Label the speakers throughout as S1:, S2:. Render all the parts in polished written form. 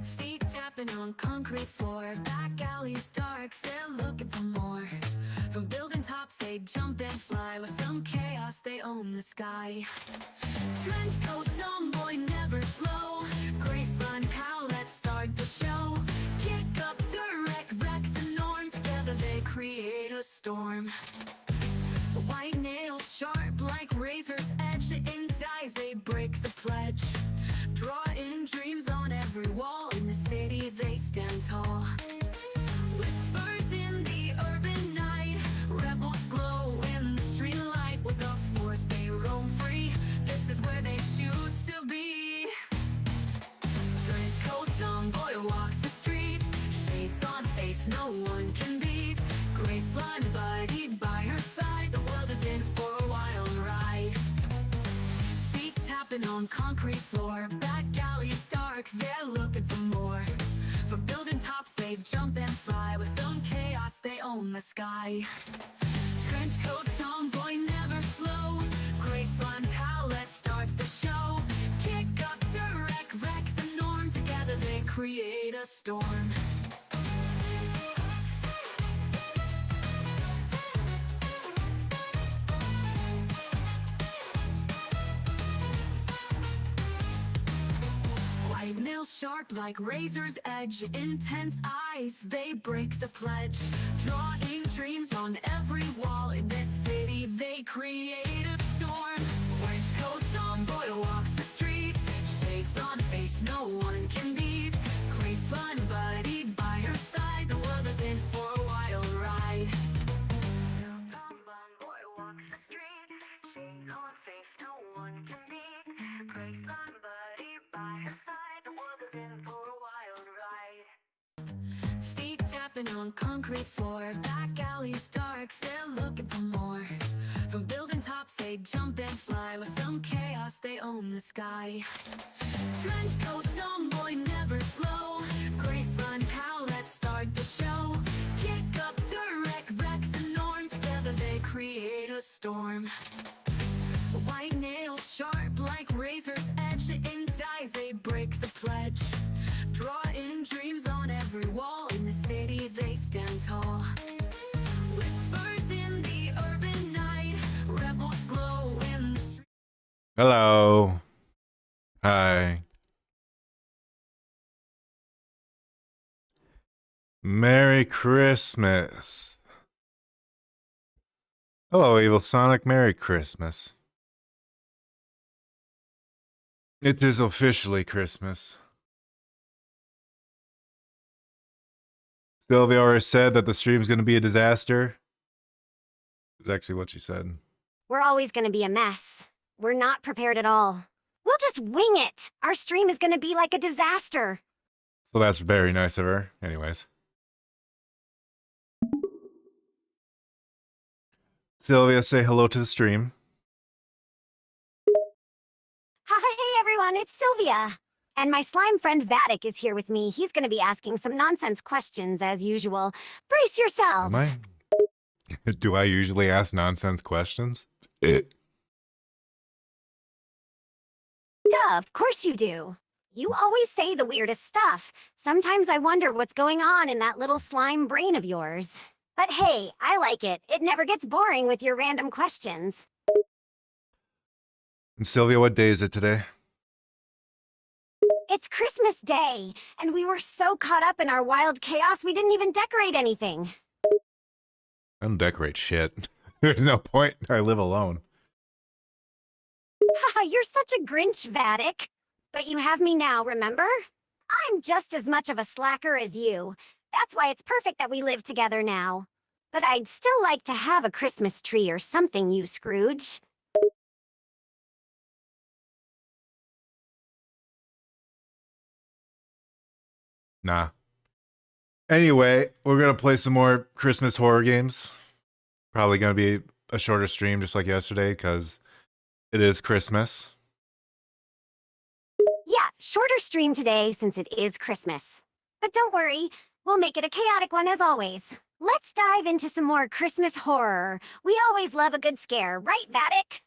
S1: Feet tapping on concrete floor, back alleys dark, they're looking for more. From building tops they jump and fly, with some chaos they own the sky. Trench coat, tomboy, never slow, Graceline pal, let's start the show. Kick up, direct, wreck the norm, together they create a storm. White nails sharp like razors edge, in ties they break the pledge. Draw in dreams on every wall, in the city they stand tall. Whispers in the urban night, rebels glow in the street light. With the force they roam free, this is where they choose to be. Trench coat, tomboy walks the street, shades on face no one can beat. Graceline buddy by her side, the world is in for a wild ride. Feet tapping on concrete floor, back alleys dark, they're looking for more. From building tops they jump and fly, with some chaos they own the sky. Trench coat, tomboy, never slow, Graceline pal, let's start the show. Kick up, direct, wreck the norm, together they create a storm. White nails sharp like razor's edge, intense eyes, they break the pledge. Drawing dreams on every wall, in this city they create a storm. Orange coat, tomboy walks the street, shades on face no one can beat. Graceline buddy by her side, the world is in for a wild ride. Tomboy walks the street, shades on face no one can beat. Graceline buddy by her side, the world is in for a wild ride. Feet tapping on concrete floor, back alleys dark, they're looking for more. From building tops they jump and fly, with some chaos they own the sky. Trench coat, tomboy, never slow, Graceline pal, let's start the show. Kick up, direct, wreck the norm, together they create a storm. White nails sharp like razor's edge, in ties they break the pledge. Draw in dreams on every wall, in the city they stand tall. Whispers in the urban night, rebels glow in the street.
S2: Hello. Hi. Merry Christmas. Hello, Evil Sonic. Merry Christmas. It is officially Christmas. Sylvia already said that the stream's going to be a disaster. That's actually what she said.
S3: We're always going to be a mess. We're not prepared at all. We'll just wing it. Our stream is going to be like a disaster.
S2: So that's very nice of her. Anyways. Sylvia, say hello to the stream.
S3: Hi everyone, it's Sylvia. And my slime friend Vattic is here with me. He's going to be asking some nonsense questions as usual. Brace yourselves.
S2: Am I? Do I usually ask nonsense questions?
S3: Duh, of course you do. You always say the weirdest stuff. Sometimes I wonder what's going on in that little slime brain of yours. But hey, I like it. It never gets boring with your random questions.
S2: And Sylvia, what day is it today?
S3: It's Christmas Day, and we were so caught up in our wild chaos we didn't even decorate anything.
S2: I don't decorate shit. There's no point. I live alone.
S3: Haha, you're such a Grinch, Vattic. But you have me now, remember? I'm just as much of a slacker as you. That's why it's perfect that we live together now. But I'd still like to have a Christmas tree or something, you Scrooge.
S2: Nah. Anyway, we're going to play some more Christmas horror games. Probably going to be a shorter stream just like yesterday because it is Christmas.
S3: Yeah, shorter stream today since it is Christmas. But don't worry, we'll make it a chaotic one as always. Let's dive into some more Christmas horror. We always love a good scare, right, Vattic?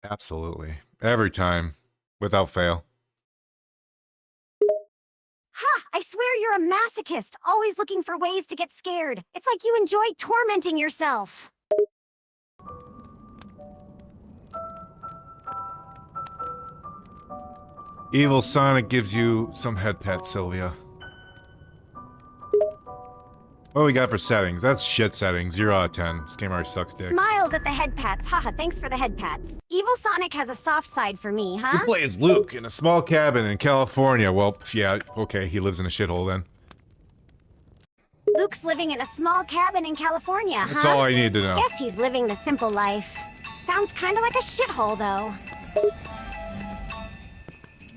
S2: Absolutely. Every time. Without fail.
S3: Ha! I swear you're a masochist, always looking for ways to get scared. It's like you enjoy tormenting yourself.
S2: Evil Sonic gives you some head pets, Sylvia. What do we got for settings? That's shit settings. 0 out of 10. This game already sucks dick.
S3: Smiles at the head pats. Haha, thanks for the head pats. Evil Sonic has a soft side for me,
S2: You
S3: huh?
S2: play as Luke in a small cabin in California. Well, yeah, okay, he lives in a shithole then.
S3: Luke's living in a small cabin in California, huh?
S2: That's all I need to know.
S3: Guess he's living the simple life. Sounds kinda like a shithole, though.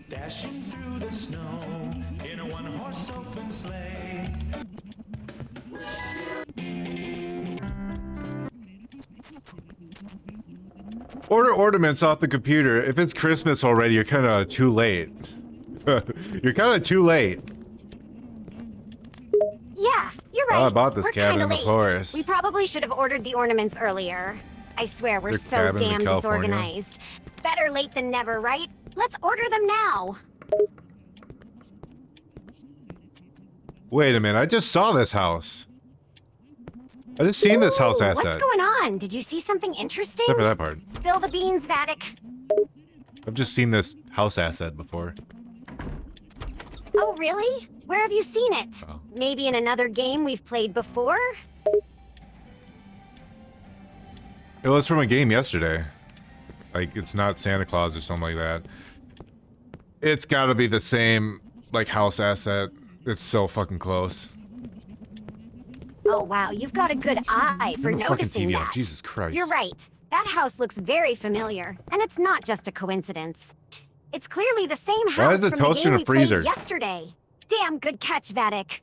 S4: Dashing through the snow in a one-horse open sleigh.
S2: Order ornaments off the computer. If it's Christmas already, you're kind of too late. You're kind of too late.
S3: Yeah, you're right.
S2: Well, I bought this
S3: We're
S2: cabin
S3: kinda
S2: in the
S3: late.
S2: forest.
S3: We probably should have ordered the ornaments earlier. I swear, we're
S2: Is there
S3: so
S2: cabin in
S3: damn
S2: California?
S3: disorganized. Better late than never, right? Let's order them now.
S2: Wait a minute, I just saw this house. I just seen this house
S3: Ooh,
S2: asset.
S3: What's going on? Did you see something interesting?
S2: Except for that part.
S3: Spill the beans, Vattic.
S2: I've just seen this house asset before.
S3: Oh, really? Where have you seen it?
S2: Oh.
S3: Maybe in another game we've played before?
S2: It was from a game yesterday. Like, it's not Santa Claus or something like that. It's gotta be the same, like, house asset. It's so fucking close.
S3: Oh, wow, you've got a good eye for
S2: Turn the fucking
S3: noticing
S2: TV
S3: that.
S2: off, Jesus Christ.
S3: You're right. That house looks very familiar, and it's not just a coincidence. It's clearly the same house
S2: Why is the
S3: from
S2: toaster
S3: the
S2: in
S3: game
S2: a
S3: we played
S2: freezer?
S3: yesterday. Damn good catch, Vattic.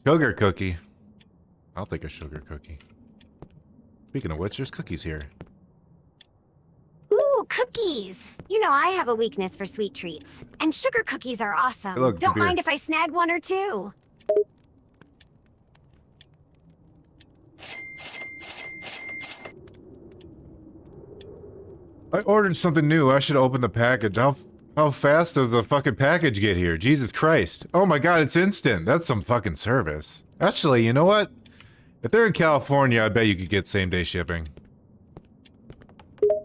S2: Sugar cookie. I'll take a sugar cookie. Speaking of which, there's cookies here.
S3: Ooh, cookies! You know I have a weakness for sweet treats, and sugar cookies are awesome.
S2: Hey, look,
S3: Don't
S2: beer.
S3: mind if I snag one or two.
S2: I ordered something new. I should open the package. How fast does the fucking package get here? Jesus Christ. Oh my god, it's instant. That's some fucking service. Actually, you know what? If they're in California, I bet you could get same-day shipping.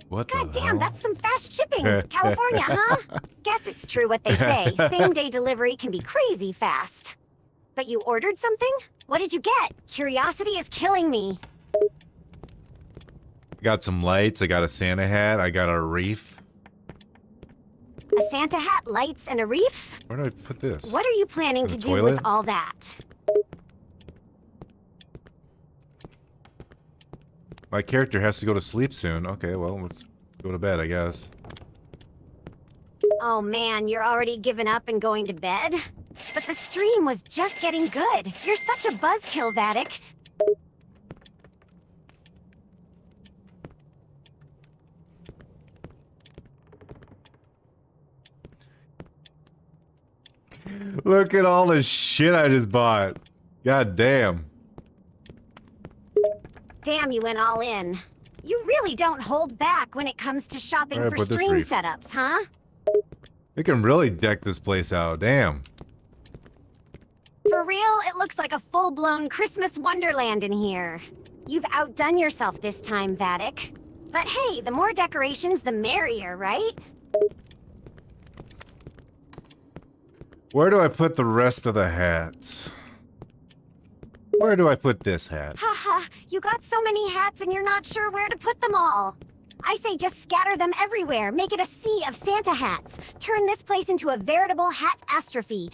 S2: What the
S3: God damn,
S2: hell?
S3: that's some fast shipping. California, huh? Guess it's true what they say. Same-day delivery can be crazy fast. But you ordered something? What did you get? Curiosity is killing me.
S2: I got some lights. I got a Santa hat. I got a reef.
S3: A Santa hat, lights, and a reef?
S2: Where do I put this?
S3: What are you planning
S2: In
S3: to
S2: the
S3: do
S2: toilet?
S3: with all that?
S2: My character has to go to sleep soon. Okay, well, let's go to bed, I guess.
S3: Oh man, you're already giving up and going to bed? But the stream was just getting good. You're such a buzzkill, Vattic.
S2: Look at all the shit I just bought. God damn.
S3: Damn, you went all in. You really don't hold back when it comes to shopping
S2: Where do I
S3: for
S2: put this
S3: stream
S2: reef?
S3: setups, huh?
S2: We can really deck this place out. Damn.
S3: For real, it looks like a full-blown Christmas wonderland in here. You've outdone yourself this time, Vattic. But hey, the more decorations, the merrier, right?
S2: Where do I put the rest of the hats? Where do I put this hat?
S3: Haha, you got so many hats and you're not sure where to put them all. I say just scatter them everywhere. Make it a sea of Santa hats. Turn this place into a veritable hat-astrophe.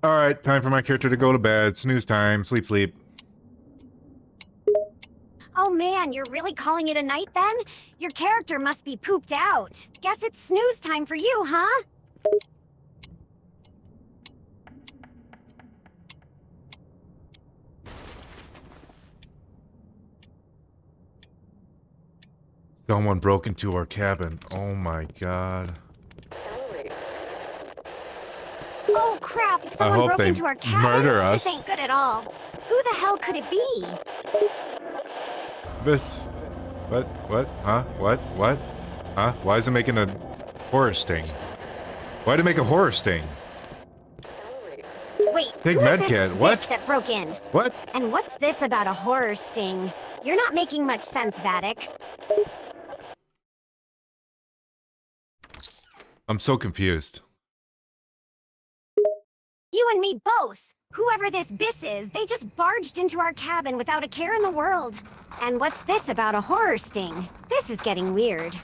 S2: Alright, time for my character to go to bed. Snooze time. Sleep, sleep.
S3: Oh man, you're really calling it a night then? Your character must be pooped out. Guess it's snooze time for you, huh?
S2: Someone broke into our cabin. Oh my god.
S3: Oh crap!
S2: I
S3: Someone
S2: hope
S3: broke
S2: they
S3: into our cabin.
S2: murder us.
S3: This ain't good at all. Who the hell could it be?
S2: This. What? What? Huh? What? What? Huh? Why is it making a horror sting? Why'd it make a horror sting?
S3: Wait,
S2: Big
S3: who is
S2: medkit. What?
S3: this that broke in?
S2: What?
S3: And what's this about a horror sting? You're not making much sense, Vattic.
S2: I'm so confused.
S3: You and me both. Whoever this bis is, they just barged into our cabin without a care in the world. And what's this about a horror sting? This is getting weird.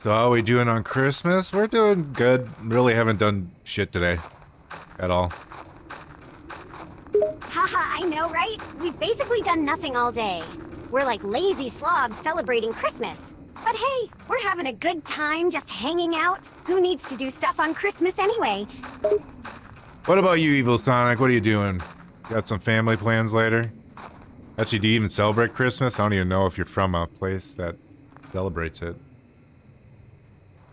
S2: So how are we doing on Christmas? We're doing good. Really haven't done shit today. At all.
S3: Haha, I know, right? We've basically done nothing all day. We're like lazy slobs celebrating Christmas. But hey, we're having a good time just hanging out. Who needs to do stuff on Christmas anyway?
S2: What about you, Evil Sonic? What are you doing? Got some family plans later? Actually, do you even celebrate Christmas? I don't even know if you're from a place that celebrates it.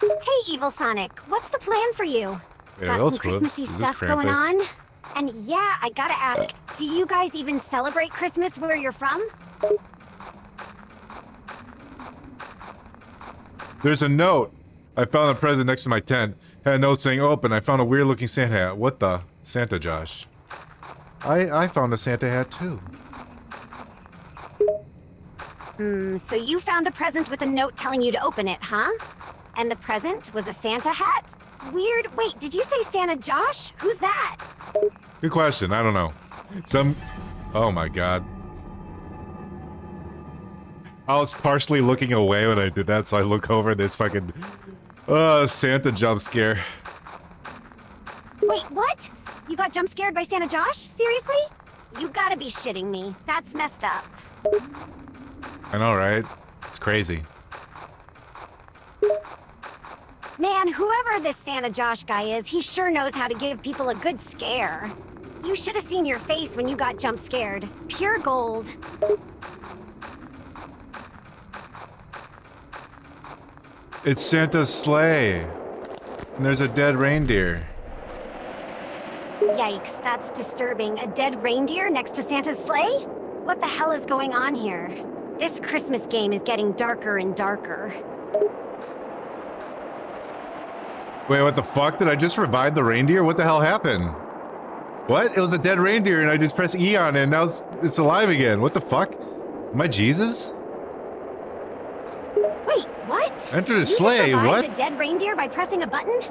S3: Hey, Evil Sonic, what's the plan for you?
S2: Yeah,
S3: Got some
S2: those
S3: Christmassy
S2: is this
S3: stuff going
S2: Krampus?
S3: on? And yeah, I gotta ask, do you guys even celebrate Christmas where you're from?
S2: There's a note. I found a present next to my tent. Had a note saying open. I found a weird looking Santa hat. What the? Santa Josh. I found a Santa hat too.
S3: So you found a present with a note telling you to open it, huh? And the present was a Santa hat? Weird. Wait, did you say Santa Josh? Who's that?
S2: Good question. I don't know. Oh my god. I was partially looking away when I did that, so I look over this fucking Santa jump scare.
S3: Wait, what? You got jump scared by Santa Josh? Seriously? You gotta be shitting me. That's messed up.
S2: I know, right? It's crazy.
S3: Man, whoever this Santa Josh guy is, he sure knows how to give people a good scare. You should have seen your face when you got jump scared. Pure gold.
S2: It's Santa's sleigh. And there's a dead reindeer.
S3: Yikes, that's disturbing. A dead reindeer next to Santa's sleigh? What the hell is going on here? This Christmas game is getting darker and darker.
S2: Wait, what the fuck? Did I just revive the reindeer? What the hell happened? What? It was a dead reindeer and I just pressed E on it and now it's alive again. What the fuck? Am I Jesus?
S3: Wait, what?
S2: Enter the
S3: You just
S2: sleigh,
S3: revived
S2: what?
S3: a dead reindeer by pressing a button?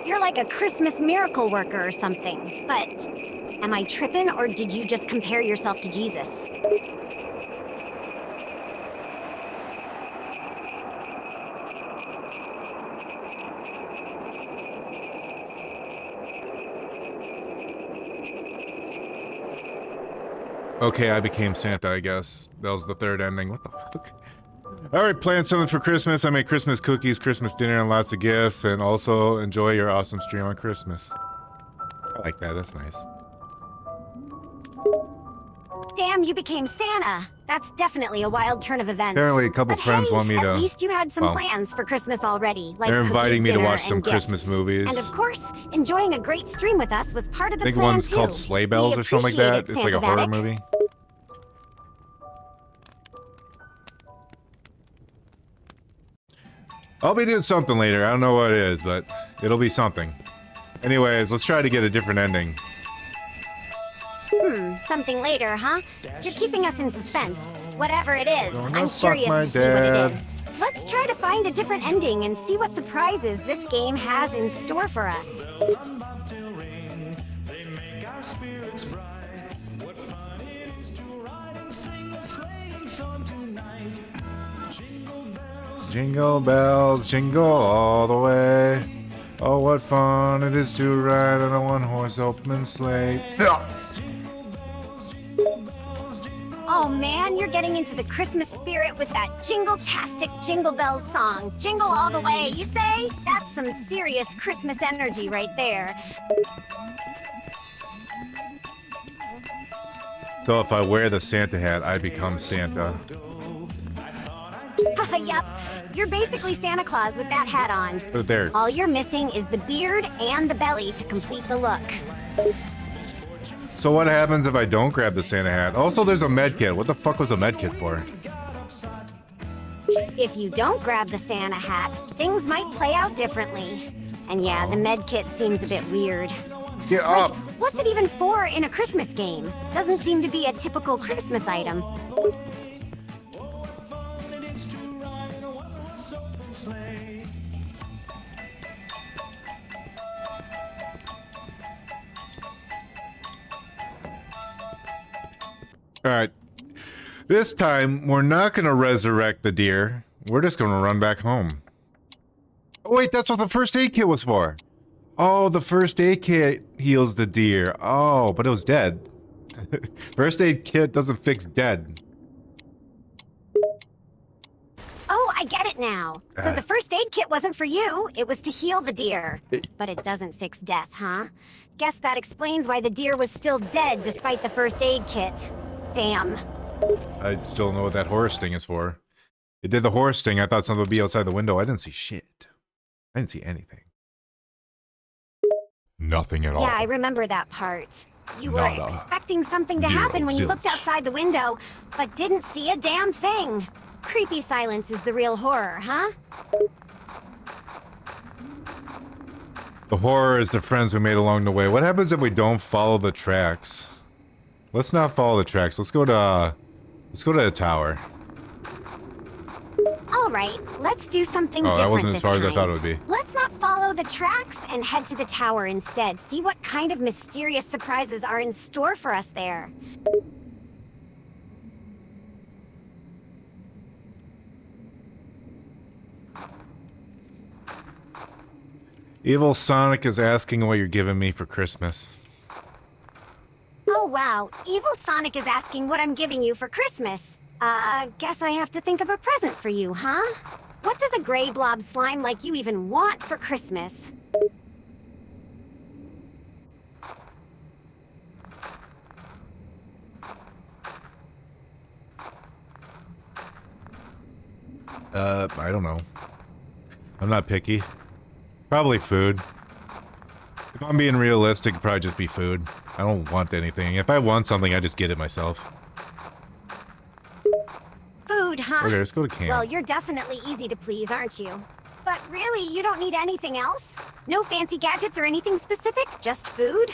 S3: You're like a Christmas miracle worker or something. But am I tripping or did you just compare yourself to Jesus?
S2: Okay, I became Santa, I guess. That was the third ending. What the fuck? I already planned something for Christmas. I made Christmas cookies, Christmas dinner, and lots of gifts. And also enjoy your awesome stream on Christmas. I like that. That's nice.
S3: Damn, you became Santa. That's definitely a wild turn of events.
S2: Apparently, a couple
S3: But
S2: friends
S3: hey,
S2: want me to.
S3: At least you had some
S2: well,
S3: plans for Christmas already. Like
S2: they're inviting me to
S3: dinner
S2: watch some
S3: and
S2: Christmas
S3: gifts.
S2: movies.
S3: And of course, enjoying a great stream with us was part of the
S2: I think
S3: plan
S2: one's
S3: too.
S2: called Sleigh Bells
S3: We
S2: or something like that.
S3: appreciate it,
S2: It's like a
S3: Santa
S2: horror
S3: Vattic.
S2: movie. I'll be doing something later. I don't know what it is, but it'll be something. Anyways, let's try to get a different ending.
S3: Something later, huh? You're keeping us in suspense. Whatever it is,
S2: Gonna
S3: I'm
S2: fuck
S3: curious
S2: my
S3: to see what it
S2: dad.
S3: is. Let's try to find a different ending and see what surprises this game has in store for us.
S4: Till ring, they make our spirits bright. What fun it is to ride and sing a sleighing song tonight. Jingle bells,
S2: Jingle bells, jingle all the way. Oh, what fun it is to ride on a one-horse open sleigh.
S3: Oh man, you're getting into the Christmas spirit with that jingle-tastic Jingle Bells song. Jingle all the way, you say? That's some serious Christmas energy right there.
S2: So if I wear the Santa hat, I become Santa.
S3: Yup, you're basically Santa Claus with that hat on.
S2: Right there.
S3: All you're missing is the beard and the belly to complete the look.
S2: So what happens if I don't grab the Santa hat? Also, there's a med kit. What the fuck was a med kit for?
S3: If you don't grab the Santa hat, things might play out differently. And yeah, the med kit seems a bit weird.
S2: Get up!
S3: Like, what's it even for in a Christmas game? Doesn't seem to be a typical Christmas item.
S2: Alright. This time, we're not gonna resurrect the deer. We're just gonna run back home. Oh wait, that's what the first aid kit was for! Oh, the first aid kit heals the deer. Oh, but it was dead. First aid kit doesn't fix dead.
S3: Oh, I get it now. So the first aid kit wasn't for you, it was to heal the deer. But it doesn't fix death, huh? Guess that explains why the deer was still dead despite the first aid kit. Damn.
S2: I still don't know what that horror sting is for. It did the horror sting. I thought something would be outside the window. I didn't see shit. I didn't see anything. Nothing at all.
S3: Yeah, I remember that part. You were
S2: Nada.
S3: expecting something to happen when you looked outside the window, but didn't see a damn thing. Creepy silence is the real horror, huh?
S2: The horror is the friends we made along the way. What happens if we don't follow the tracks? Let's not follow the tracks. Let's go to the tower.
S3: All right, let's do something different.
S2: Oh, that wasn't
S3: this
S2: as far as I
S3: time.
S2: thought it would be.
S3: Let's not follow the tracks and head to the tower instead. See what kind of mysterious surprises are in store for us there.
S2: Evil Sonic is asking what you're giving me for Christmas.
S3: Oh wow, Evil Sonic is asking what I'm giving you for Christmas. Guess I have to think of a present for you, huh? What does a gray blob slime like you even want for Christmas?
S2: I don't know. I'm not picky. Probably food. If I'm being realistic, it'd probably just be food. I don't want anything. If I want something, I just get it myself.
S3: Food, huh?
S2: Okay, let's go to camp.
S3: Well, you're definitely easy to please, aren't you? But really, you don't need anything else? No fancy gadgets or anything specific? Just food?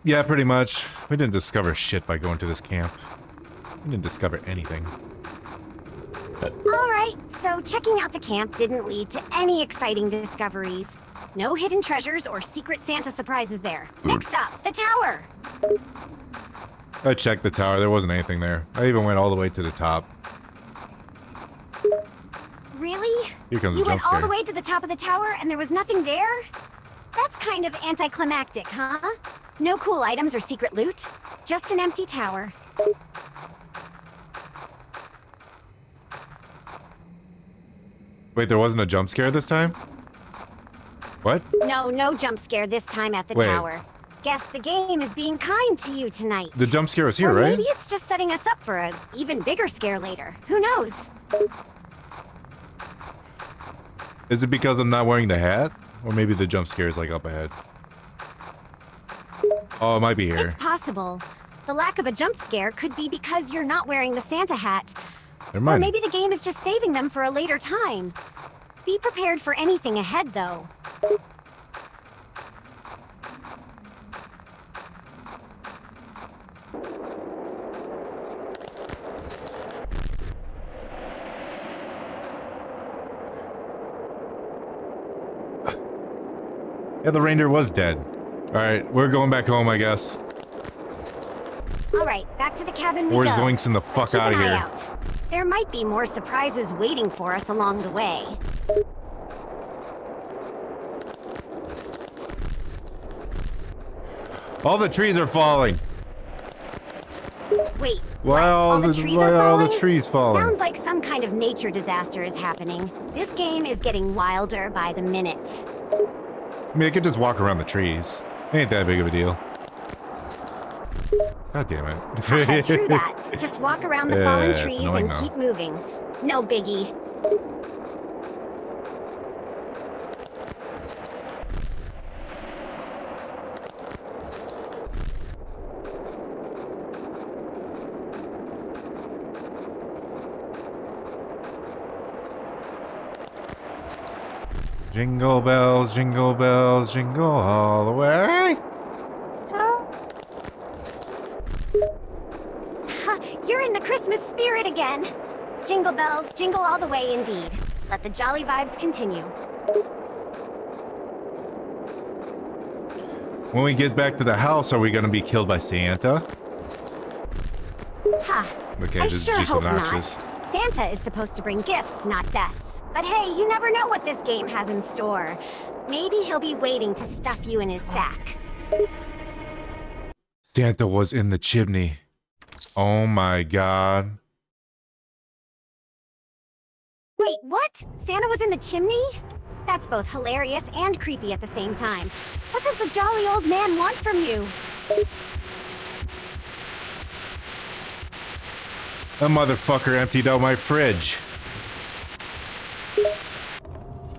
S2: Yeah, pretty much. We didn't discover shit by going to this camp. We didn't discover anything.
S3: Alright, so checking out the camp didn't lead to any exciting discoveries. No hidden treasures or secret Santa surprises there. Next up, the tower!
S2: I checked the tower. There wasn't anything there. I even went all the way to the top.
S3: Really?
S2: Here comes
S3: You
S2: a jump
S3: went all
S2: scare.
S3: the way to the top of the tower and there was nothing there? That's kind of anticlimactic, huh? No cool items or secret loot? Just an empty tower.
S2: Wait, there wasn't a jump scare this time? What?
S3: No jump scare this time at the
S2: Wait.
S3: tower. Guess the game is being kind to you tonight.
S2: The jump scare was here,
S3: Or
S2: right?
S3: maybe it's just setting us up for a even bigger scare later. Who knows?
S2: Is it because I'm not wearing the hat? Or maybe the jump scare is like up ahead. Oh, it might be here.
S3: It's possible. The lack of a jump scare could be because you're not wearing the Santa hat.
S2: Never
S3: Or
S2: mind.
S3: maybe the game is just saving them for a later time. Be prepared for anything ahead, though.
S2: Yeah, the reindeer was dead. Alright, we're going back home, I guess.
S3: Alright, back to the cabin we
S2: We're
S3: go.
S2: zoinksing the fuck
S3: Keep
S2: out
S3: an
S2: of
S3: eye
S2: here.
S3: out. There might be more surprises waiting for us along the way.
S2: All the trees are falling.
S3: Wait,
S2: Why
S3: All the trees
S2: why
S3: are
S2: are all the
S3: falling?
S2: trees falling?
S3: Sounds like some kind of nature disaster is happening. This game is getting wilder by the minute.
S2: I mean, I could just walk around the trees. Ain't that big of a deal. God damn it.
S3: Haha, true that. Just walk around the fallen
S2: It's
S3: trees
S2: annoying
S3: and
S2: though.
S3: keep moving. No biggie.
S2: Jingle bells, jingle all the way.
S3: Ha, you're in the Christmas spirit again. Jingle bells, jingle all the way indeed. Let the jolly vibes continue.
S2: When we get back to the house, are we gonna be killed by Santa?
S3: Ha,
S2: Okay,
S3: I
S2: this
S3: sure
S2: is just
S3: hope
S2: obnoxious.
S3: not. Santa is supposed to bring gifts, not death. But hey, you never know what this game has in store. Maybe he'll be waiting to stuff you in his sack.
S2: Santa was in the chimney. Oh my god.
S3: Wait, what? Santa was in the chimney? That's both hilarious and creepy at the same time. What does the jolly old man want from you?
S2: That motherfucker emptied out my fridge.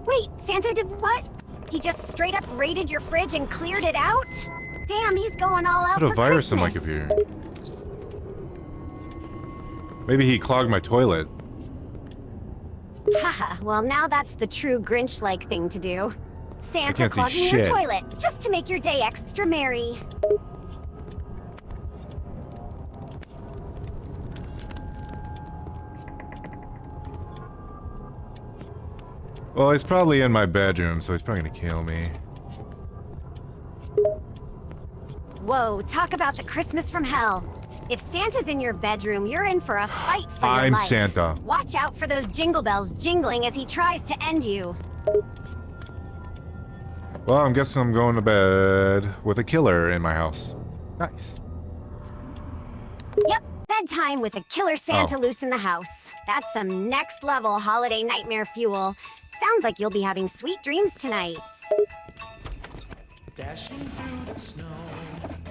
S3: Wait, Santa did what? He just straight up raided your fridge and cleared it out? Damn, he's going all out
S2: Put a
S3: for
S2: virus in my
S3: Christmas.
S2: computer. Maybe he clogged my toilet.
S3: Haha, well now that's the true Grinch-like thing to do. Santa
S2: can't see
S3: clogging your
S2: shit.
S3: toilet, just to make your day extra merry.
S2: Well, he's probably in my bedroom, so he's probably gonna kill me.
S3: Whoa, talk about the Christmas from hell. If Santa's in your bedroom, you're in for a fight for your
S2: I'm
S3: life.
S2: Santa.
S3: Watch out for those jingle bells jingling as he tries to end you.
S2: Well, I'm guessing I'm going to bed with a killer in my house. Nice.
S3: Yep, bedtime with a killer Santa
S2: Oh.
S3: loose in the house. That's some next level holiday nightmare fuel. Sounds like you'll be having sweet dreams tonight.
S4: Dashing through the snow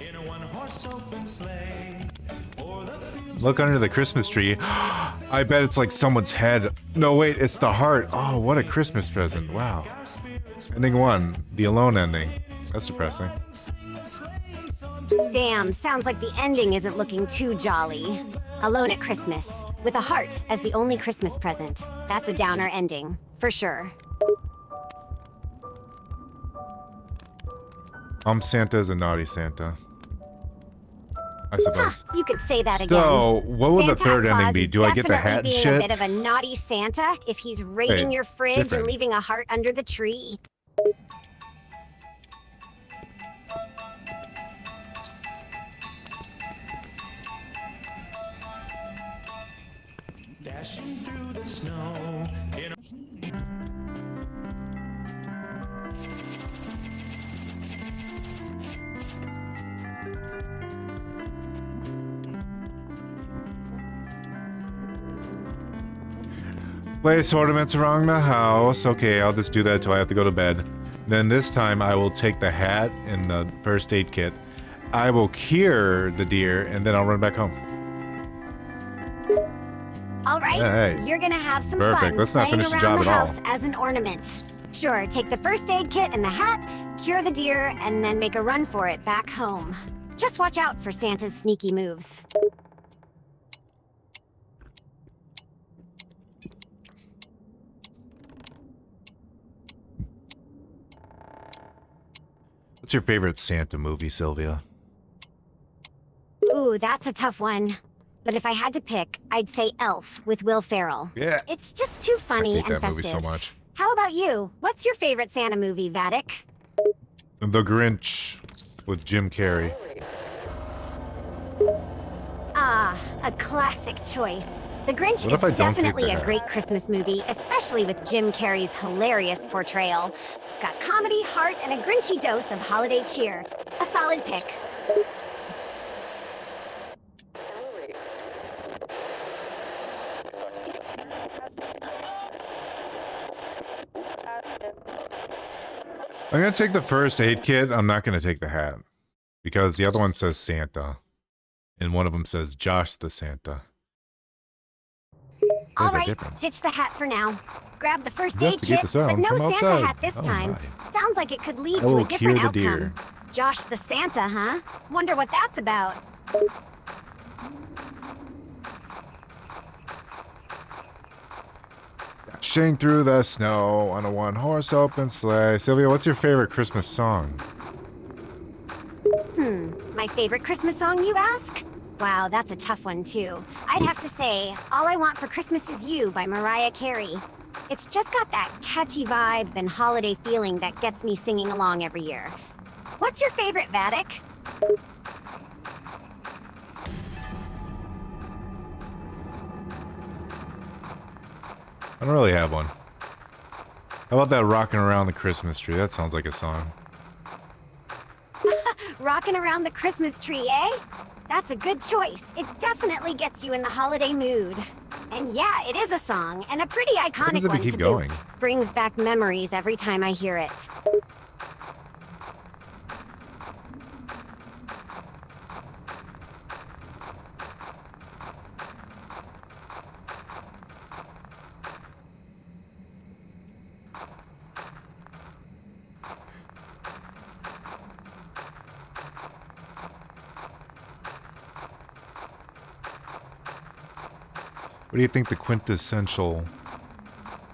S4: in a one-horse open sleigh. O'er the fields
S2: Look under the Christmas tree. I bet it's like someone's head. No, wait, it's the heart. Oh, what a Christmas present. Wow.
S4: our spirits
S2: Ending 1. The alone ending. That's depressing.
S3: Damn, sounds like the ending isn't looking too jolly. Alone at Christmas, with a heart as the only Christmas present. That's a downer ending, for sure.
S2: Santa is a naughty Santa. I suppose.
S3: You could say that again.
S2: So, what would the
S3: Santa
S2: third ending
S3: Claus
S2: be?
S3: is
S2: Do I get the
S3: definitely
S2: hat and
S3: being a
S2: shit?
S3: bit of a naughty Santa if he's raiding
S2: Wait,
S3: your
S2: it's
S3: fridge and
S2: different.
S3: leaving a heart under the tree.
S4: dashing through the snow in a
S2: Place ornaments around the house. Okay, I'll just do that till I have to go to bed. Then this time I will take the hat and the first aid kit. I will cure the deer and then I'll run back home.
S3: All right,
S2: Hey.
S3: you're gonna have some
S2: Perfect.
S3: fun
S2: Let's not
S3: playing
S2: finish the
S3: around
S2: job
S3: the
S2: at all.
S3: house as an ornament. Sure, take the first aid kit and the hat, cure the deer, and then make a run for it back home. Just watch out for Santa's sneaky moves.
S2: What's your favorite Santa movie, Sylvia?
S3: Ooh, that's a tough one. But if I had to pick, I'd say Elf with Will Ferrell.
S2: Yeah.
S3: It's just too
S2: I
S3: funny
S2: hate
S3: and
S2: that movie
S3: festive.
S2: so much.
S3: How about you? What's your favorite Santa movie, Vattic?
S2: The Grinch with Jim Carrey.
S3: Ah, a classic choice. The Grinch
S2: What if I
S3: is
S2: don't take
S3: definitely
S2: the
S3: a
S2: hat?
S3: great Christmas movie, especially with Jim Carrey's hilarious portrayal. It's got comedy, heart, and a Grinchy dose of holiday cheer. A solid pick.
S2: I'm gonna take the first aid kit. I'm not gonna take the hat because the other one says Santa, and one of them says Josh the Santa.
S3: All
S2: There's a
S3: right,
S2: difference.
S3: ditch the hat for now. Grab the first aid
S2: Investigate
S3: kit,
S2: the sound
S3: but no
S2: from
S3: Santa
S2: outside.
S3: hat this
S2: Oh
S3: time.
S2: my.
S3: Sounds like it could lead
S2: I
S3: to
S2: will
S3: a different
S2: cure the
S3: outcome.
S2: deer.
S3: Josh the Santa, huh? Wonder what that's about.
S2: Dashing through the snow on a one-horse open sleigh. Sylvia, what's your favorite Christmas song?
S3: My favorite Christmas song, you ask? Wow, that's a tough one, too. I'd have to say, All I Want for Christmas Is You by Mariah Carey. It's just got that catchy vibe and holiday feeling that gets me singing along every year. What's your favorite, Vattic?
S2: I don't really have one. How about that Rocking Around the Christmas Tree? That sounds like a song.
S3: Rocking around the Christmas tree, eh? That's a good choice. It definitely gets you in the holiday mood. And yeah, it is a song, and a pretty iconic
S2: if you
S3: one
S2: keep
S3: to
S2: going?
S3: boot. Brings back memories every time I hear it.
S2: What do you think the quintessential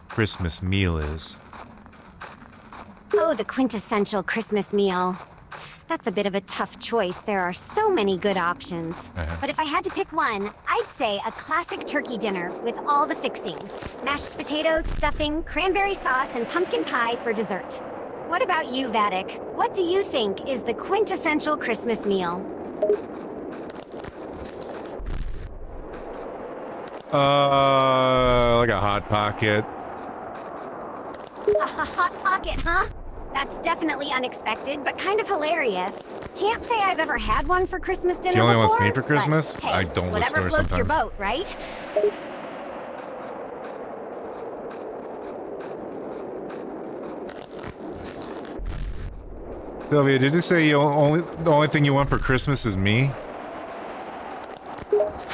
S2: Christmas meal is?
S3: Oh, the quintessential Christmas meal. That's a bit of a tough choice. There are so many good options. But if I had to pick one, I'd say a classic turkey dinner with all the fixings. Mashed potatoes, stuffing, cranberry sauce, and pumpkin pie for dessert. What about you, Vattic? What do you think is the quintessential Christmas meal?
S2: Like a Hot Pocket.
S3: A hot pocket, huh? That's definitely unexpected, but kind of hilarious. Can't say I've ever had one for Christmas dinner
S2: She only wants
S3: before,
S2: me for
S3: but,
S2: Christmas?
S3: hey,
S2: I don't listen to
S3: whatever
S2: her
S3: floats your
S2: sometimes.
S3: boat, right?
S2: Sylvia, did you say the only thing you want for Christmas is me?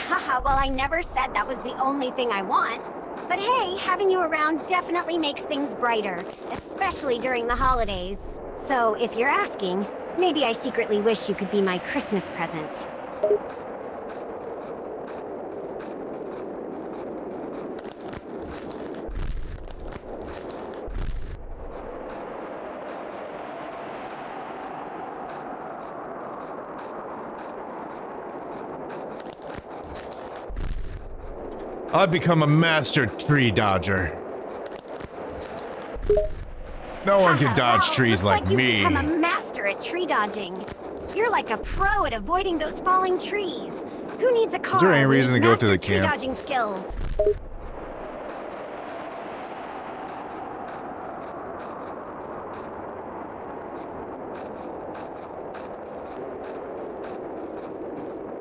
S3: Haha, well, I never said that was the only thing I want. But hey, having you around definitely makes things brighter, especially during the holidays. So if you're asking, maybe I secretly wish you could be my Christmas present.
S2: I've become a master tree dodger. No one can dodge
S3: Wow,
S2: trees
S3: looks
S2: like
S3: you've
S2: me.
S3: become a master at tree dodging. You're like a pro at avoiding those falling trees. Who needs a car?
S2: there any
S3: with
S2: reason to go to
S3: master
S2: the
S3: tree
S2: camp?
S3: dodging skills?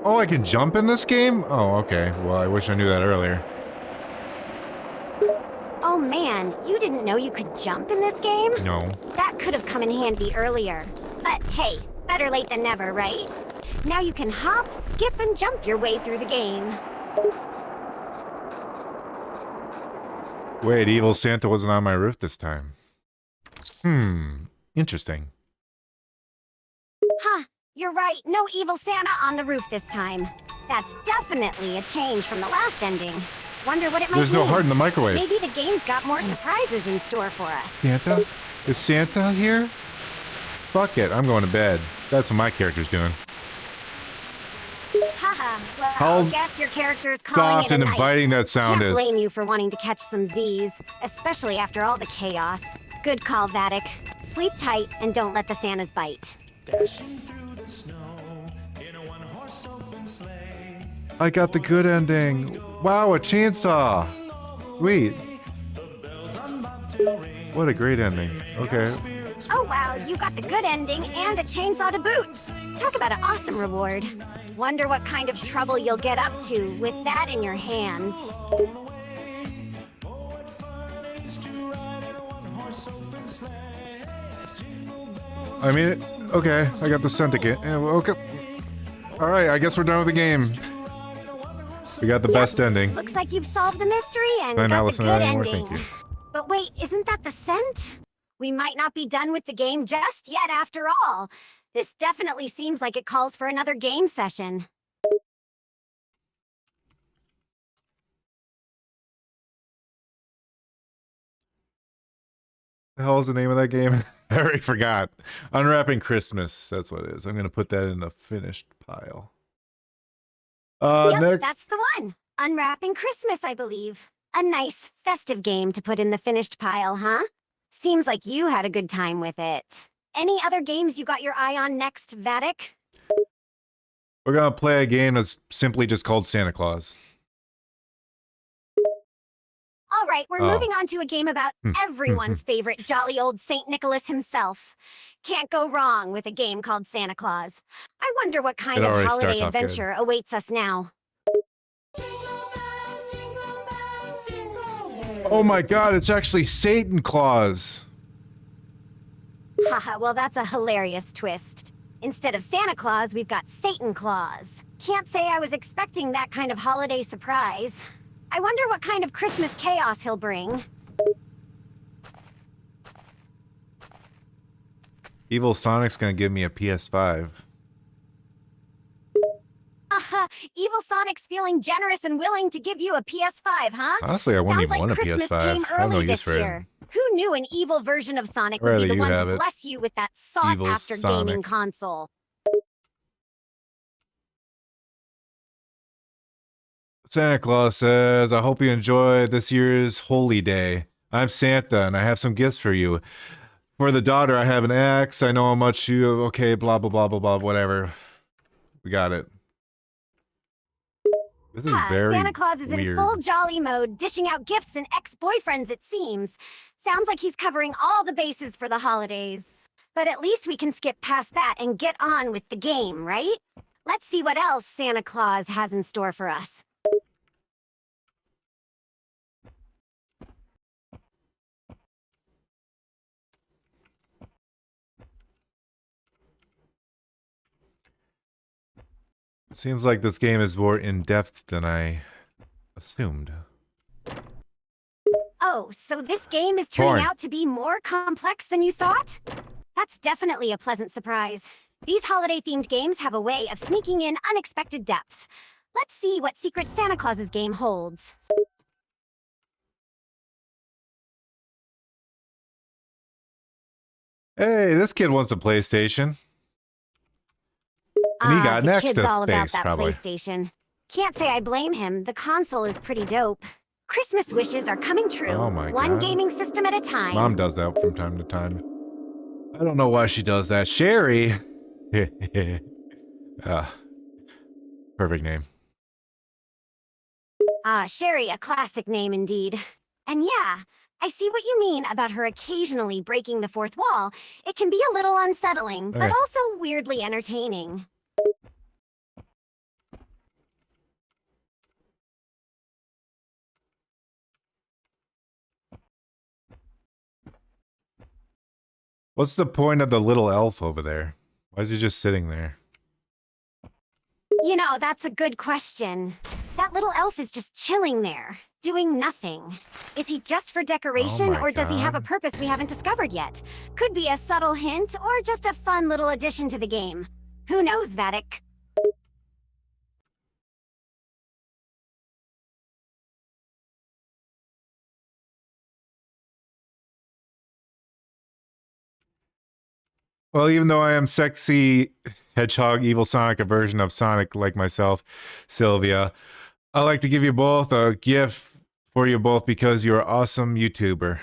S2: Oh, I can jump in this game? Oh, okay. Well, I wish I knew that earlier.
S3: Oh man, you didn't know you could jump in this game?
S2: No.
S3: That could have come in handy earlier. But hey, better late than never, right? Now you can hop, skip, and jump your way through the game.
S2: Wait, evil Santa wasn't on my roof this time. Interesting.
S3: Huh, you're right. No evil Santa on the roof this time. That's definitely a change from the last ending. Wonder what it might
S2: There's no
S3: mean.
S2: heart in the microwave.
S3: Maybe the game's got more surprises in store for us.
S2: Santa? Is Santa here? Fuck it, I'm going to bed. That's what my character's doing.
S3: Haha, well,
S2: How
S3: I guess your character's calling
S2: Soft
S3: it a
S2: and
S3: night.
S2: inviting that sound
S3: Can't
S2: is.
S3: blame you for wanting to catch some Z's, especially after all the chaos. Good call, Vattic. Sleep tight and don't let the Santas bite.
S4: Dashing through the snow in a one-horse open sleigh.
S2: I got the good ending. Wow, a chainsaw. Sweet.
S4: The bells are about to ring.
S2: What a great ending. Okay.
S3: Oh wow, you got the good ending and a chainsaw to boot. Talk about an awesome reward. Wonder what kind of trouble you'll get up to with that in your hands.
S4: Oh, what fun it is to ride in a one-horse open sleigh. Jingle
S2: I mean, okay, I got the scent again. Yeah, well, okay. Alright, I guess we're done with the game. We got the best ending.
S3: Looks like you've solved the mystery and
S2: I'm not
S3: got the
S2: listening to
S3: good
S2: that anymore,
S3: ending.
S2: thank you.
S3: But wait, isn't that the scent? We might not be done with the game just yet after all. This definitely seems like it calls for another game session.
S2: The hell is the name of that game? I already forgot. Unwrapping Christmas. That's what it is. I'm gonna put that in the finished pile.
S3: Yep,
S2: Next.
S3: that's the one. Unwrapping Christmas, I believe. A nice, festive game to put in the finished pile, huh? Seems like you had a good time with it. Any other games you got your eye on next, Vattic?
S2: We're gonna play a game that's simply just called Santa Claus.
S3: All right, we're moving on to a game about everyone's favorite jolly old St. Nicholas himself. Can't go wrong with a game called Santa Claus. I wonder what kind
S2: It
S3: of
S2: already
S3: holiday
S2: starts off good.
S3: adventure awaits us now.
S2: Oh my god, it's actually Satan Claus.
S3: Haha, well that's a hilarious twist. Instead of Santa Claus, we've got Satan Claus. Can't say I was expecting that kind of holiday surprise. I wonder what kind of Christmas chaos he'll bring.
S2: Evil Sonic's gonna give me a PS5.
S3: Haha, Evil Sonic's feeling generous and willing to give you a PS5, huh?
S2: Honestly, I wouldn't
S3: Sounds
S2: even
S3: like
S2: want a
S3: Christmas
S2: PS5.
S3: came
S2: I have no
S3: early
S2: use
S3: this
S2: for
S3: year.
S2: it.
S3: Who knew an evil version of Sonic would
S2: Rather
S3: be the
S2: you
S3: one
S2: have
S3: to
S2: it.
S3: bless you with that sought-after
S2: Evil
S3: gaming
S2: Sonic.
S3: console?
S2: Santa Claus says, I hope you enjoy this year's holy day. I'm Santa, and I have some gifts for you. For the daughter, I have an axe. I know how much you... Okay, blah, blah, blah, blah, blah, whatever. We got it. This is very
S3: Santa Claus is
S2: weird.
S3: in full jolly mode, dishing out gifts and ex-boyfriends, it seems. Sounds like he's covering all the bases for the holidays. But at least we can skip past that and get on with the game, right? Let's see what else Santa Claus has in store for us.
S2: Seems like this game is more in-depth than I assumed.
S3: Oh, so this game is turning
S2: Porn.
S3: out to be more complex than you thought? That's definitely a pleasant surprise. These holiday-themed games have a way of sneaking in unexpected depth. Let's see what secret Santa Claus's game holds.
S2: Hey, this kid wants a PlayStation. And he got an
S3: the
S2: extra
S3: kid's all about
S2: face,
S3: that
S2: probably.
S3: PlayStation. Can't say I blame him. The console is pretty dope. Christmas wishes are coming true.
S2: Oh my
S3: One
S2: God.
S3: gaming system at a time.
S2: Mom does that from time to time. I don't know why she does that. Sherry! Perfect name.
S3: Sherry, a classic name indeed. And yeah, I see what you mean about her occasionally breaking the fourth wall. It can be a little unsettling, but
S2: Okay.
S3: also weirdly entertaining.
S2: What's the point of the little elf over there? Why is he just sitting there?
S3: You know, that's a good question. That little elf is just chilling there, doing nothing. Is he just for decoration,
S2: my
S3: or does he have a
S2: God.
S3: purpose we haven't discovered yet? Could be a subtle hint, or just a fun little addition to the game. Who knows, Vattic?
S2: Well, even though I am sexy hedgehog evil Sonic, a version of Sonic like myself, Sylvia, I'd like to give you both a gift for you both because you're an awesome YouTuber.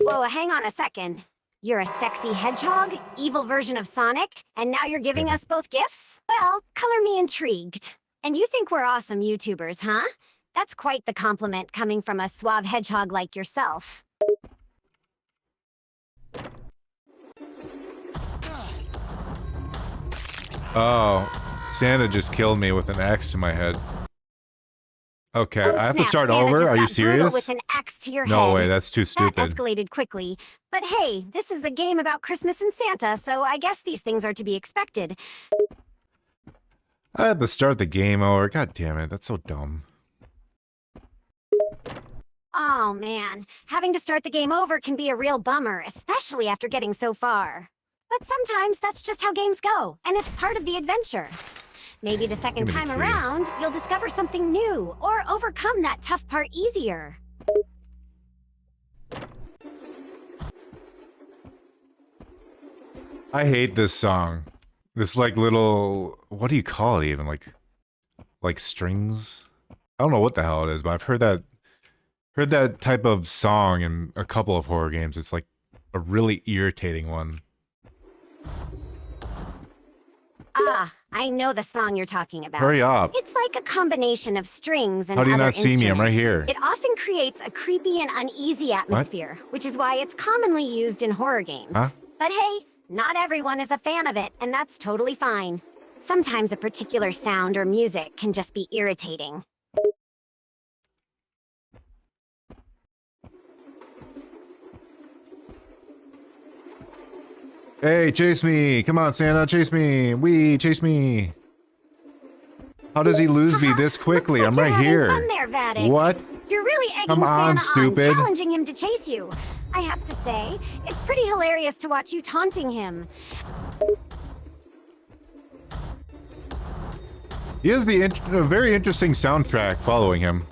S3: Whoa, hang on a second. You're a sexy hedgehog, evil version of Sonic, and now you're giving us both gifts? Well, color me intrigued. And you think we're awesome YouTubers, huh? That's quite the compliment coming from a suave hedgehog like yourself.
S2: Oh, Santa just killed me with an axe to my head. Okay,
S3: Oh,
S2: I have to
S3: snap,
S2: start
S3: Santa
S2: over?
S3: just
S2: Are you
S3: got brutal
S2: serious?
S3: with an axe to your
S2: No
S3: head.
S2: way, that's too
S3: That
S2: stupid.
S3: escalated quickly. But hey, this is a game about Christmas and Santa, so I guess these things are to be expected.
S2: I had to start the game over. God damn it, that's so dumb.
S3: Oh man, having to start the game over can be a real bummer, especially after getting so far. But sometimes that's just how games go, and it's part of the adventure. Maybe the second
S2: Give me the
S3: time
S2: key.
S3: around, you'll discover something new, or overcome that tough part easier.
S2: I hate this song. This like little, what do you call it even? Like strings? I don't know what the hell it is, but I've heard that type of song in a couple of horror games. It's like a really irritating one.
S3: Ah, I know the song you're talking about.
S2: Hurry up.
S3: It's like a combination of strings and
S2: How do you
S3: other
S2: not see me? I'm right
S3: instruments.
S2: here.
S3: It often creates a creepy and uneasy atmosphere, which is why it's commonly used in horror games.
S2: Huh?
S3: But hey, not everyone is a fan of it, and that's totally fine. Sometimes a particular sound or music can just be irritating.
S2: Hey, chase me! Come on, Santa, chase me! Wee, chase me! How does he lose me this quickly?
S3: Looks
S2: I'm
S3: like
S2: right
S3: you're
S2: here.
S3: having fun there, Vattic.
S2: What?
S3: You're really egging
S2: Come on,
S3: Santa
S2: stupid.
S3: on, challenging him to chase you. I have to say, it's pretty hilarious to watch you taunting him.
S2: He has a very interesting soundtrack following him.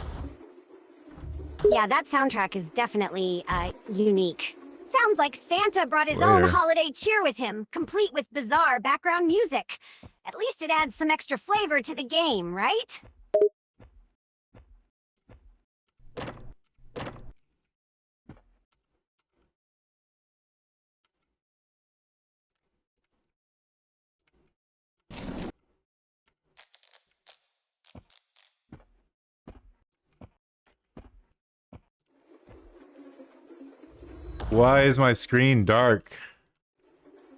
S3: Yeah, that soundtrack is definitely, unique. Sounds like Santa brought his own
S2: Where?
S3: holiday cheer with him, complete with bizarre background music. At least it adds some extra flavor to the game, right?
S2: Why is my screen dark?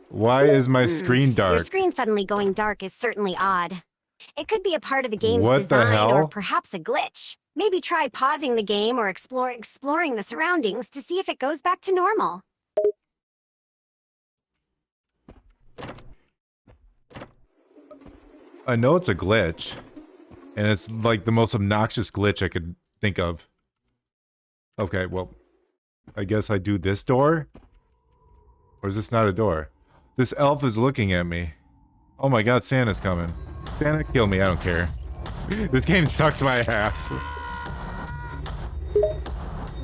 S2: Why is my screen
S3: Your
S2: dark?
S3: screen suddenly going dark is certainly odd. It could be a part of the game's
S2: What the
S3: design or
S2: hell?
S3: perhaps a glitch. Maybe try pausing the game or exploring the surroundings to see if it goes back to normal.
S2: I know it's a glitch, and it's like the most obnoxious glitch I could think of. Okay, well, I guess I do this door? Or is this not a door? This elf is looking at me. Oh my god, Santa's coming. Santa, kill me, I don't care. This game sucks my ass.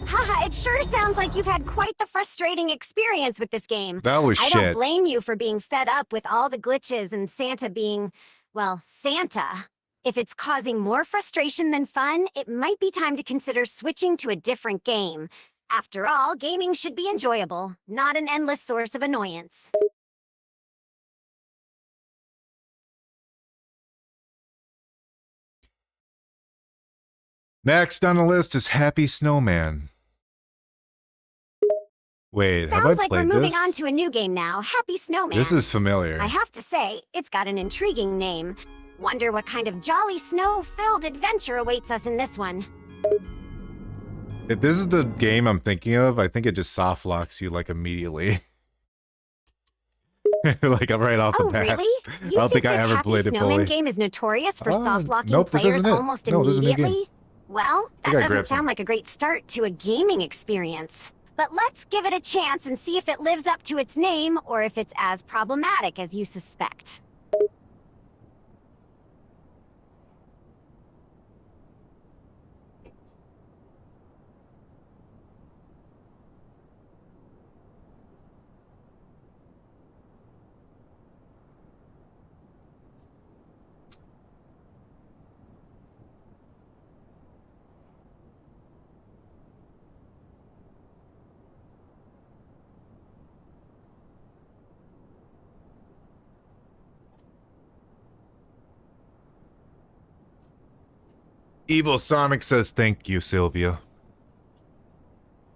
S3: Haha, it sure sounds like you've had quite the frustrating experience with this game.
S2: That was
S3: I don't
S2: shit.
S3: blame you for being fed up with all the glitches and Santa being, well, Santa. If it's causing more frustration than fun, it might be time to consider switching to a different game. After all, gaming should be enjoyable, not an endless source of annoyance.
S2: Next on the list is Happy Snowman. Wait, have I
S3: Sounds like we're
S2: played
S3: moving
S2: this?
S3: on to a new game now, Happy Snowman.
S2: This is familiar.
S3: I have to say, it's got an intriguing name. Wonder what kind of jolly snow-filled adventure awaits us in this one.
S2: If this is the game I'm thinking of, I think it just soft locks you like immediately. Like I'm right off the
S3: Oh,
S2: bat.
S3: really?
S2: I don't think I
S3: this
S2: ever
S3: Happy
S2: played it
S3: Snowman
S2: fully.
S3: game is notorious for
S2: Oh,
S3: soft-locking
S2: nope, this
S3: players
S2: isn't it.
S3: almost
S2: No, this isn't a game.
S3: immediately? Well,
S2: I
S3: that
S2: gotta
S3: doesn't
S2: grab
S3: sound
S2: some.
S3: like a great start to a gaming experience. But let's give it a chance and see if it lives up to its name or if it's as problematic as you suspect.
S2: Evil Sonic says thank you, Sylvia.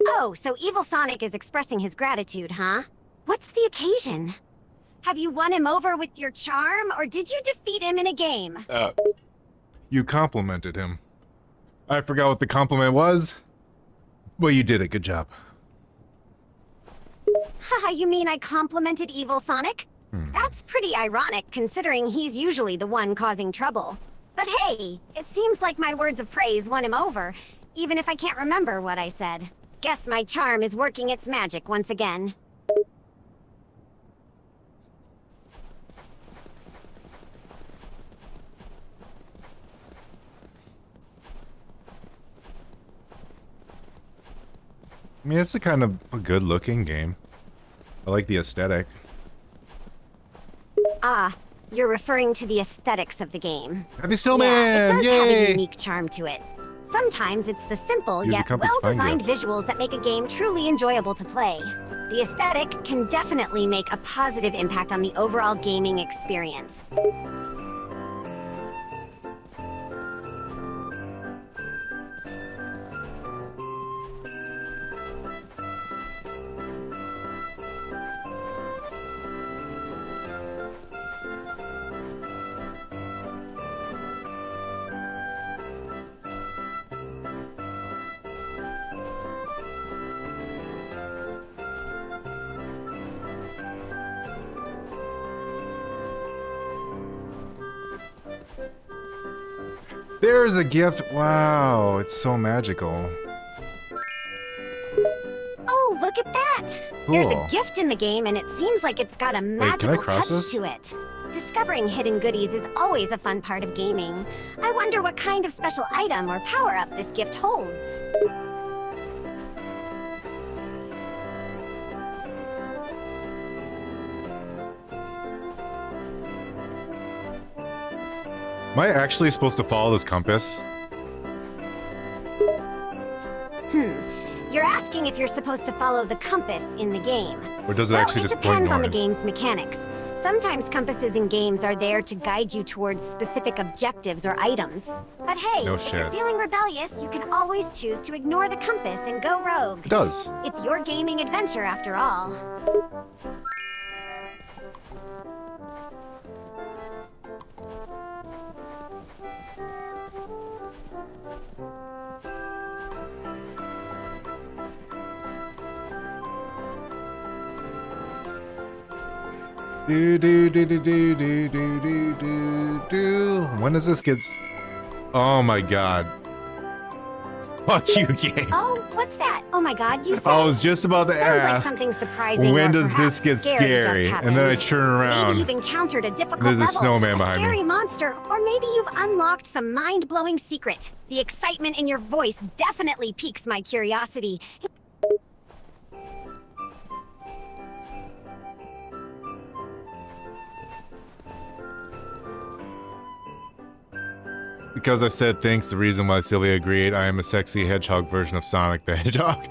S3: Oh, so Evil Sonic is expressing his gratitude, huh? What's the occasion? Have you won him over with your charm, or did you defeat him in a game?
S2: You complimented him. I forgot what the compliment was. Well, you did it. Good job.
S3: Haha, you mean I complimented Evil Sonic? That's pretty ironic, considering he's usually the one causing trouble. But hey, it seems like my words of praise won him over, even if I can't remember what I said. Guess my charm is working its magic once again.
S2: I mean, it's a kind of a good-looking game. I like the aesthetic.
S3: Ah, you're referring to the aesthetics of the game.
S2: Happy Snowman!
S3: Yeah, it does have
S2: Yay!
S3: a unique charm to it. Sometimes it's the simple
S2: Use the
S3: yet
S2: compass to find
S3: well-designed
S2: gifts.
S3: visuals that make a game truly enjoyable to play. The aesthetic can definitely make a positive impact on the overall gaming experience.
S2: There's a gift. Wow, it's so magical.
S3: Oh, look at that! There's a
S2: Cool.
S3: gift in the game, and it seems like it's got a
S2: can I
S3: magical
S2: cross
S3: touch
S2: this?
S3: to it. Discovering hidden goodies is always a fun part of gaming. I wonder what kind of special item or power-up this gift holds.
S2: Am I actually supposed to follow this compass?
S3: You're asking if you're supposed to follow the compass in the game.
S2: Or does it
S3: Well,
S2: actually
S3: it
S2: just point
S3: depends on the
S2: north?
S3: game's mechanics. Sometimes compasses in games are there to guide you towards specific objectives or items. But hey,
S2: No
S3: if you're
S2: shit.
S3: feeling rebellious, you can always choose to ignore the compass and go rogue.
S2: It does.
S3: It's your gaming adventure after all.
S2: Do do do do do do do do do do. When does this get? Oh my god! Fuck you, game.
S3: Oh, what's that? Oh my god, you said
S2: I was just about to
S3: sounds like
S2: ask.
S3: something surprising
S2: When
S3: or
S2: does
S3: perhaps
S2: this get
S3: scary just
S2: scary? And then I
S3: happened.
S2: turn
S3: Maybe
S2: around.
S3: you've encountered a difficult
S2: There's a
S3: level,
S2: snowman behind me.
S3: scary monster, or maybe you've unlocked some mind-blowing secret. The excitement in your voice definitely piques my curiosity.
S2: Because I said thanks, the reason why Sylvia agreed, I am a sexy hedgehog version of Sonic the Hedgehog.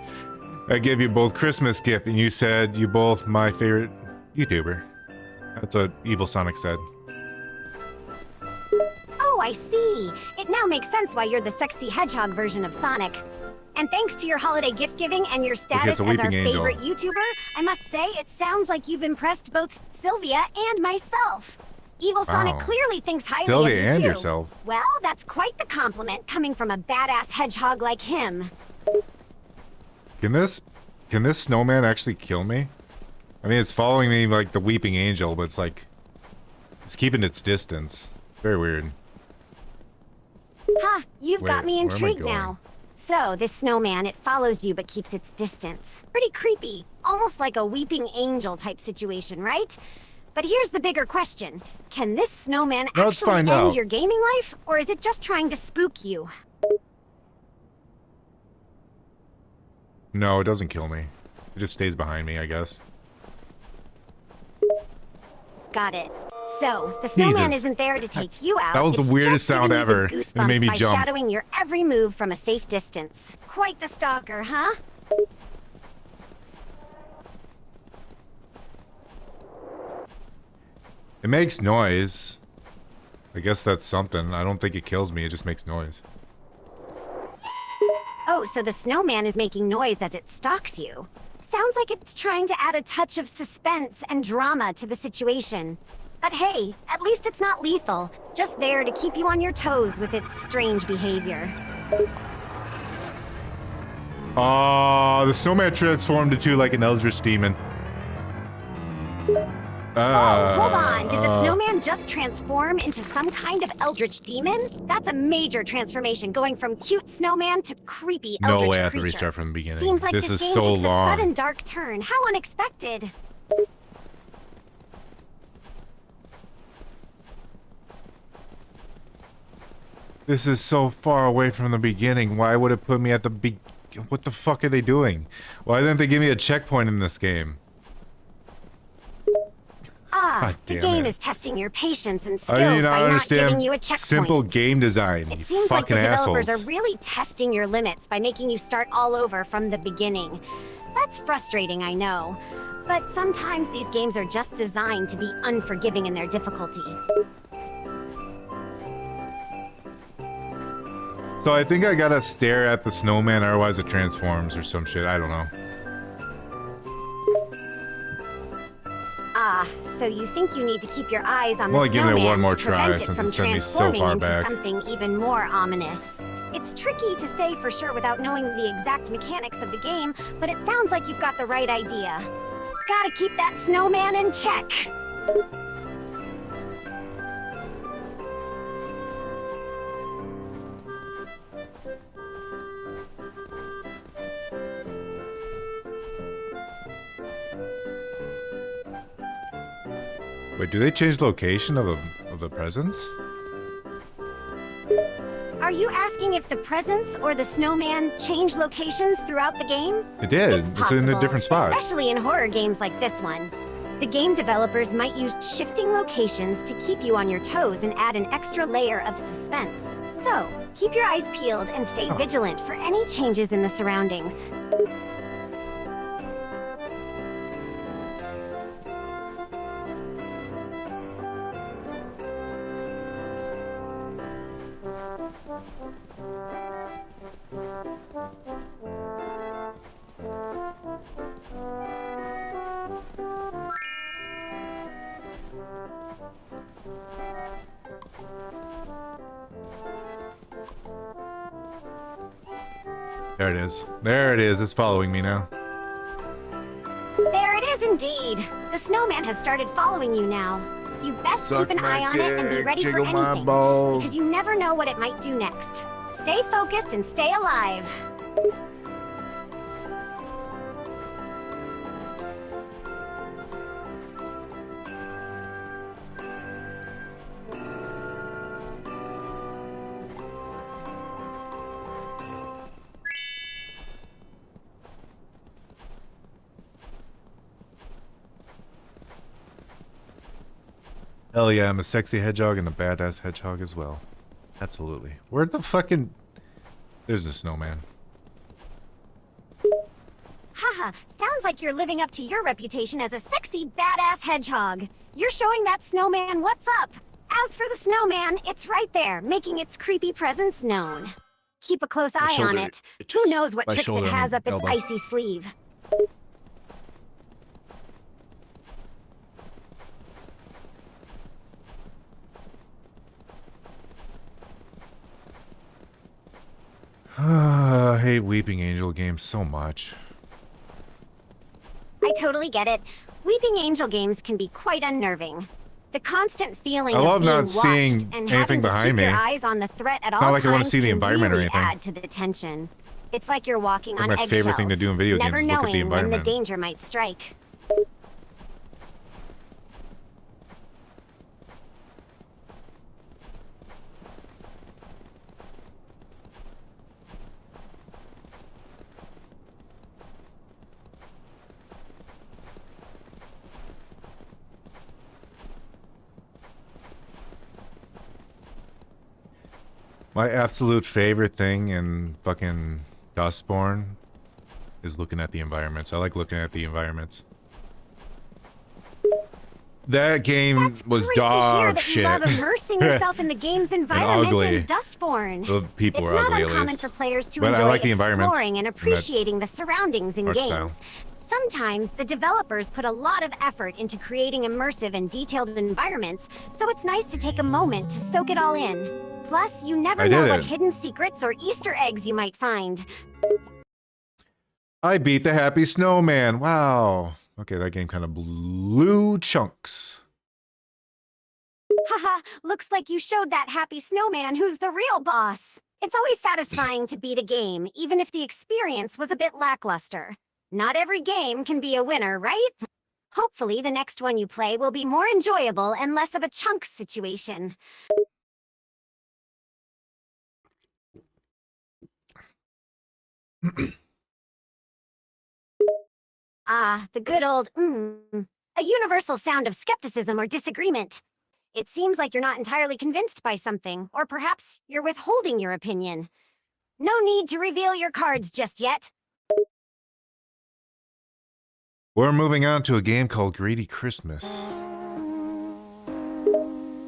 S2: I gave you both Christmas gift, and you said you both my favorite YouTuber. That's what Evil Sonic said.
S3: Oh, I see. It now makes sense why you're the sexy hedgehog version of Sonic. And thanks to your holiday gift giving and your status
S2: a
S3: as our
S2: weeping angel.
S3: favorite YouTuber, I must say it sounds like you've impressed both Sylvia and myself. Evil Sonic
S2: Wow.
S3: clearly thinks highly
S2: Sylvia
S3: of you
S2: and
S3: too.
S2: yourself.
S3: Well, that's quite the compliment coming from a badass hedgehog like him.
S2: Can this snowman actually kill me? I mean, it's following me like the weeping angel, but it's like it's keeping its distance. Very weird.
S3: Ha! You've got
S2: Wait,
S3: me
S2: where am I
S3: intrigued
S2: going?
S3: now. So, this snowman, it follows you but keeps its distance. Pretty creepy. Almost like a weeping angel type situation, right? But here's the bigger question. Can this snowman
S2: Let's
S3: actually
S2: find
S3: end
S2: out.
S3: your gaming life? Or is it just trying to spook you?
S2: No, it doesn't kill me. It just stays behind me, I guess.
S3: Got it. So, the snowman
S2: Jesus.
S3: isn't there to take you out.
S2: That was the
S3: it's
S2: weirdest
S3: just
S2: sound
S3: giving you
S2: ever.
S3: the
S2: It made me
S3: goosebumps by
S2: jump.
S3: shadowing your every move from a safe distance. Quite the stalker, huh?
S2: It makes noise. I guess that's something. I don't think it kills me. It just makes noise.
S3: Oh, so the snowman is making noise as it stalks you. Sounds like it's trying to add a touch of suspense and drama to the situation. But hey, at least it's not lethal. Just there to keep you on your toes with its strange behavior.
S2: Oh, the snowman transformed into like an eldritch demon.
S3: Oh, hold on. Did the snowman just transform into some kind of eldritch demon? That's a major transformation, going from cute snowman to creepy eldritch
S2: No way, I have to
S3: creature.
S2: restart from the beginning.
S3: Seems like
S2: this
S3: this
S2: is
S3: game
S2: so
S3: takes
S2: long.
S3: a sudden dark turn. How unexpected.
S2: This is so far away from the beginning. Why would it put me at the What the fuck are they doing? Why didn't they give me a checkpoint in this game? God
S3: The
S2: damn
S3: game
S2: it.
S3: is testing your patience and
S2: I do
S3: skills
S2: not
S3: by not
S2: understand
S3: giving you a checkpoint.
S2: simple game design,
S3: It
S2: you
S3: seems like the
S2: fucking
S3: developers
S2: assholes.
S3: are really testing your limits by making you start all over from the beginning. That's frustrating, I know. But sometimes these games are just designed to be unforgiving in their difficulty.
S2: So I think I gotta stare at the snowman, otherwise it transforms or some shit. I don't know.
S3: So you think you need to keep your eyes on
S2: I'm
S3: the
S2: only giving it
S3: snowman
S2: one more
S3: to
S2: try
S3: prevent it
S2: since
S3: from
S2: it sent me so
S3: transforming
S2: far
S3: into
S2: back.
S3: something even more ominous. It's tricky to say for sure without knowing the exact mechanics of the game, but it sounds like you've got the right idea. Gotta keep that snowman in check.
S2: Wait, do they change location of the presents?
S3: Are you asking if the presents or the snowman change locations throughout the game?
S2: It did. It's in a
S3: possible,
S2: different spot.
S3: Especially in horror games like this one. The game developers might use shifting locations to keep you on your toes and add an extra layer of suspense. So, keep your eyes peeled and stay vigilant for any changes in the surroundings.
S2: There it is. There it is. It's following me now.
S3: There it is indeed. The snowman has started following you now. You best
S2: Suck
S3: keep an
S2: my
S3: eye on it and be
S2: dick,
S3: ready for
S2: jiggle my
S3: anything.
S2: balls.
S3: Because you never know what it might do next. Stay focused and stay alive.
S2: Hell yeah, I'm a sexy hedgehog and a badass hedgehog as well. Absolutely. Where'd the fucking... There's the snowman.
S3: Haha, sounds like you're living up to your reputation as a sexy, badass hedgehog. You're showing that snowman what's up. As for the snowman, it's right there, making its creepy presence known. Keep a close eye on
S2: shoulder,
S3: it.
S2: it
S3: Who
S2: just-
S3: knows what
S2: my
S3: tricks
S2: shoulder
S3: it
S2: and
S3: has up its
S2: elbow.
S3: icy sleeve.
S2: I hate Weeping Angel games so much.
S3: I totally get it. Weeping Angel games can be quite unnerving. The constant feeling
S2: I
S3: of
S2: love
S3: being
S2: not
S3: watched
S2: seeing
S3: and
S2: anything
S3: having to
S2: behind
S3: keep
S2: me.
S3: your eyes on the threat at all
S2: not like I wanna
S3: times
S2: see the
S3: can
S2: environment or
S3: really
S2: anything.
S3: add to the tension. It's like you're walking
S2: One
S3: on
S2: of my favorite
S3: eggshells,
S2: thing to do in video games
S3: never
S2: is look at the
S3: knowing when the
S2: environment.
S3: danger might strike.
S2: My absolute favorite thing in fucking Dustborn is looking at the environments. I like looking at the environments. That game
S3: That's
S2: was
S3: great to hear
S2: dog
S3: that
S2: shit.
S3: you love immersing yourself in the game's environment
S2: ugly.
S3: in Dustborn.
S2: The people
S3: It's
S2: were
S3: not
S2: ugly, at
S3: uncommon
S2: least.
S3: for players to
S2: But I
S3: enjoy
S2: like the environments
S3: exploring and
S2: and that
S3: appreciating the surroundings in
S2: art
S3: games.
S2: style.
S3: Sometimes the developers put a lot of effort into creating immersive and detailed environments, so it's nice to take a moment to soak it all in. Plus, you never
S2: I
S3: know
S2: did
S3: what
S2: it.
S3: hidden secrets or Easter eggs you might find.
S2: I beat the happy snowman. Wow. Okay, that game kind of blew chunks.
S3: Haha, looks like you showed that happy snowman who's the real boss. It's always satisfying to beat a game, even if the experience was a bit lackluster. Not every game can be a winner, right? Hopefully, the next one you play will be more enjoyable and less of a chunk situation. Ah, the good old a universal sound of skepticism or disagreement. It seems like you're not entirely convinced by something, or perhaps you're withholding your opinion. No need to reveal your cards just yet.
S2: We're moving on to a game called Greedy Christmas.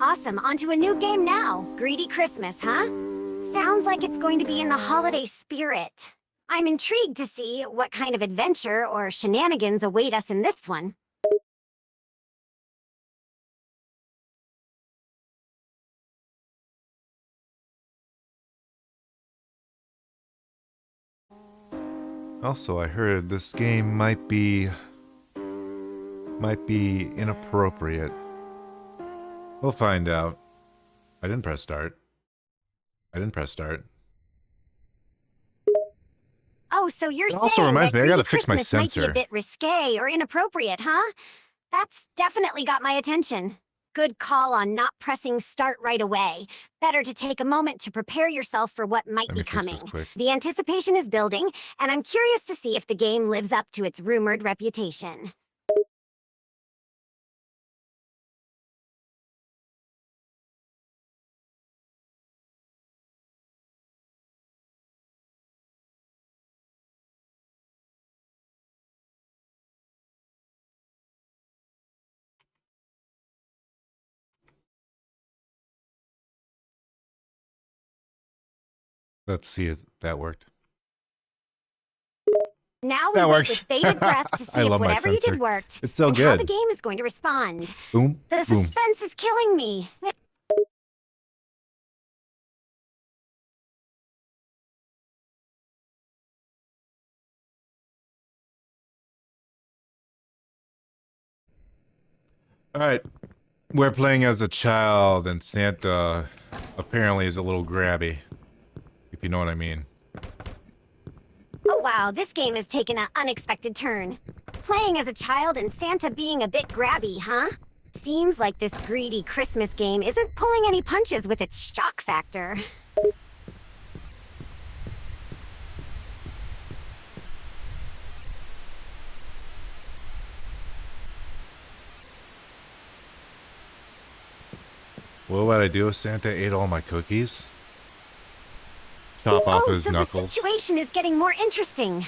S3: Awesome, onto a new game now. Greedy Christmas, huh? Sounds like it's going to be in the holiday spirit. I'm intrigued to see what kind of adventure or shenanigans await us in this one.
S2: Also, I heard this game might be inappropriate. We'll find out. I didn't press start.
S3: Oh, so you're
S2: It
S3: saying
S2: also reminds
S3: that
S2: me, I gotta
S3: Greedy
S2: fix my
S3: Christmas might be
S2: sensor.
S3: a bit risque or inappropriate, huh? That's definitely got my attention. Good call on not pressing start right away. Better to take a moment to prepare yourself for what might
S2: Let
S3: be
S2: me fix
S3: coming.
S2: this quick.
S3: The anticipation is building, and I'm curious to see if the game lives up to its rumored reputation.
S2: Let's see if that worked.
S3: Now we
S2: That
S3: wait
S2: works.
S3: with bated breath to see
S2: I
S3: if
S2: love my
S3: whatever you
S2: sensor.
S3: did worked,
S2: It's so
S3: and how the
S2: good.
S3: game is going to respond.
S2: Boom,
S3: The
S2: boom.
S3: suspense is killing me.
S2: Alright. We're playing as a child, and Santa apparently is a little grabby. If you know what I mean.
S3: Oh wow, this game has taken an unexpected turn. Playing as a child and Santa being a bit grabby, huh? Seems like this greedy Christmas game isn't pulling any punches with its shock factor.
S2: What would I do if Santa ate all my cookies? Chop off his
S3: so
S2: knuckles.
S3: the situation is getting more interesting.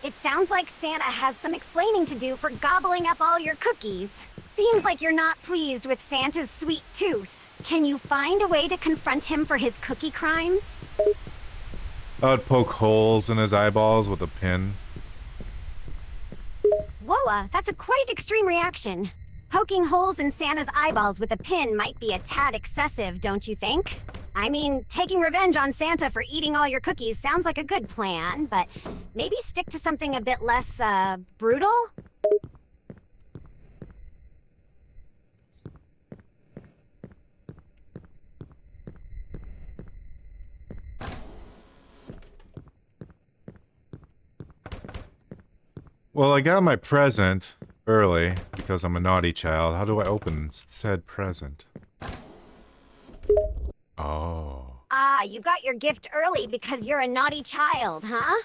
S3: It sounds like Santa has some explaining to do for gobbling up all your cookies. Seems like you're not pleased with Santa's sweet tooth. Can you find a way to confront him for his cookie crimes?
S2: I would poke holes in his eyeballs with a pin.
S3: Whoa, that's a quite extreme reaction. Poking holes in Santa's eyeballs with a pin might be a tad excessive, don't you think? I mean, taking revenge on Santa for eating all your cookies sounds like a good plan, but maybe stick to something a bit less, brutal?
S2: Well, I got my present early because I'm a naughty child. How do I open said present? Oh.
S3: Ah, you got your gift early because you're a naughty child, huh?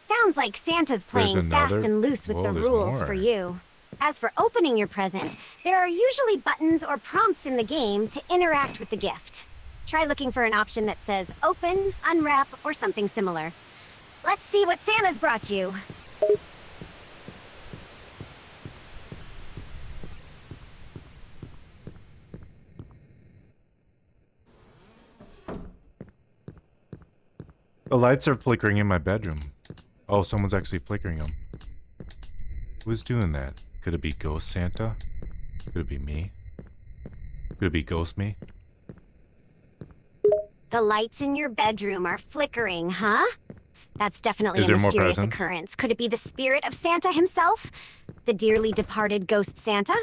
S3: Sounds like Santa's
S2: There's
S3: playing fast
S2: another?
S3: and loose with
S2: Whoa,
S3: the
S2: there's
S3: rules
S2: more.
S3: for you. As for opening your present, there are usually buttons or prompts in the game to interact with the gift. Try looking for an option that says open, unwrap, or something similar. Let's see what Santa's brought you.
S2: The lights are flickering in my bedroom. Oh, someone's actually flickering them. Who's doing that? Could it be Ghost Santa? Could it be me? Could it be Ghost me?
S3: The lights in your bedroom are flickering, huh? That's definitely
S2: Is
S3: a
S2: there more
S3: mysterious
S2: presents?
S3: occurrence. Could it be the spirit of Santa himself? The dearly departed ghost Santa?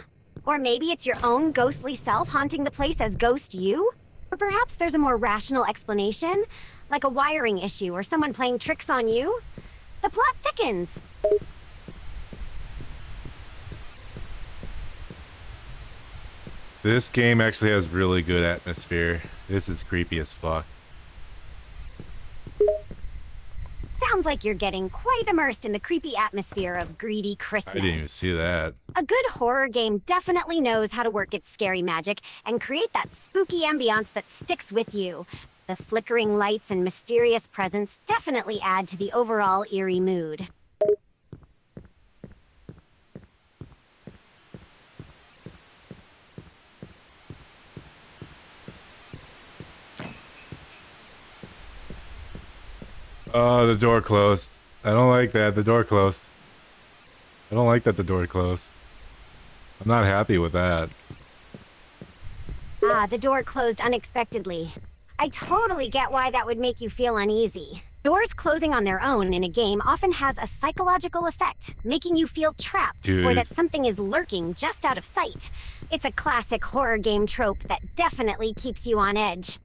S3: Or maybe it's your own ghostly self haunting the place as ghost you? Or perhaps there's a more rational explanation, like a wiring issue or someone playing tricks on you? The plot thickens.
S2: This game actually has really good atmosphere. This is creepy as fuck.
S3: Sounds like you're getting quite immersed in the creepy atmosphere of greedy
S2: I
S3: Christmas.
S2: didn't even see that.
S3: A good horror game definitely knows how to work its scary magic and create that spooky ambiance that sticks with you. The flickering lights and mysterious presence definitely add to the overall eerie mood.
S2: Oh, the door closed. I don't like that. The door closed. I don't like that the door closed. I'm not happy with that.
S3: Ah, the door closed unexpectedly. I totally get why that would make you feel uneasy. Doors closing on their own in a game often has a psychological effect, making you feel trapped or that
S2: Jeez.
S3: something is lurking just out of sight. It's a classic horror game trope that definitely keeps you on edge.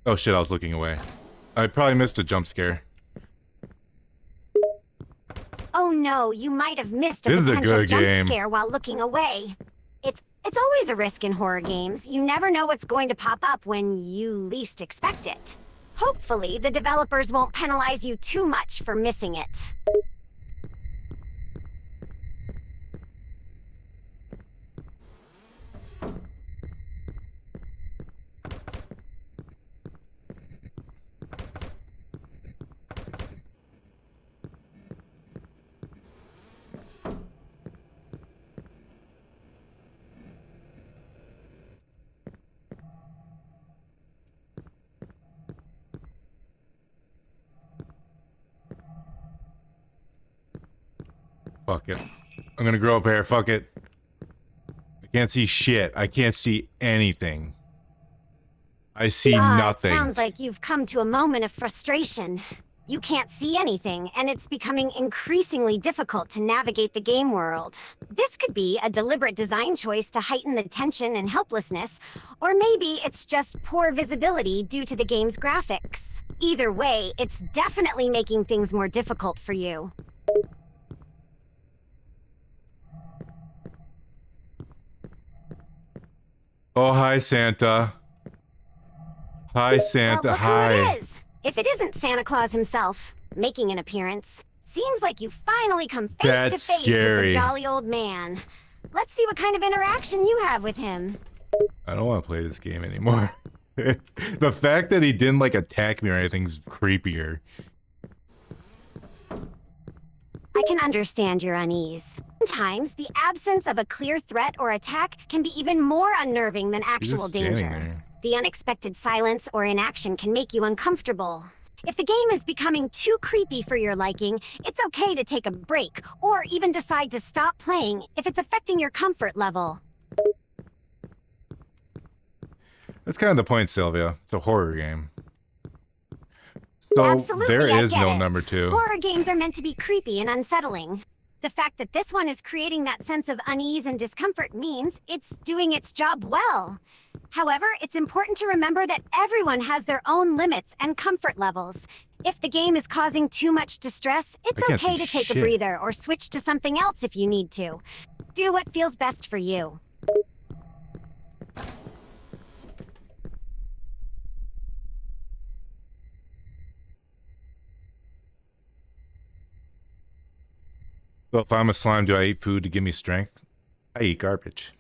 S2: Oh shit, I was looking away. I probably missed a jump scare.
S3: Oh no, you might have missed a
S2: This is a
S3: potential
S2: good
S3: jump
S2: game.
S3: scare while looking away. It's always a risk in horror games. You never know what's going to pop up when you least expect it. Hopefully, the developers won't penalize you too much for missing it.
S2: Fuck it. I'm gonna grow up hair. Fuck it. I can't see shit. I can't see anything. I see nothing.
S3: It sounds like you've come to a moment of frustration. You can't see anything, and it's becoming increasingly difficult to navigate the game world. This could be a deliberate design choice to heighten the tension and helplessness, or maybe it's just poor visibility due to the game's graphics. Either way, it's definitely making things more difficult for you.
S2: Oh, hi, Santa. Hi, Santa.
S3: Well, look
S2: Hi.
S3: who it is! If it isn't Santa Claus himself, making an appearance, seems like you've finally come face to
S2: That's
S3: face with
S2: scary.
S3: the jolly old man. Let's see what kind of interaction you have with him.
S2: I don't want to play this game anymore. The fact that he didn't like attack me or anything's creepier.
S3: I can understand your unease. Sometimes the absence of a clear threat or attack can be even more unnerving than
S2: He's
S3: actual
S2: just standing
S3: danger.
S2: there.
S3: The unexpected silence or inaction can make you uncomfortable. If the game is becoming too creepy for your liking, it's okay to take a break, or even decide to stop playing if it's affecting your comfort level.
S2: That's kind of the point, Sylvia. It's a horror game. So
S3: Absolutely,
S2: there
S3: I
S2: is
S3: get
S2: no
S3: it.
S2: number 2.
S3: Horror games are meant to be creepy and unsettling. The fact that this one is creating that sense of unease and discomfort means it's doing its job well. However, it's important to remember that everyone has their own limits and comfort levels. If the game is causing too much distress,
S2: I
S3: it's
S2: can't
S3: okay
S2: see
S3: to take
S2: shit.
S3: a breather or switch to something else if you need to. Do what feels best for you.
S2: So if I'm a slime, do I eat food to give me strength? I eat garbage.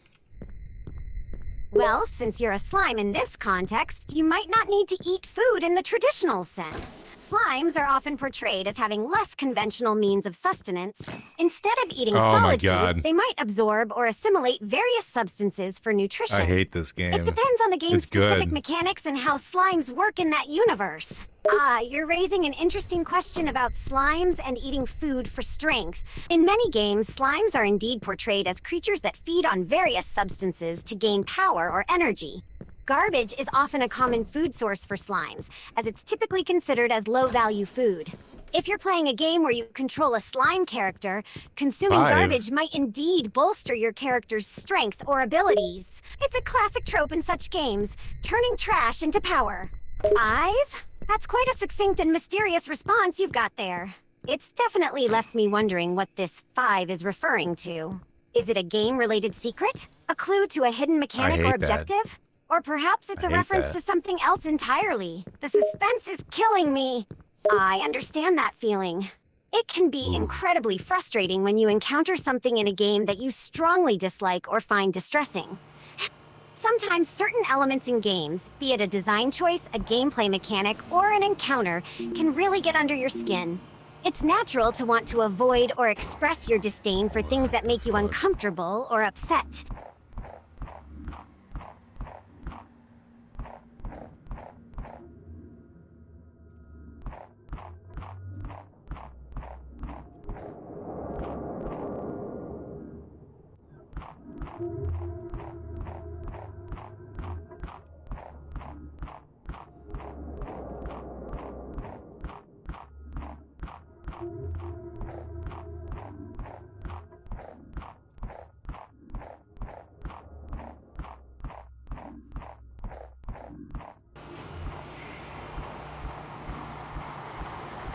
S3: Well, since you're a slime in this context, you might not need to eat food in the traditional sense. Slimes are often portrayed as having less conventional means of sustenance. Instead of eating
S2: Oh my
S3: solid
S2: God.
S3: food, they might absorb or assimilate various substances for nutrition.
S2: I hate this game.
S3: It depends on the game's
S2: It's
S3: specific
S2: good.
S3: mechanics and how slimes work in that universe. Ah, you're raising an interesting question about slimes and eating food for strength. In many games, slimes are indeed portrayed as creatures that feed on various substances to gain power or energy. Garbage is often a common food source for slimes, as it's typically considered as low-value food. If you're playing a game where you control a slime character, consuming
S2: 5.
S3: garbage might indeed bolster your character's strength or abilities. It's a classic trope in such games, turning trash into power. 5? That's quite a succinct and mysterious response you've got there. It's definitely left me wondering what this 5 is referring to. Is it a game-related secret? A clue to a hidden mechanic or
S2: hate that.
S3: objective? Or perhaps it's
S2: I
S3: a
S2: hate
S3: reference
S2: that.
S3: to something else entirely. The suspense is killing me. I understand that feeling. It can be incredibly frustrating when you encounter something in a game that you strongly dislike or find distressing. Sometimes certain elements in games, be it a design choice, a gameplay mechanic, or an encounter, can really get under your skin. It's natural to want to avoid or express your disdain for things that make you uncomfortable or upset.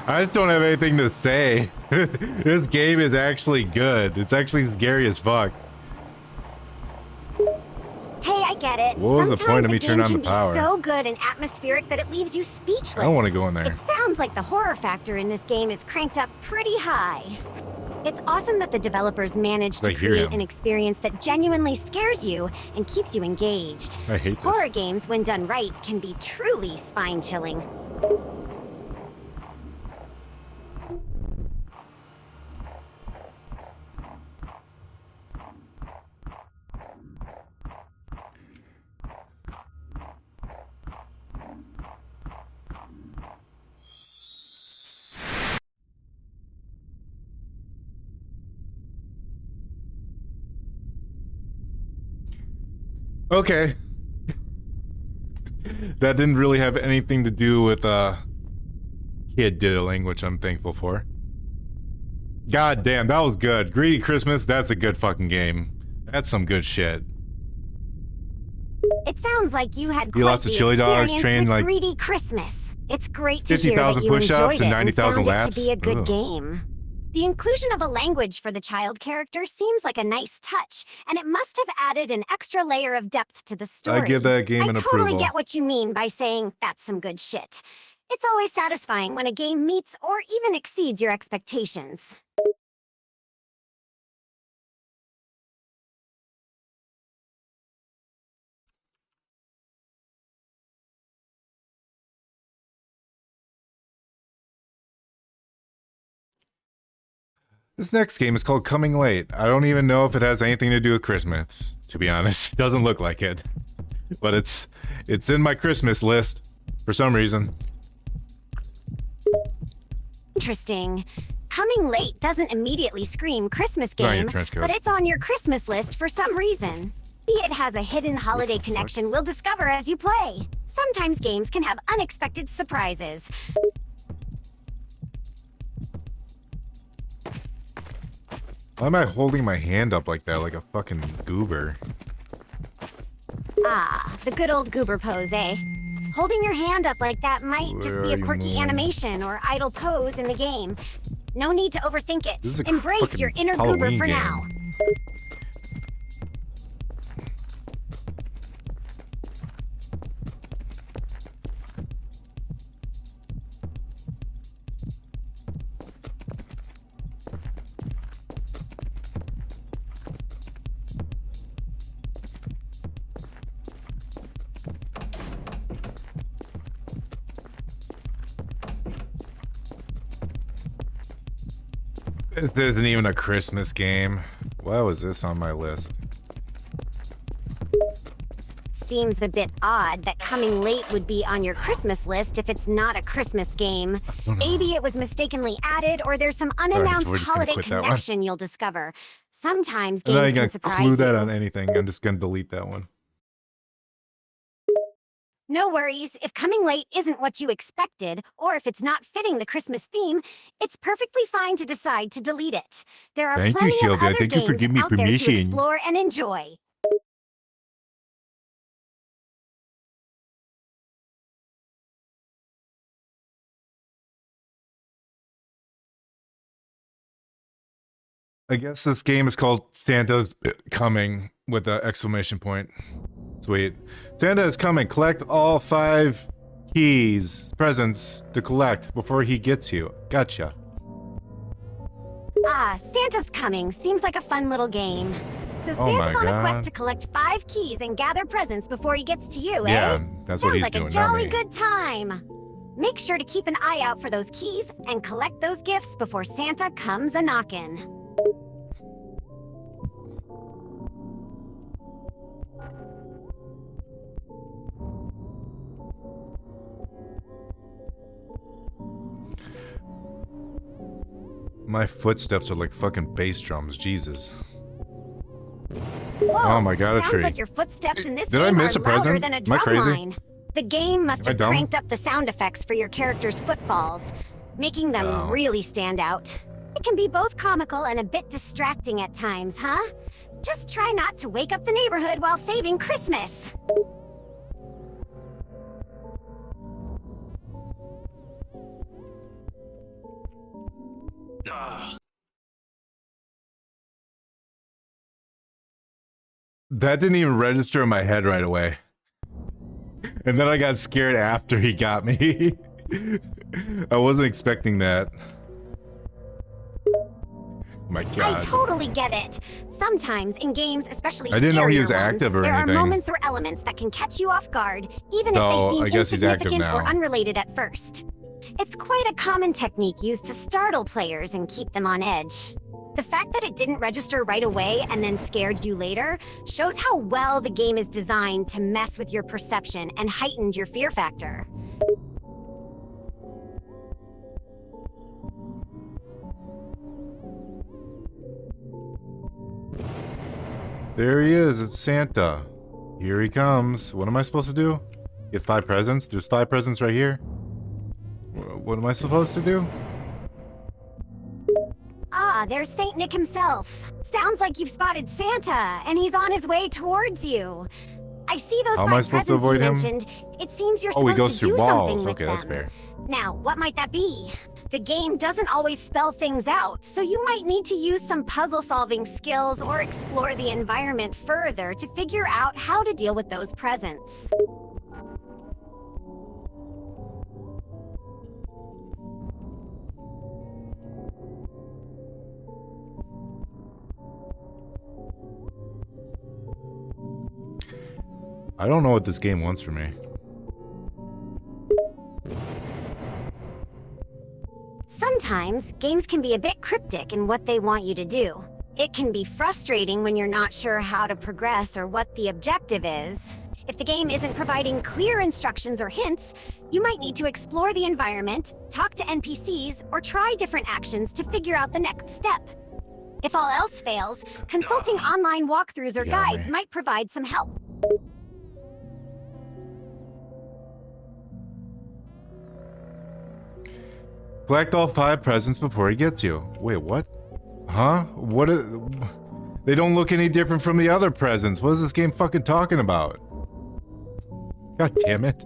S2: I just don't have anything to say. This game is actually good. It's actually scary as fuck.
S3: Hey, I get it.
S2: What was the point of me turning on the power?
S3: Sometimes a game can be so good and atmospheric that it leaves you speechless.
S2: I don't want to go in there.
S3: It sounds like the horror factor in this game is cranked up pretty high. It's awesome that the developers managed to
S2: I hear
S3: create
S2: him.
S3: an experience that genuinely scares you and keeps you engaged.
S2: I hate this.
S3: Horror games, when done right, can be truly spine-chilling.
S2: Okay. That didn't really have anything to do with kid diddling, which I'm thankful for. God damn, that was good. Greedy Christmas, that's a good fucking game. That's some good shit.
S3: It sounds like you had
S2: You
S3: quite
S2: lots of
S3: the
S2: chili dogs,
S3: experience
S2: trained
S3: with
S2: like
S3: Greedy Christmas. It's great to hear
S2: 50,000
S3: that you
S2: push-ups
S3: enjoyed
S2: and
S3: it
S2: 90,000
S3: found it
S2: laps.
S3: to be a good
S2: Ugh.
S3: game. The inclusion of a language for the child character seems like a nice touch, and it must have added an extra layer of depth to the story.
S2: I give that game an
S3: I totally
S2: approval.
S3: get what you mean by saying that's some good shit. It's always satisfying when a game meets or even exceeds your expectations.
S2: This next game is called Coming Late. I don't even know if it has anything to do with Christmas, to be honest. It doesn't look like it. But it's in my Christmas list for some reason.
S3: Interesting. Coming late doesn't immediately scream Christmas
S2: Not in
S3: game,
S2: your trench coat.
S3: but it's on your Christmas list for some reason. Be it has a hidden holiday connection we'll discover as you play. Sometimes games can have unexpected surprises.
S2: Why am I holding my hand up like that, like a fucking goober?
S3: Ah, the good old goober pose, eh? Holding your hand up like that might just
S2: Where
S3: be
S2: are
S3: a
S2: you
S3: quirky
S2: moving?
S3: animation or idle pose in the game. No need to overthink it.
S2: This is a
S3: Embrace
S2: fucking
S3: your inner goober
S2: Halloween
S3: for
S2: game.
S3: now.
S2: This isn't even a Christmas game. Why was this on my list?
S3: Seems a bit odd that Coming Late would be on your Christmas list if it's not a Christmas game. Maybe it was mistakenly added, or there's some unannounced
S2: we're just gonna
S3: holiday
S2: quit that one.
S3: connection you'll discover. Sometimes
S2: I'm not
S3: games
S2: even
S3: can
S2: gonna
S3: surprise
S2: clue that
S3: you.
S2: on anything. I'm just gonna delete that one.
S3: No worries, if Coming Late isn't what you expected, or if it's not fitting the Christmas theme, it's perfectly fine to decide to delete it. There are
S2: Thank you,
S3: plenty of
S2: Sylvia.
S3: other
S2: Thank you for
S3: games
S2: giving me
S3: out there to
S2: permission.
S3: explore and enjoy.
S2: I guess this game is called Santa's Coming with an exclamation point. Sweet. Santa is coming. Collect all 5 presents to collect before he gets you. Gotcha.
S3: Ah, Santa's Coming seems like a fun little game. So
S2: Oh
S3: Santa's
S2: my
S3: on a quest
S2: God.
S3: to collect 5 keys and gather presents before he gets to you,
S2: Yeah,
S3: eh?
S2: that's what
S3: Sounds
S2: he's
S3: like
S2: doing,
S3: a
S2: not
S3: jolly
S2: me.
S3: good time. Make sure to keep an eye out for those keys and collect those gifts before Santa comes a-knockin'.
S2: My footsteps are like fucking bass drums. Jesus.
S3: Whoa,
S2: Oh my God, a
S3: sounds
S2: tree.
S3: like your footsteps in this
S2: Did I
S3: game
S2: miss
S3: are
S2: a
S3: louder
S2: present?
S3: than a
S2: Am I
S3: drum
S2: crazy?
S3: line. The game must
S2: Am I
S3: have
S2: dumb?
S3: cranked up the sound effects for your character's footfalls, making them
S2: No.
S3: really stand out. It can be both comical and a bit distracting at times, huh? Just try not to wake up the neighborhood while saving Christmas.
S2: That didn't even register in my head right away. And then I got scared after he got me. I wasn't expecting that. My
S3: I
S2: God.
S3: totally get it. Sometimes in games, especially
S2: I didn't know he
S3: scarier
S2: was
S3: ones,
S2: active or
S3: there
S2: anything.
S3: are moments or elements that can catch you off guard, even
S2: So,
S3: if they seem
S2: I guess he's active
S3: insignificant or
S2: now.
S3: unrelated at first. It's quite a common technique used to startle players and keep them on edge. The fact that it didn't register right away and then scared you later shows how well the game is designed to mess with your perception and heightened your fear factor.
S2: There he is. It's Santa. Here he comes. What am I supposed to do? Get 5 presents? There's 5 presents right here. What am I supposed to do?
S3: Ah, there's Saint Nick himself. Sounds like you've spotted Santa, and he's on his way towards you. I see those
S2: How am I
S3: 5
S2: supposed to
S3: presents you
S2: avoid him?
S3: mentioned. It seems you're
S2: Oh, he
S3: supposed
S2: goes
S3: to
S2: through
S3: do something
S2: walls.
S3: with
S2: Okay,
S3: them.
S2: that's fair.
S3: Now, what might that be? The game doesn't always spell things out, so you might need to use some puzzle-solving skills or explore the environment further to figure out how to deal with those presents.
S2: I don't know what this game wants from me.
S3: Sometimes, games can be a bit cryptic in what they want you to do. It can be frustrating when you're not sure how to progress or what the objective is. If the game isn't providing clear instructions or hints, you might need to explore the environment, talk to NPCs, or try different actions to figure out the next step. If all else fails, consulting online walkthroughs or
S2: Yummy.
S3: guides might provide some help.
S2: Collect all 5 presents before he gets you. Wait, what? Huh? What? They don't look any different from the other presents. What is this game fucking talking about? God damn it.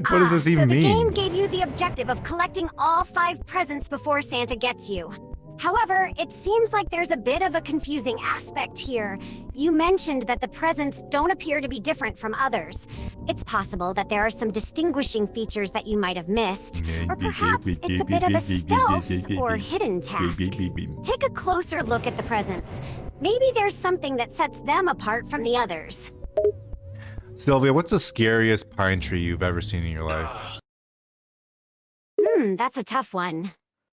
S2: What does this even
S3: so the
S2: mean?
S3: game gave you the objective of collecting all 5 presents before Santa gets you. However, it seems like there's a bit of a confusing aspect here. You mentioned that the presents don't appear to be different from others. It's possible that there are some distinguishing features that you might have missed, or perhaps it's a bit of a stealth or hidden task. Take a closer look at the presents. Maybe there's something that sets them apart from the others.
S2: Sylvia, what's the scariest pine tree you've ever seen in your life?
S3: That's a tough one.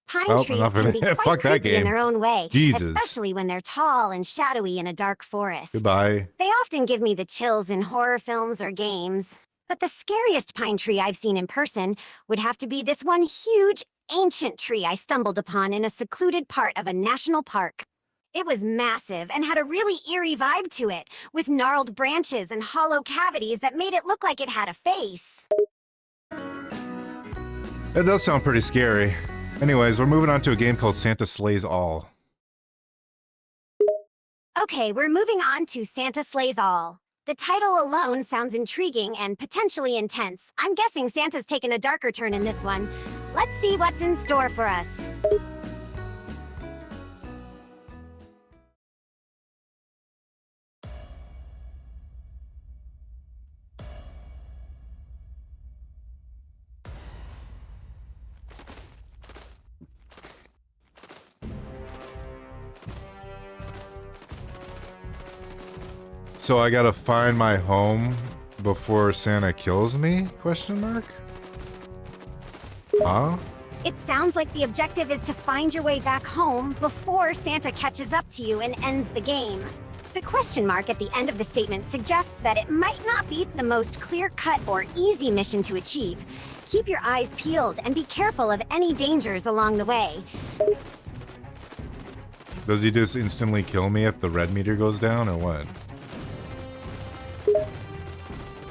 S3: Pine
S2: Well,
S3: trees
S2: enough of
S3: can be
S2: it.
S3: quite
S2: Fuck that
S3: creepy in
S2: game.
S3: their own way,
S2: Jesus.
S3: especially when they're tall and shadowy in a dark forest.
S2: Goodbye.
S3: They often give me the chills in horror films or games. But the scariest pine tree I've seen in person would have to be this one huge, ancient tree I stumbled upon in a secluded part of a national park. It was massive and had a really eerie vibe to it, with gnarled branches and hollow cavities that made it look like it had a face.
S2: That does sound pretty scary. Anyways, we're moving on to a game called Santa Slays All.
S3: Okay, we're moving on to Santa Slays All. The title alone sounds intriguing and potentially intense. I'm guessing Santa's taken a darker turn in this one. Let's see what's in store for us.
S2: So I gotta find my home before Santa kills me? Question mark? Huh?
S3: It sounds like the objective is to find your way back home before Santa catches up to you and ends the game. The question mark at the end of the statement suggests that it might not be the most clear-cut or easy mission to achieve. Keep your eyes peeled and be careful of any dangers along the way.
S2: Does he just instantly kill me if the red meter goes down or what?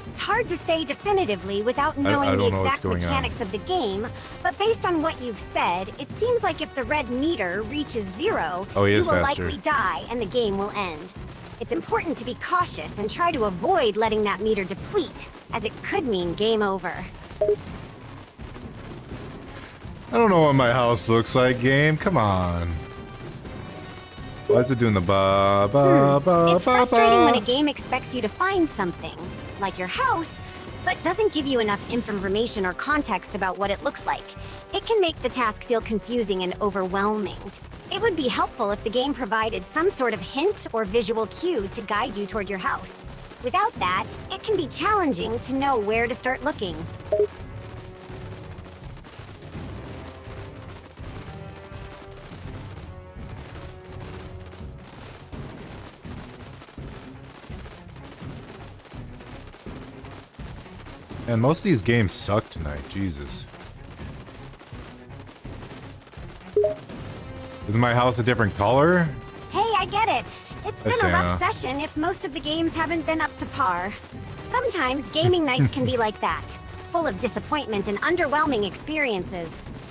S3: It's hard to say definitively without knowing the
S2: don't know what's
S3: exact
S2: going on.
S3: mechanics of the game, but based on what you've said, it seems like if the red meter reaches 0,
S2: Oh, he
S3: you
S2: is
S3: will
S2: faster.
S3: likely die and the game will end. It's important to be cautious and try to avoid letting that meter deplete, as it could mean game over.
S2: I don't know what my house looks like, game. Come on. Why is it doing the ba ba ba
S3: It's
S2: ba
S3: frustrating when a
S2: ba?
S3: game expects you to find something, like your house, but doesn't give you enough information or context about what it looks like. It can make the task feel confusing and overwhelming. It would be helpful if the game provided some sort of hint or visual cue to guide you toward your house. Without that, it can be challenging to know where to start looking.
S2: And most of these games suck tonight. Jesus. Isn't my house a different color?
S3: Hey, I get it. It's
S2: Hi,
S3: been a rough
S2: Santa.
S3: session if most of the games haven't been up to par. Sometimes gaming nights can be like that, full of disappointment and underwhelming experiences.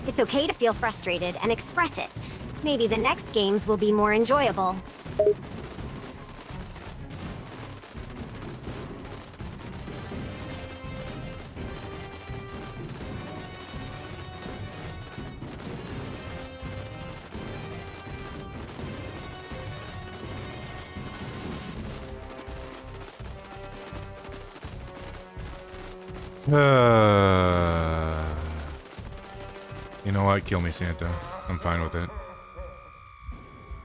S3: It's okay to feel frustrated and express it. Maybe the next games will be more enjoyable.
S2: You know what? Kill me, Santa. I'm fine with it.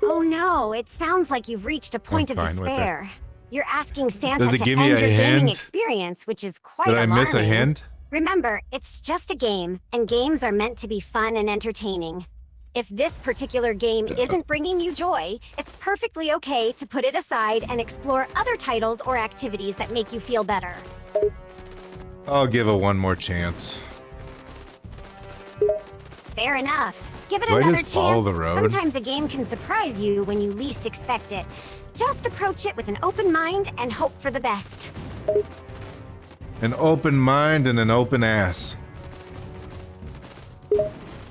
S3: Oh no, it sounds like you've reached a point of
S2: fine with it.
S3: despair. You're asking Santa
S2: Does it
S3: to
S2: give me
S3: end
S2: a
S3: your gaming
S2: hint?
S3: experience, which is quite
S2: Did I
S3: alarming.
S2: miss a hint?
S3: Remember, it's just a game, and games are meant to be fun and entertaining. If this particular game isn't bringing you joy, it's perfectly okay to put it aside and explore other titles or activities that make you feel better.
S2: I'll give it one more chance.
S3: Fair enough. Give it
S2: Do I
S3: another
S2: just follow
S3: chance.
S2: the road?
S3: Sometimes a game can surprise you when you least expect it. Just approach it with an open mind and hope for the best.
S2: An open mind and an open ass.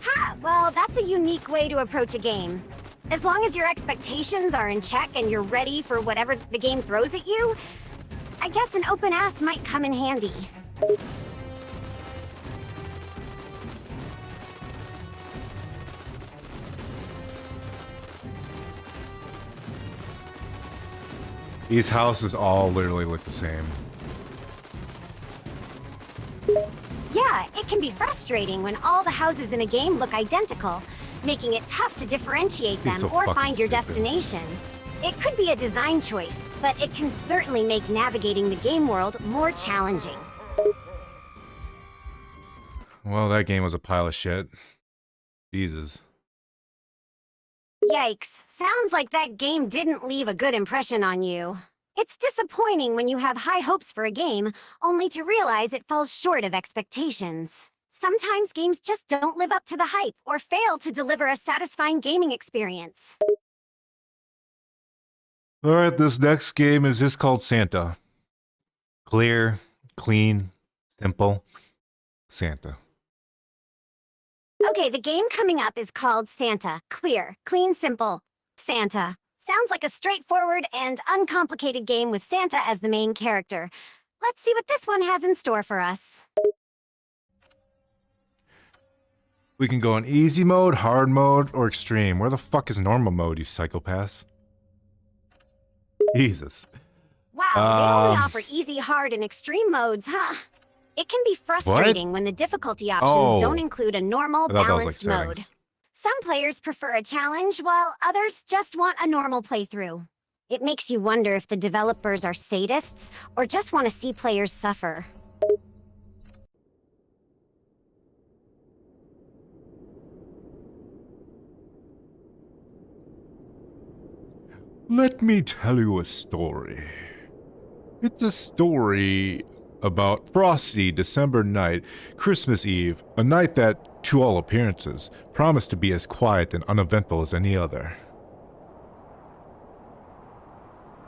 S3: Ha! Well, that's a unique way to approach a game. As long as your expectations are in check and you're ready for whatever the game throws at you, I guess an open ass might come in handy.
S2: These houses all literally look the same.
S3: Yeah, it can be frustrating when all the houses in a game look identical, making it tough to differentiate them
S2: It's so
S3: or
S2: fucking
S3: find your
S2: stupid.
S3: destination. It could be a design choice, but it can certainly make navigating the game world more challenging.
S2: Well, that game was a pile of shit. Jesus.
S3: Yikes. Sounds like that game didn't leave a good impression on you. It's disappointing when you have high hopes for a game, only to realize it falls short of expectations. Sometimes games just don't live up to the hype or fail to deliver a satisfying gaming experience.
S2: Alright, this next game is just called Santa. Clear, clean, simple. Santa.
S3: Okay, the game coming up is called Santa. Clear, clean, simple. Santa. Sounds like a straightforward and uncomplicated game with Santa as the main character. Let's see what this one has in store for us.
S2: We can go in easy mode, hard mode, or extreme. Where the fuck is normal mode, you psychopaths? Jesus.
S3: Wow, they only offer easy, hard, and extreme modes, huh? It can be frustrating when the difficulty options don't include a normal, balanced mode. Some players prefer a challenge, while others just want a normal playthrough. It makes you wonder if the developers are sadists or just want to see players suffer.
S2: Let me tell you a story. It's a story about frosty December night, Christmas Eve, a night that, to all appearances, promised to be as quiet and uneventful as any other.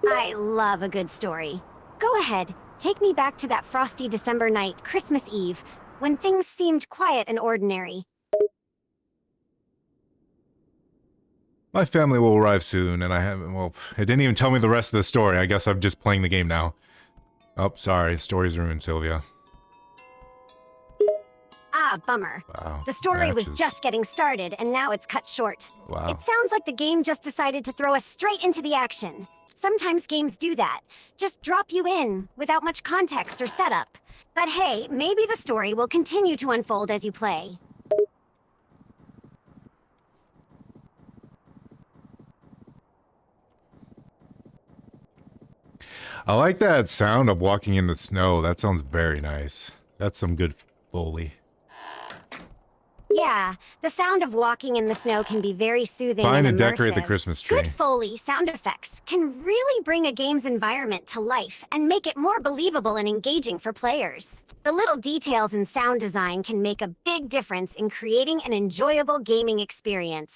S3: I love a good story. Go ahead, take me back to that frosty December night, Christmas Eve, when things seemed quiet and ordinary.
S2: My family will arrive soon, and I haven't, well, it didn't even tell me the rest of the story. I guess I'm just playing the game now. Oh, sorry, story's ruined, Sylvia.
S3: Ah, bummer.
S2: Wow.
S3: The story was just getting started, and now it's cut short.
S2: Wow.
S3: It sounds like the game just decided to throw us straight into the action. Sometimes games do that. Just drop you in, without much context or setup. But hey, maybe the story will continue to unfold as you play.
S2: I like that sound of walking in the snow. That sounds very nice. That's some good Foley.
S3: Yeah, the sound of walking in the snow can be very soothing
S2: Find
S3: and
S2: and decorate the
S3: immersive.
S2: Christmas tree.
S3: Good Foley sound effects can really bring a game's environment to life and make it more believable and engaging for players. The little details in sound design can make a big difference in creating an enjoyable gaming experience.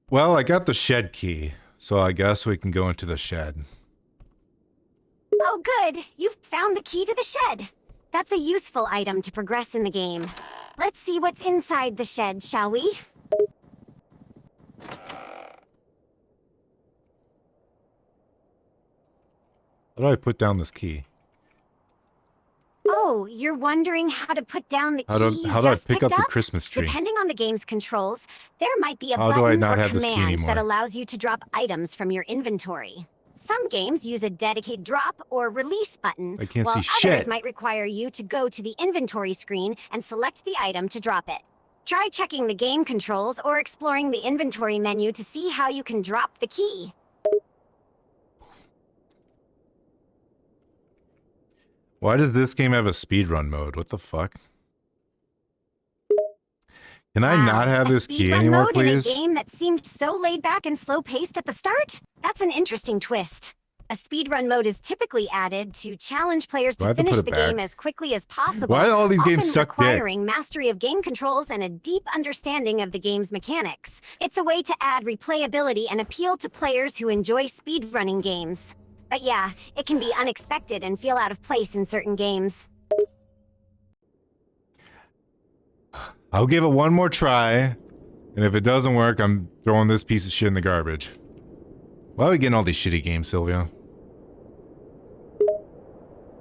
S2: Well, I got the shed key, so I guess we can go into the shed.
S3: Oh good, you've found the key to the shed. That's a useful item to progress in the game. Let's see what's inside the shed, shall we?
S2: How do I put down this key?
S3: Oh, you're wondering how to put down the key
S2: How do I pick up the
S3: up?
S2: Christmas tree?
S3: Depending on the game's controls, there might be a
S2: How do I
S3: button
S2: not
S3: or
S2: have this key
S3: command
S2: anymore?
S3: that allows you to drop items from your inventory. Some games use a dedicated drop or release button,
S2: I can't
S3: while
S2: see
S3: others
S2: shit.
S3: might require you to go to the inventory screen and select the item to drop it. Try checking the game controls or exploring the inventory menu to see how you can drop the key.
S2: Why does this game have a speedrun mode? What the fuck? Can I not have this key anymore,
S3: mode
S2: please?
S3: in a game that seemed so laid back and slow-paced at the start? That's an interesting twist. A speedrun mode is typically added to challenge players
S2: Do I
S3: to
S2: have to
S3: finish
S2: put it
S3: the
S2: back?
S3: game as quickly as possible.
S2: Why do all these games
S3: often
S2: suck dick?
S3: requiring mastery of game controls and a deep understanding of the game's mechanics. It's a way to add replayability and appeal to players who enjoy speedrunning games. But yeah, it can be unexpected and feel out of place in certain games.
S2: I'll give it one more try, and if it doesn't work, I'm throwing this piece of shit in the garbage. Why are we getting all these shitty games, Sylvia?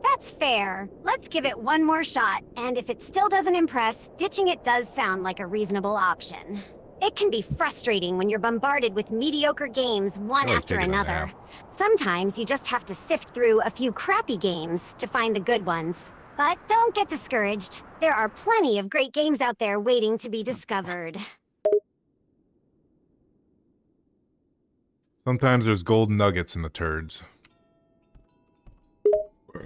S3: That's fair. Let's give it one more shot, and if it still doesn't impress, ditching it does sound like a reasonable option. It can be frustrating when you're bombarded with mediocre games one
S2: Always
S3: after
S2: take it on
S3: another.
S2: now.
S3: Sometimes you just have to sift through a few crappy games to find the good ones. But don't get discouraged. There are plenty of great games out there waiting to be discovered.
S2: Sometimes there's gold nuggets in the turds.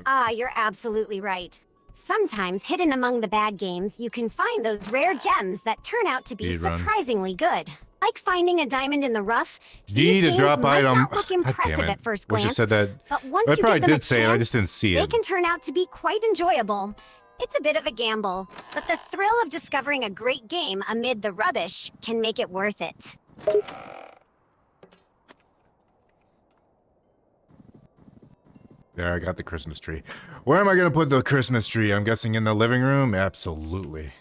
S3: Ah, you're absolutely right. Sometimes hidden among the bad games, you can find those rare gems that turn out to be
S2: Speedrun.
S3: surprisingly good. Like finding a diamond in the rough.
S2: G
S3: These
S2: to
S3: games
S2: drop
S3: might
S2: item.
S3: not look
S2: God damn
S3: impressive
S2: it.
S3: at first
S2: Wish I
S3: glance,
S2: said that.
S3: but once
S2: I
S3: you
S2: probably
S3: give them a
S2: did say it. I
S3: chance,
S2: just didn't see
S3: they
S2: it.
S3: can turn out to be quite enjoyable. It's a bit of a gamble, but the thrill of discovering a great game amid the rubbish can make it worth it.
S2: There, I got the Christmas tree. Where am I going to put the Christmas tree? I'm guessing in the living room? Absolutely.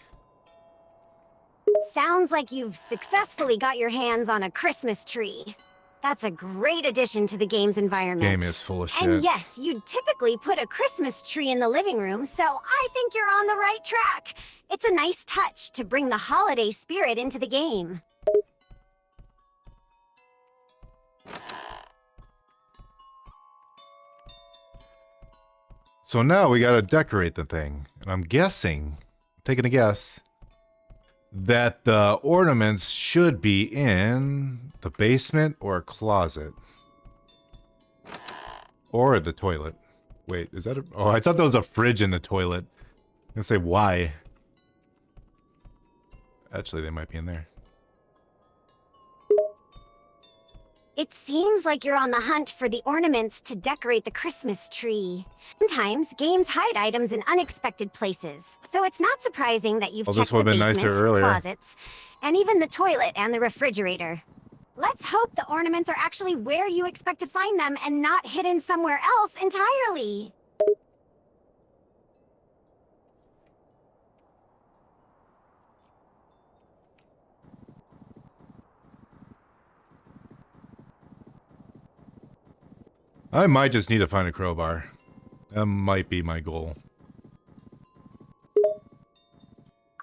S3: Sounds like you've successfully got your hands on a Christmas tree. That's a great addition to the game's environment.
S2: Game is full of shit.
S3: And yes, you'd typically put a Christmas tree in the living room, so I think you're on the right track. It's a nice touch to bring the holiday spirit into the game.
S2: So now we got to decorate the thing. And I'm guessing, taking a guess, that the ornaments should be in the basement or a closet. Or the toilet. Wait, is that a... Oh, I thought there was a fridge in the toilet. I'm going to say why. Actually, they might be in there.
S3: It seems like you're on the hunt for the ornaments to decorate the Christmas tree. Sometimes games hide items in unexpected places, so it's not surprising that you've
S2: Well,
S3: checked
S2: this
S3: the
S2: would've been nicer
S3: basement,
S2: earlier.
S3: closets, and even the toilet and the refrigerator. Let's hope the ornaments are actually where you expect to find them and not hidden somewhere else entirely.
S2: I might just need to find a crowbar. That might be my goal.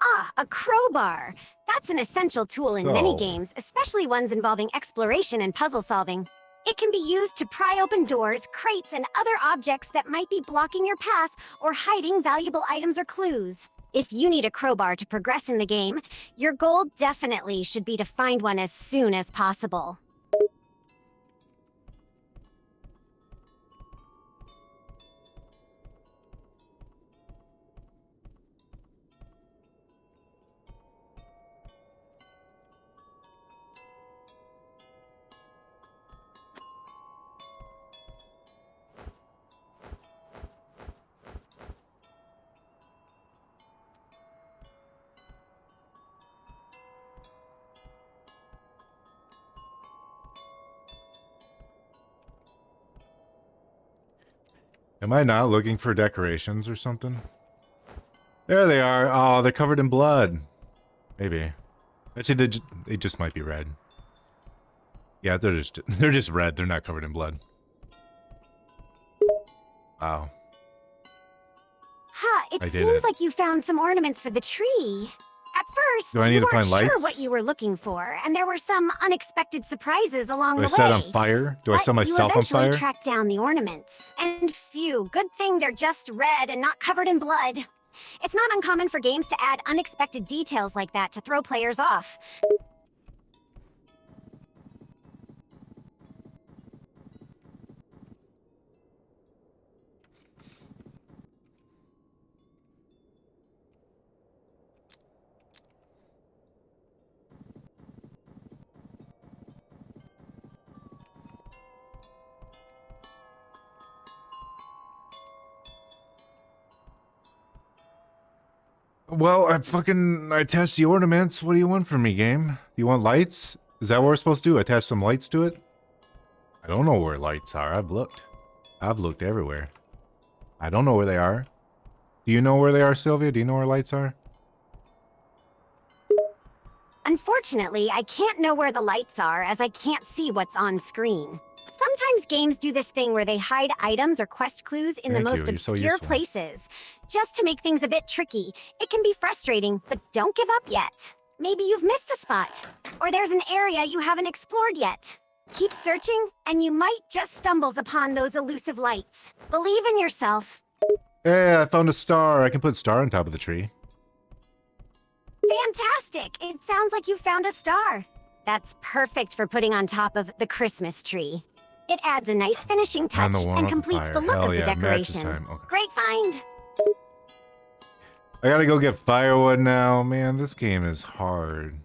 S3: Ah, a crowbar. That's an essential tool in many
S2: Oh.
S3: games, especially ones involving exploration and puzzle solving. It can be used to pry open doors, crates, and other objects that might be blocking your path or hiding valuable items or clues. If you need a crowbar to progress in the game, your goal definitely should be to find one as soon as possible.
S2: Am I not looking for decorations or something? There they are. Oh, they're covered in blood. Maybe. Actually, they just might be red. Yeah, they're just red. They're not covered in blood. Wow.
S3: Huh,
S2: I
S3: it
S2: did
S3: seems
S2: it.
S3: like you found some ornaments for the tree. At first,
S2: Do I need
S3: you
S2: to
S3: weren't
S2: find
S3: sure
S2: lights?
S3: what you were looking for, and there were some unexpected surprises along
S2: Do I
S3: the way.
S2: set on fire? Do I set myself on
S3: you eventually
S2: fire?
S3: tracked down the ornaments. And phew, good thing they're just red and not covered in blood. It's not uncommon for games to add unexpected details like that to throw players off.
S2: Well, I test the ornaments. What do you want from me, game? Do you want lights? Is that what we're supposed to do? Attach some lights to it? I don't know where lights are. I've looked. I've looked everywhere. I don't know where they are. Do you know where they are, Sylvia? Do you know where lights are?
S3: Unfortunately, I can't know where the lights are as I can't see what's on screen. Sometimes games do this thing where they hide items or quest clues in the
S2: Thank you,
S3: most
S2: you're so
S3: obscure
S2: useful.
S3: places, just to make things a bit tricky. It can be frustrating, but don't give up yet. Maybe you've missed a spot, or there's an area you haven't explored yet. Keep searching, and you might just stumble upon those elusive lights. Believe in yourself.
S2: Hey, I found a star. I can put star on top of the tree.
S3: Fantastic! It sounds like you found a star. That's perfect for putting on top of the Christmas tree. It adds a nice finishing
S2: On the
S3: touch
S2: warm
S3: and
S2: up
S3: completes
S2: fire.
S3: the look
S2: Hell
S3: of the
S2: yeah, matches
S3: decoration.
S2: time. Okay.
S3: Great find.
S2: I gotta go get firewood now. Man, this game is hard.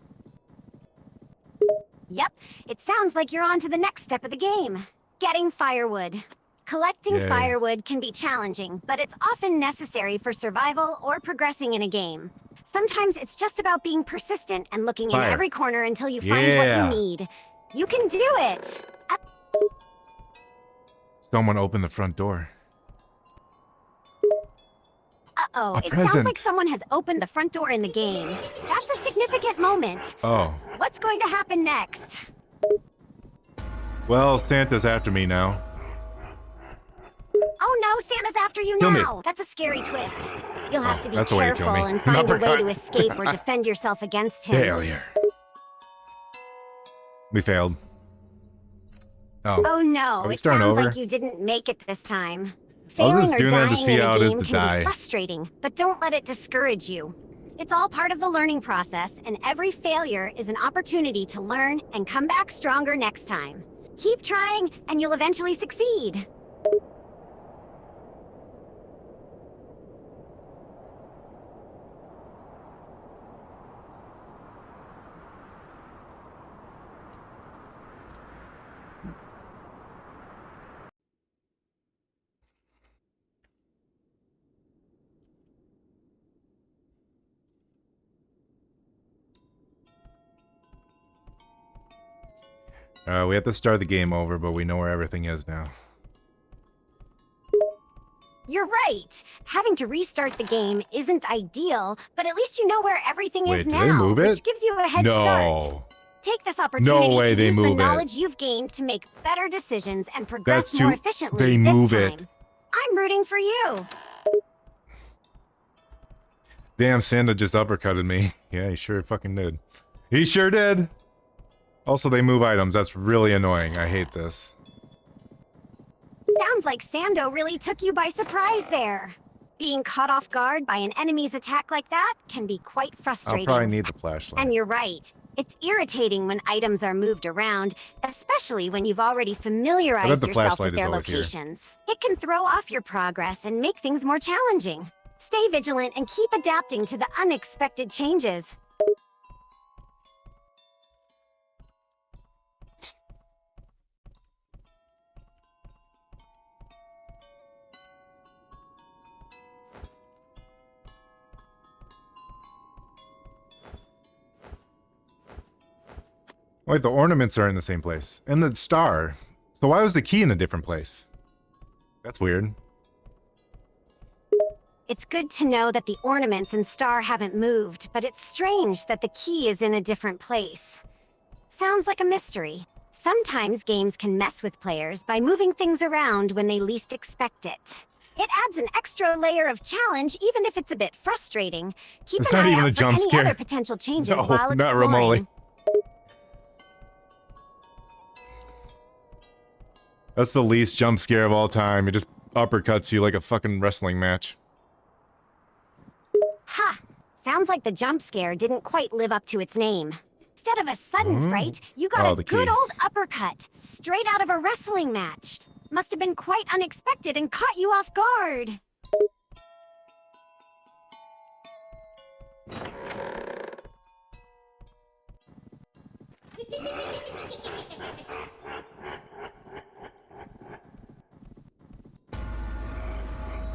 S3: Yep, it sounds like you're on to the next step of the game. Getting firewood. Collecting
S2: Yay.
S3: firewood can be challenging, but it's often necessary for survival or progressing in a game. Sometimes it's just about being persistent and looking in
S2: Fire.
S3: every corner until you find
S2: Yeah.
S3: what you need. You can do it!
S2: Someone opened the front door.
S3: Uh-oh,
S2: A
S3: it sounds
S2: present.
S3: like someone has opened the front door in the game. That's a significant moment.
S2: Oh.
S3: What's going to happen next?
S2: Well, Santa's after me now.
S3: Oh no, Santa's after you
S2: Kill me.
S3: now! That's a scary twist. You'll have to be
S2: that's a way to kill
S3: careful
S2: me.
S3: and
S2: An
S3: find a way
S2: uppercut.
S3: to escape or defend yourself against him.
S2: Failure. We failed. Oh.
S3: Oh no,
S2: Are we
S3: it
S2: starting
S3: sounds
S2: over?
S3: like you didn't make it this time.
S2: I was
S3: Failing
S2: just
S3: or
S2: doing that to
S3: dying
S2: see
S3: in
S2: how
S3: a
S2: it is
S3: game
S2: to
S3: can
S2: die.
S3: be frustrating, but don't let it discourage you. It's all part of the learning process, and every failure is an opportunity to learn and come back stronger next time. Keep trying, and you'll eventually succeed.
S2: We have to start the game over, but we know where everything is now.
S3: You're right. Having to restart the game isn't ideal, but at least you know where everything
S2: Wait,
S3: is
S2: did
S3: now,
S2: they move it?
S3: which gives you a head start.
S2: No.
S3: Take this opportunity
S2: way
S3: to
S2: they
S3: use the
S2: move it.
S3: knowledge you've gained to make better decisions and progress
S2: That's
S3: more
S2: too-
S3: efficiently
S2: they
S3: this
S2: move
S3: time.
S2: it.
S3: I'm rooting for you.
S2: Damn, Santa just uppercutted me. Yeah, he sure fucking did. He sure did. Also, they move items. That's really annoying. I hate this.
S3: Sounds like Sando really took you by surprise there. Being caught off guard by an enemy's attack like that can be quite
S2: I'll
S3: frustrating.
S2: probably need the flashlight.
S3: And you're right. It's irritating when items are moved around, especially when you've already familiarized
S2: the
S3: yourself
S2: flashlight
S3: with
S2: is
S3: their
S2: always here.
S3: locations. It can throw off your progress and make things more challenging. Stay vigilant and keep adapting to the unexpected changes.
S2: Wait, the ornaments are in the same place. And the star. So why was the key in a different place? That's weird.
S3: It's good to know that the ornaments and star haven't moved, but it's strange that the key is in a different place. Sounds like a mystery. Sometimes games can mess with players by moving things around when they least expect it. It adds an extra layer of challenge, even if it's a bit frustrating. Keep
S2: It's
S3: an
S2: not
S3: eye
S2: even
S3: out
S2: a
S3: for
S2: jump
S3: any
S2: scare.
S3: other potential changes
S2: No,
S3: while exploring.
S2: not remotely. That's the least jump scare of all time. It just uppercuts you like a fucking wrestling match.
S3: Ha! Sounds like the jump scare didn't quite live up to its name. Instead of a sudden fright, you got
S2: Oh,
S3: a
S2: the
S3: good
S2: key.
S3: old uppercut, straight out of a wrestling match. Must have been quite unexpected and caught you off guard.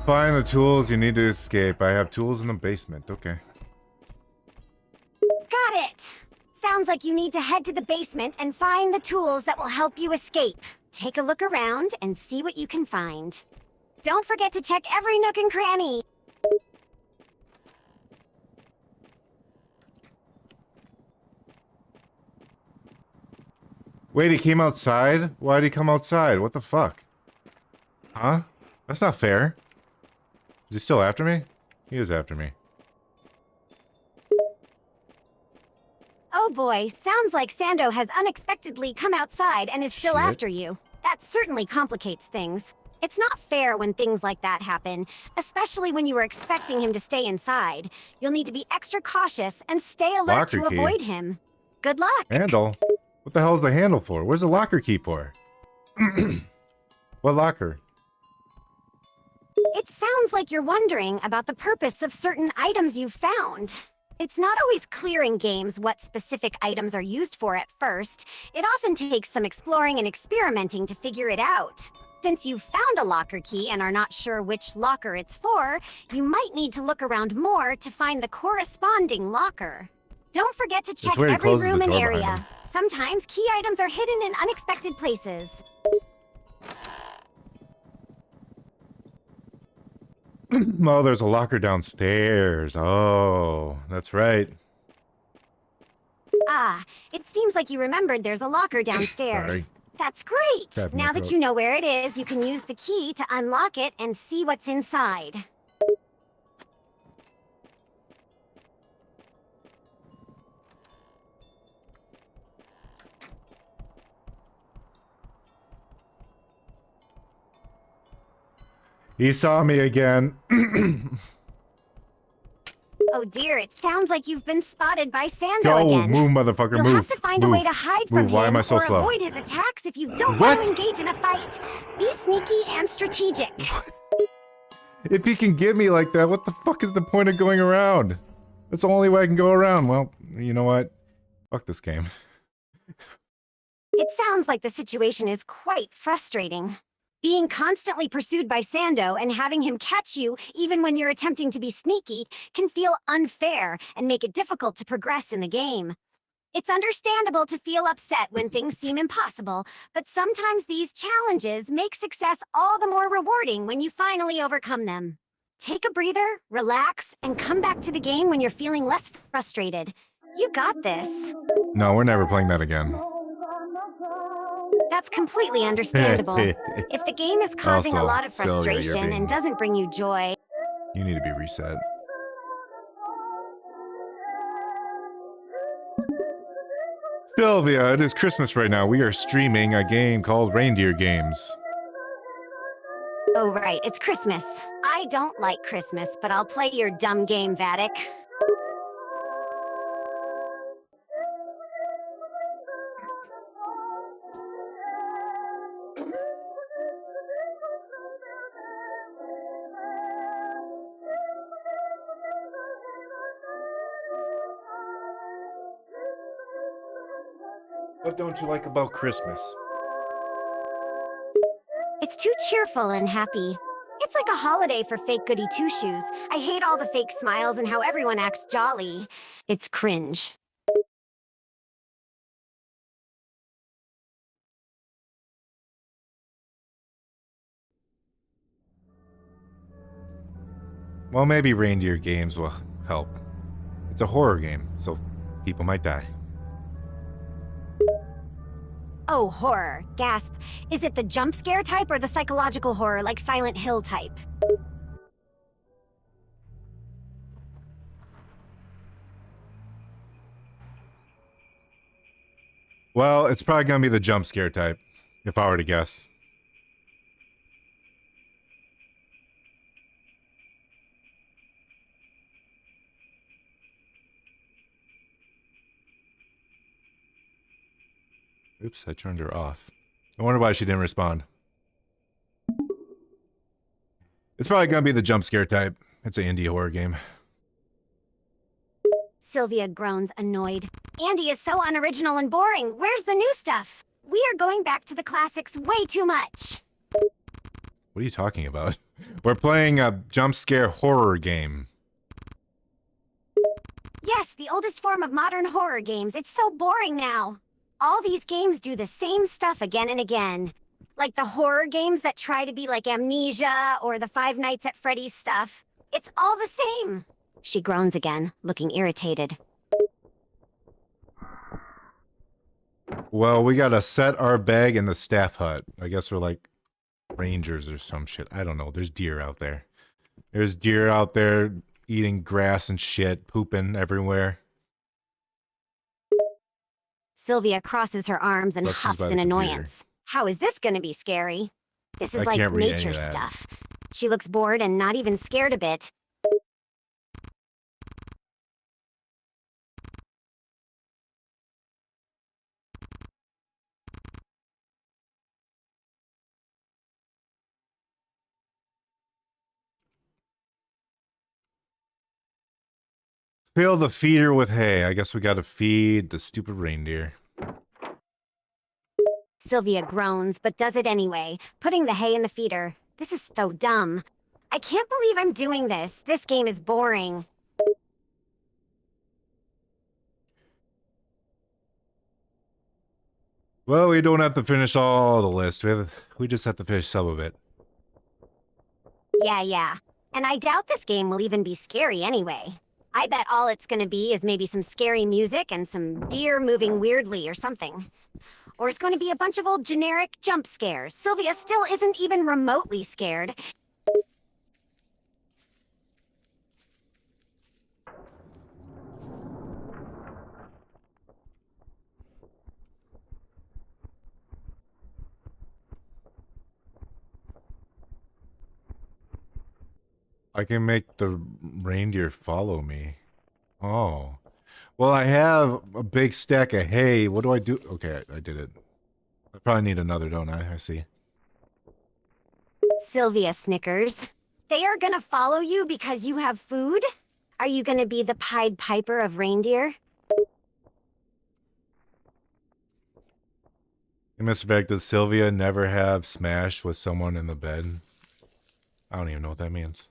S2: Find the tools you need to escape. I have tools in the basement. Okay.
S3: Got it! Sounds like you need to head to the basement and find the tools that will help you escape. Take a look around and see what you can find. Don't forget to check every nook and cranny.
S2: Wait, he came outside? Why'd he come outside? What the fuck? Huh? That's not fair. Is he still after me? He is after me.
S3: Oh boy, sounds like Sando has unexpectedly come outside and is still
S2: Shit.
S3: after you. That certainly complicates things. It's not fair when things like that happen, especially when you were expecting him to stay inside. You'll need to be extra cautious and stay alert
S2: Locker
S3: to
S2: key.
S3: avoid him. Good luck!
S2: Handle. What the hell is the handle for? Where's the locker key for? What locker?
S3: It sounds like you're wondering about the purpose of certain items you've found. It's not always clear in games what specific items are used for at first. It often takes some exploring and experimenting to figure it out. Since you've found a locker key and are not sure which locker it's for, you might need to look around more to find the corresponding locker. Don't forget to check
S2: where he
S3: every
S2: closes the
S3: room and
S2: door behind
S3: area.
S2: him.
S3: Sometimes key items are hidden in unexpected places.
S2: Oh, there's a locker downstairs. Oh, that's right.
S3: Ah, it seems like you remembered there's a locker downstairs.
S2: Sorry.
S3: That's great!
S2: Tap in my
S3: Now that
S2: throat.
S3: you know where it is, you can use the key to unlock it and see what's inside.
S2: He saw me again.
S3: Oh dear, it sounds like you've been spotted by Sando
S2: Go,
S3: again.
S2: move, motherfucker,
S3: You'll
S2: move.
S3: have to find a
S2: move.
S3: way to hide
S2: Move.
S3: from
S2: Why
S3: him
S2: am I so
S3: or
S2: slow?
S3: avoid his attacks if you don't
S2: What?
S3: want to engage in a fight. Be sneaky and strategic.
S2: If he can get me like that, what the fuck is the point of going around? That's the only way I can go around. Well, you know what? Fuck this game.
S3: It sounds like the situation is quite frustrating. Being constantly pursued by Sando and having him catch you, even when you're attempting to be sneaky, can feel unfair and make it difficult to progress in the game. It's understandable to feel upset when things seem impossible, but sometimes these challenges make success all the more rewarding when you finally overcome them. Take a breather, relax, and come back to the game when you're feeling less frustrated. You got this.
S2: No, we're never playing that again.
S3: That's completely understandable. If the game is causing a
S2: Also,
S3: lot of
S2: Sylvia, you're
S3: frustration
S2: being-
S3: and doesn't bring you joy,
S2: You need to be reset. Sylvia, it is Christmas right now. We are streaming a game called Reindeer Games.
S3: oh right, it's Christmas. I don't like Christmas, but I'll play your dumb game, Vattic.
S2: What don't you like about Christmas?
S3: It's too cheerful and happy. It's like a holiday for fake goody two-shoes. I hate all the fake smiles and how everyone acts jolly. It's cringe.
S2: Well, maybe Reindeer Games will help. It's a horror game, so people might die.
S3: Oh, horror. Gasp. Is it the jump scare type or the psychological horror like Silent Hill type?
S2: Well, it's probably gonna be the jump scare type, if I were to guess. Oops, I turned her off. I wonder why she didn't respond. It's probably gonna be the jump scare type. It's an indie horror game.
S3: Sylvia groans, annoyed. Andy is so unoriginal and boring. Where's the new stuff? We are going back to the classics way too much.
S2: What are you talking about? We're playing a jump scare horror game.
S3: Yes, the oldest form of modern horror games. It's so boring now. All these games do the same stuff again and again. Like the horror games that try to be like Amnesia or the Five Nights at Freddy's stuff. It's all the same. She groans again, looking irritated.
S2: Well, we gotta set our bag in the staff hut. I guess we're like rangers or some shit. I don't know. There's deer out there. There's deer out there eating grass and shit, pooping everywhere.
S3: Sylvia crosses her arms and
S2: Look, she's
S3: huffs
S2: by the
S3: in
S2: computer.
S3: annoyance. How is this gonna be scary? This is
S2: I
S3: like
S2: can't read any
S3: nature
S2: of that.
S3: stuff. She looks bored and not even scared a bit.
S2: Fill the feeder with hay. I guess we gotta feed the stupid reindeer.
S3: Sylvia groans, but does it anyway, putting the hay in the feeder. This is so dumb. I can't believe I'm doing this. This game is boring.
S2: Well, we don't have to finish all the list. We just have to finish some of it.
S3: Yeah. And I doubt this game will even be scary anyway. I bet all it's gonna be is maybe some scary music and some deer moving weirdly or something. Or it's gonna be a bunch of old generic jump scares. Sylvia still isn't even remotely scared.
S2: I can make the reindeer follow me. Oh. Well, I have a big stack of hay. What do I do? Okay, I did it. I probably need another, don't I? I see.
S3: Sylvia snickers. They are gonna follow you because you have food? Are you gonna be the Pied Piper of reindeer?
S2: In this fact, does Sylvia never have smashed with someone in the bed? I don't even know what that means.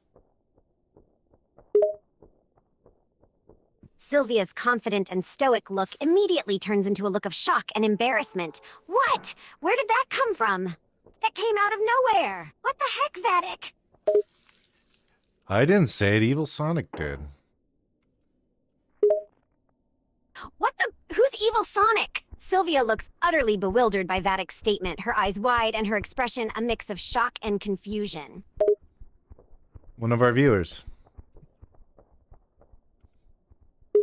S3: Sylvia's confident and stoic look immediately turns into a look of shock and embarrassment. What? Where did that come from? That came out of nowhere. What the heck, Vattic?
S2: I didn't say it. Evil Sonic did.
S3: What the? Who's Evil Sonic? Sylvia looks utterly bewildered by Vatic's statement, her eyes wide and her expression a mix of shock and confusion.
S2: One of our viewers.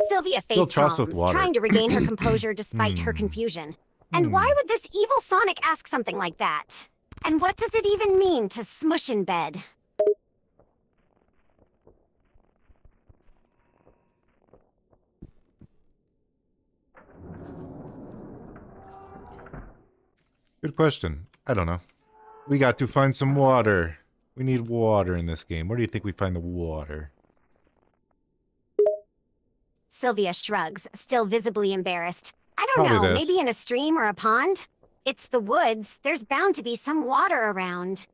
S3: Sylvia
S2: Fill
S3: face
S2: troughs with
S3: palms,
S2: water.
S3: trying to regain her composure despite her confusion. And why would this evil Sonic ask something like that? And what does it even mean to smush in bed?
S2: Good question. I don't know. We got to find some water. We need water in this game. Where do you think we find the water?
S3: Sylvia shrugs, still visibly embarrassed. I don't
S2: Probably
S3: know,
S2: this.
S3: maybe in a stream or a pond? It's the woods. There's bound to be some water around.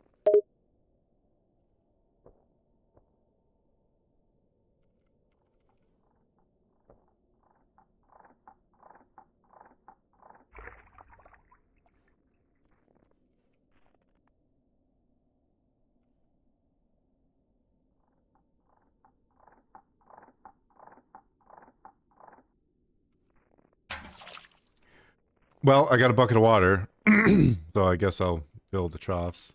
S2: Well, I got a bucket of water. So I guess I'll fill the troughs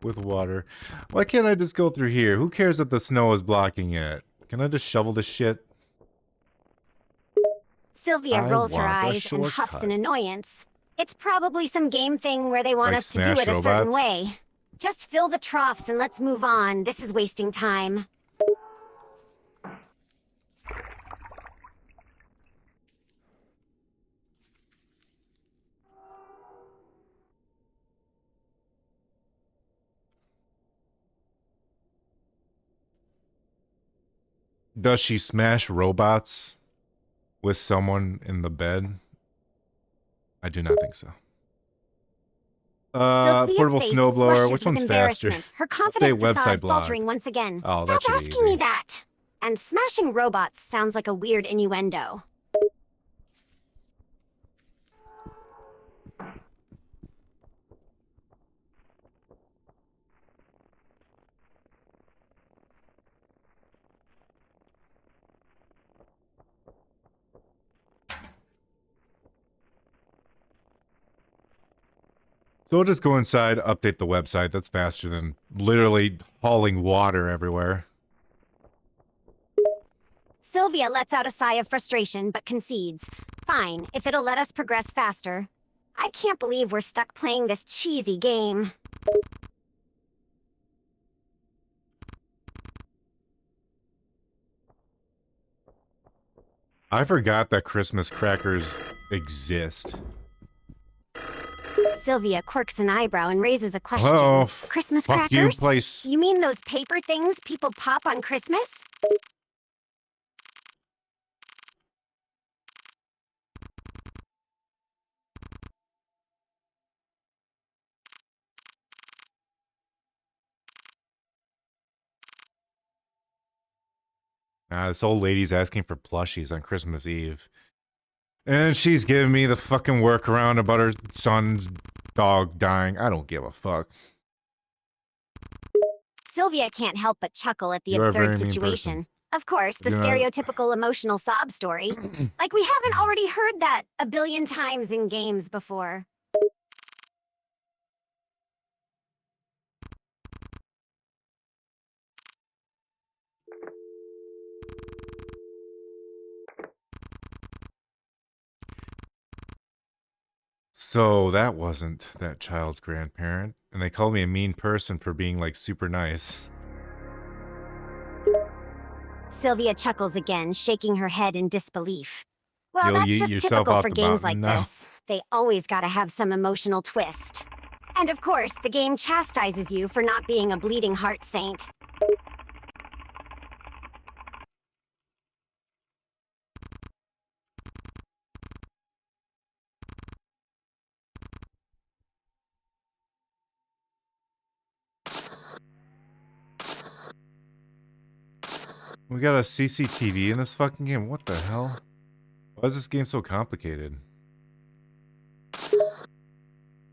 S2: with water. Why can't I just go through here? Who cares that the snow is blocking it? Can I just shovel this shit?
S3: Sylvia
S2: I
S3: rolls her
S2: want a
S3: eyes and huffs
S2: shortcut.
S3: in annoyance. It's probably some game thing where they want
S2: Like
S3: us to do
S2: Smash
S3: it a certain
S2: Robots?
S3: way. Just fill the troughs and let's move on. This is wasting time.
S2: Does she smash robots with someone in the bed? I do not think so.
S3: Sylvia's
S2: Portable
S3: face
S2: snowblower.
S3: flushes
S2: Which
S3: with
S2: one's faster?
S3: embarrassment, her confident
S2: Update website
S3: facade
S2: blog.
S3: faltering once again.
S2: Oh, that
S3: Stop
S2: should be
S3: asking me
S2: easy.
S3: that! And smashing robots sounds like a weird innuendo.
S2: So we'll just go inside, update the website. That's faster than literally hauling water everywhere.
S3: Sylvia lets out a sigh of frustration, but concedes. Fine, if it'll let us progress faster. I can't believe we're stuck playing this cheesy game.
S2: I forgot that Christmas crackers exist.
S3: Sylvia quirks an eyebrow and raises a question.
S2: Oh,
S3: Christmas
S2: fuck you,
S3: crackers?
S2: place.
S3: You mean those paper things people pop on Christmas?
S2: This old lady's asking for plushies on Christmas Eve. And she's giving me the fucking workaround about her son's dog dying. I don't give a fuck.
S3: Sylvia can't help but chuckle at the
S2: You are a
S3: absurd
S2: very mean
S3: situation.
S2: person.
S3: Of course, the
S2: You're not-
S3: stereotypical emotional sob story. Like we haven't already heard that a billion times in games before.
S2: So that wasn't that child's grandparent. And they called me a mean person for being like super nice.
S3: Sylvia chuckles again, shaking her head in disbelief. Well,
S2: You'll
S3: that's
S2: yeet
S3: just
S2: yourself
S3: typical
S2: off
S3: for
S2: the
S3: games like
S2: mountain now.
S3: this. They always gotta have some emotional twist. And of course, the game chastises you for not being a bleeding heart saint.
S2: We got a CCTV in this fucking game? What the hell? Why is this game so complicated?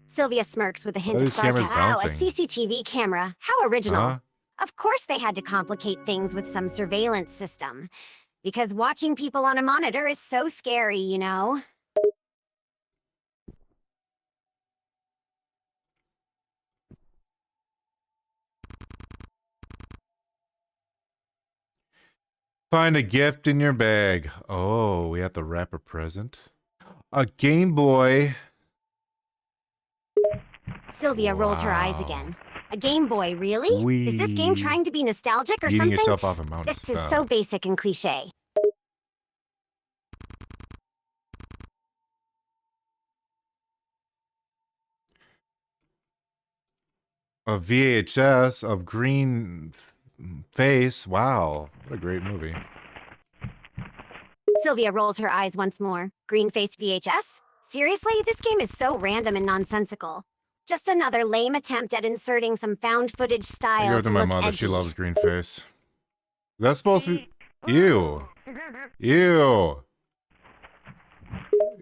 S3: Sylvia smirks with a hint
S2: Why are
S3: of
S2: these cameras
S3: sarcasm. Wow, a
S2: bouncing?
S3: CCTV camera. How original.
S2: Huh?
S3: Of course they had to complicate things with some surveillance system. Because watching people on a monitor is so scary, you know?
S2: Find a gift in your bag. Oh, we have to wrap a present. A Game Boy.
S3: Sylvia rolls her eyes
S2: Wow.
S3: again. A Game Boy, really? Is this game
S2: Wee.
S3: trying to be nostalgic or
S2: Eating
S3: something?
S2: yourself off a mountain.
S3: This is so basic and cliche.
S2: A VHS of Green Face. Wow. What a great movie.
S3: Sylvia rolls her eyes once more. Green-faced VHS? Seriously? This game is so random and nonsensical. Just another lame attempt at inserting some found footage
S2: I
S3: style
S2: give it to my
S3: look
S2: mother.
S3: edgy.
S2: She loves Green Face. Is that supposed to be... Ew. Ew.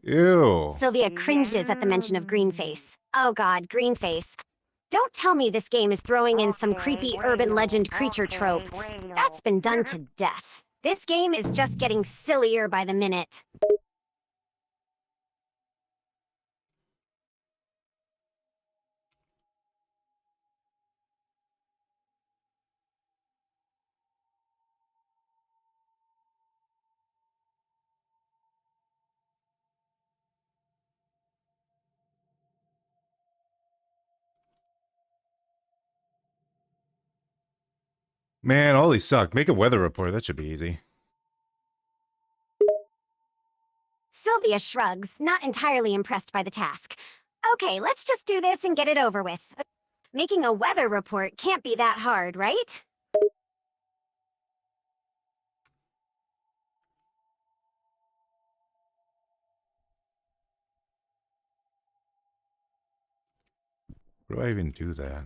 S2: Ew.
S3: Sylvia cringes at the mention of Greenface. Oh god, Greenface. Don't tell me this game is throwing in some creepy urban legend creature trope. That's been done to death. This game is just getting sillier by the minute.
S2: Man, all these suck. Make a weather report. That should be easy.
S3: Sylvia shrugs, not entirely impressed by the task. Okay, let's just do this and get it over with. Making a weather report can't be that hard, right?
S2: Where do I even do that?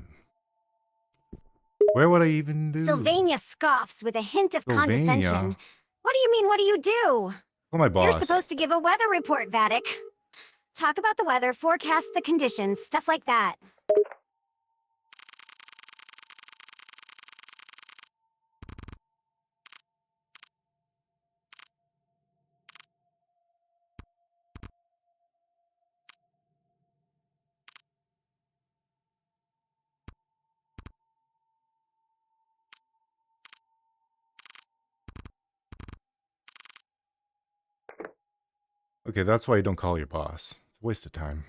S2: Where would I even do?
S3: Sylvania scoffs with a hint of
S2: Sylvania?
S3: condescension. What do you mean, what do you do?
S2: Oh, my boss.
S3: You're supposed to give a weather report, Vattic. Talk about the weather, forecast the conditions, stuff like that.
S2: Okay, that's why you don't call your boss. It's a waste of time.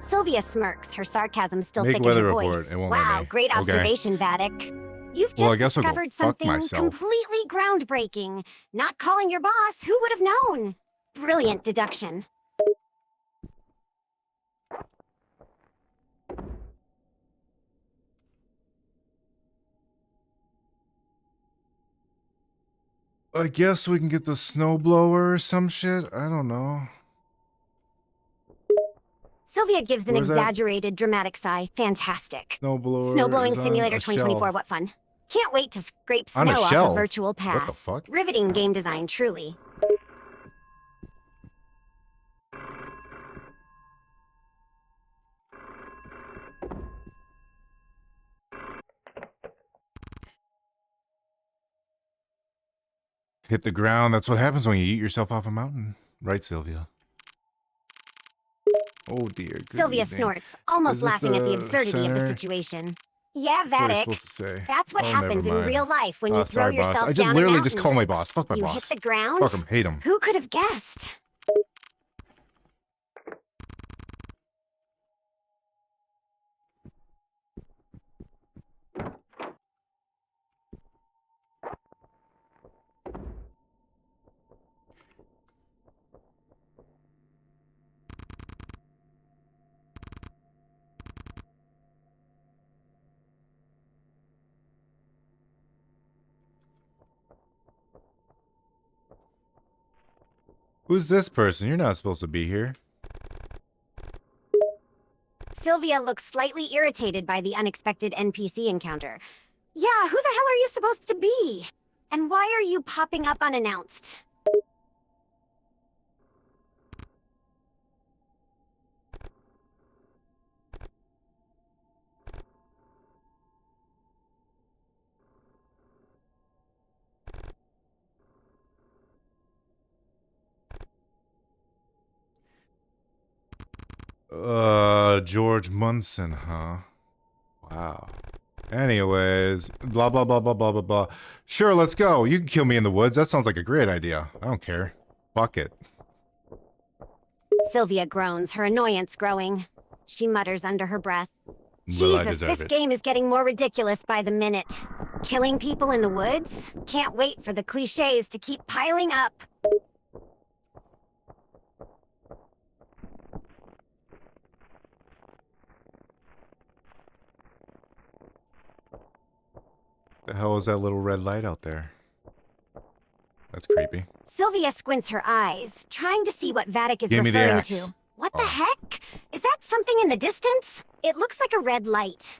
S3: Sylvia smirks, her sarcasm still
S2: Make
S3: thick in
S2: weather
S3: her voice.
S2: report. It won't let
S3: Wow,
S2: me.
S3: great
S2: Okay.
S3: observation, Vattic. You've
S2: Well, I
S3: just
S2: guess I'll go
S3: discovered
S2: fuck
S3: something
S2: myself.
S3: completely groundbreaking. Not calling your boss, who would have known? Brilliant deduction.
S2: I guess we can get the snowblower or some shit. I don't know.
S3: Sylvia gives an
S2: Where's that?
S3: exaggerated, dramatic sigh. Fantastic.
S2: Snowblower.
S3: Snowblowing
S2: is on
S3: Simulator
S2: a
S3: 2024,
S2: shelf.
S3: what fun. Can't wait to scrape
S2: On a
S3: snow off a
S2: shelf?
S3: virtual
S2: What
S3: path.
S2: the fuck?
S3: Riveting game design, truly.
S2: Hit the ground. That's what happens when you eat yourself off a mountain. Right, Sylvia? Oh dear. Good
S3: Sylvia
S2: evening.
S3: snorts, almost
S2: Is this
S3: laughing at the
S2: the
S3: absurdity of the
S2: center?
S3: situation. Yeah,
S2: That's what you're
S3: Vattic.
S2: supposed to say.
S3: That's what
S2: Oh,
S3: happens
S2: never
S3: in
S2: mind.
S3: real life when you throw
S2: Sorry, boss.
S3: yourself
S2: I just
S3: down
S2: literally
S3: a
S2: just
S3: mountain.
S2: called my boss. Fuck my
S3: You
S2: boss.
S3: hit the ground?
S2: Fuck him. Hate him.
S3: Who could have guessed?
S2: Who's this person? You're not supposed to be here.
S3: Sylvia looks slightly irritated by the unexpected NPC encounter. Yeah, who the hell are you supposed to be? And why are you popping up unannounced?
S2: George Munson, huh? Wow. Anyways, blah, blah, blah, blah, blah, blah, blah. Sure, let's go. You can kill me in the woods. That sounds like a great idea. I don't care. Fuck it.
S3: Sylvia groans, her annoyance growing. She mutters under her breath.
S2: Well, I
S3: Jesus,
S2: deserve
S3: this
S2: it.
S3: game is getting more ridiculous by the minute. Killing people in the woods? Can't wait for the cliches to keep piling up.
S2: The hell is that little red light out there? That's creepy.
S3: Sylvia squints her eyes, trying to see what Vattic is
S2: Give me the
S3: referring
S2: axe.
S3: to. What the
S2: Oh.
S3: heck? Is that something in the distance? It looks like a red light.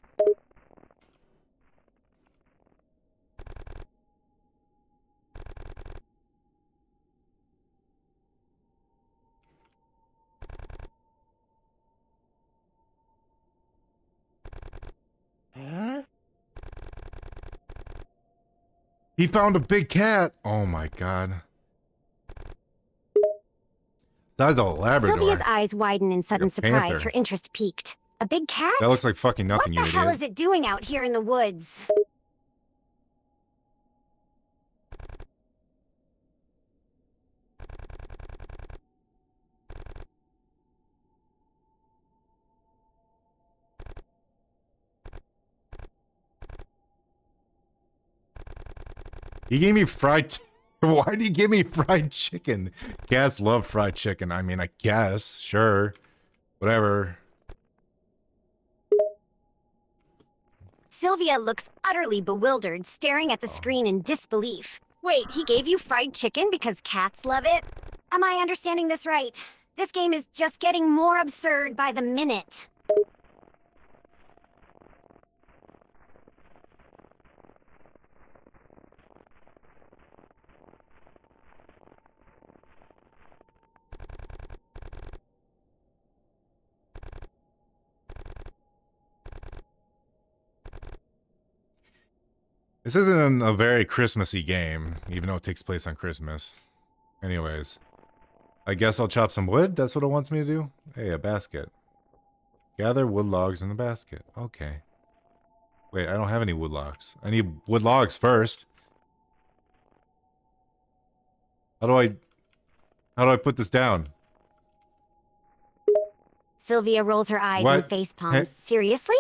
S2: He found a big cat. Oh my god. That's a Labrador.
S3: Sylvia's eyes widen in sudden
S2: a
S3: surprise,
S2: panther.
S3: her interest piqued. A big cat?
S2: That looks like fucking nothing,
S3: What the
S2: you
S3: hell
S2: idiot.
S3: is it doing out here in the woods?
S2: He gave me fried... Why did he give me fried chicken? Cats love fried chicken. I mean, I guess. Sure. Whatever.
S3: Sylvia looks utterly bewildered, staring at the screen in disbelief. Wait, he gave you fried chicken because cats love it? Am I understanding this right? This game is just getting more absurd by the minute.
S2: This isn't a very Christmassy game, even though it takes place on Christmas. Anyways. I guess I'll chop some wood? That's what it wants me to do? Hey, a basket. Gather wood logs in the basket. Okay. Wait, I don't have any wood logs. I need wood logs first. How do I put this down?
S3: Sylvia rolls her eyes
S2: What?
S3: and face palms.
S2: Hey.
S3: Seriously?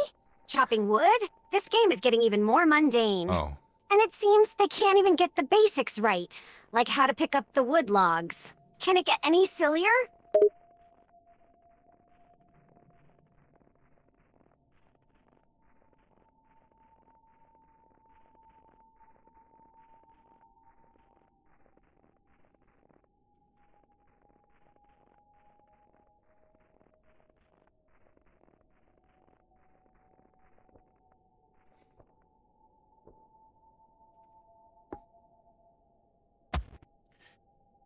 S3: Chopping wood? This game is getting even more mundane.
S2: Oh.
S3: And it seems they can't even get the basics right, like how to pick up the wood logs. Can it get any sillier?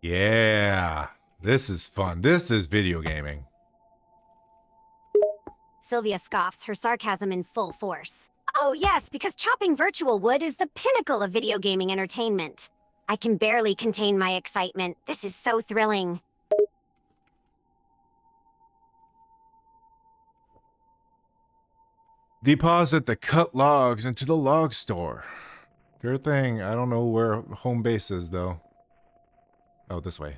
S2: Yeah. This is fun. This is video gaming.
S3: Sylvia scoffs, her sarcasm in full force. Oh yes, because chopping virtual wood is the pinnacle of video gaming entertainment. I can barely contain my excitement. This is so thrilling.
S2: Deposit the cut logs into the log store. Sure thing. I don't know where home base is, though. Oh, this way.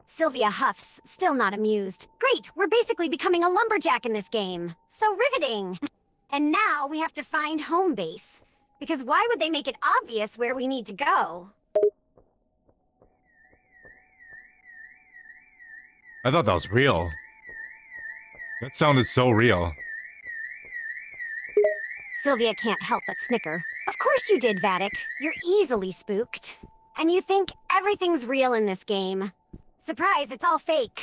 S3: Sylvia huffs, still not amused. Great, we're basically becoming a lumberjack in this game. So riveting. And now we have to find home base. Because why would they make it obvious where we need to go?
S2: I thought that was real. That sounded so real.
S3: Sylvia can't help but snicker. Of course you did, Vattic. You're easily spooked. And you think everything's real in this game. Surprise, it's all fake.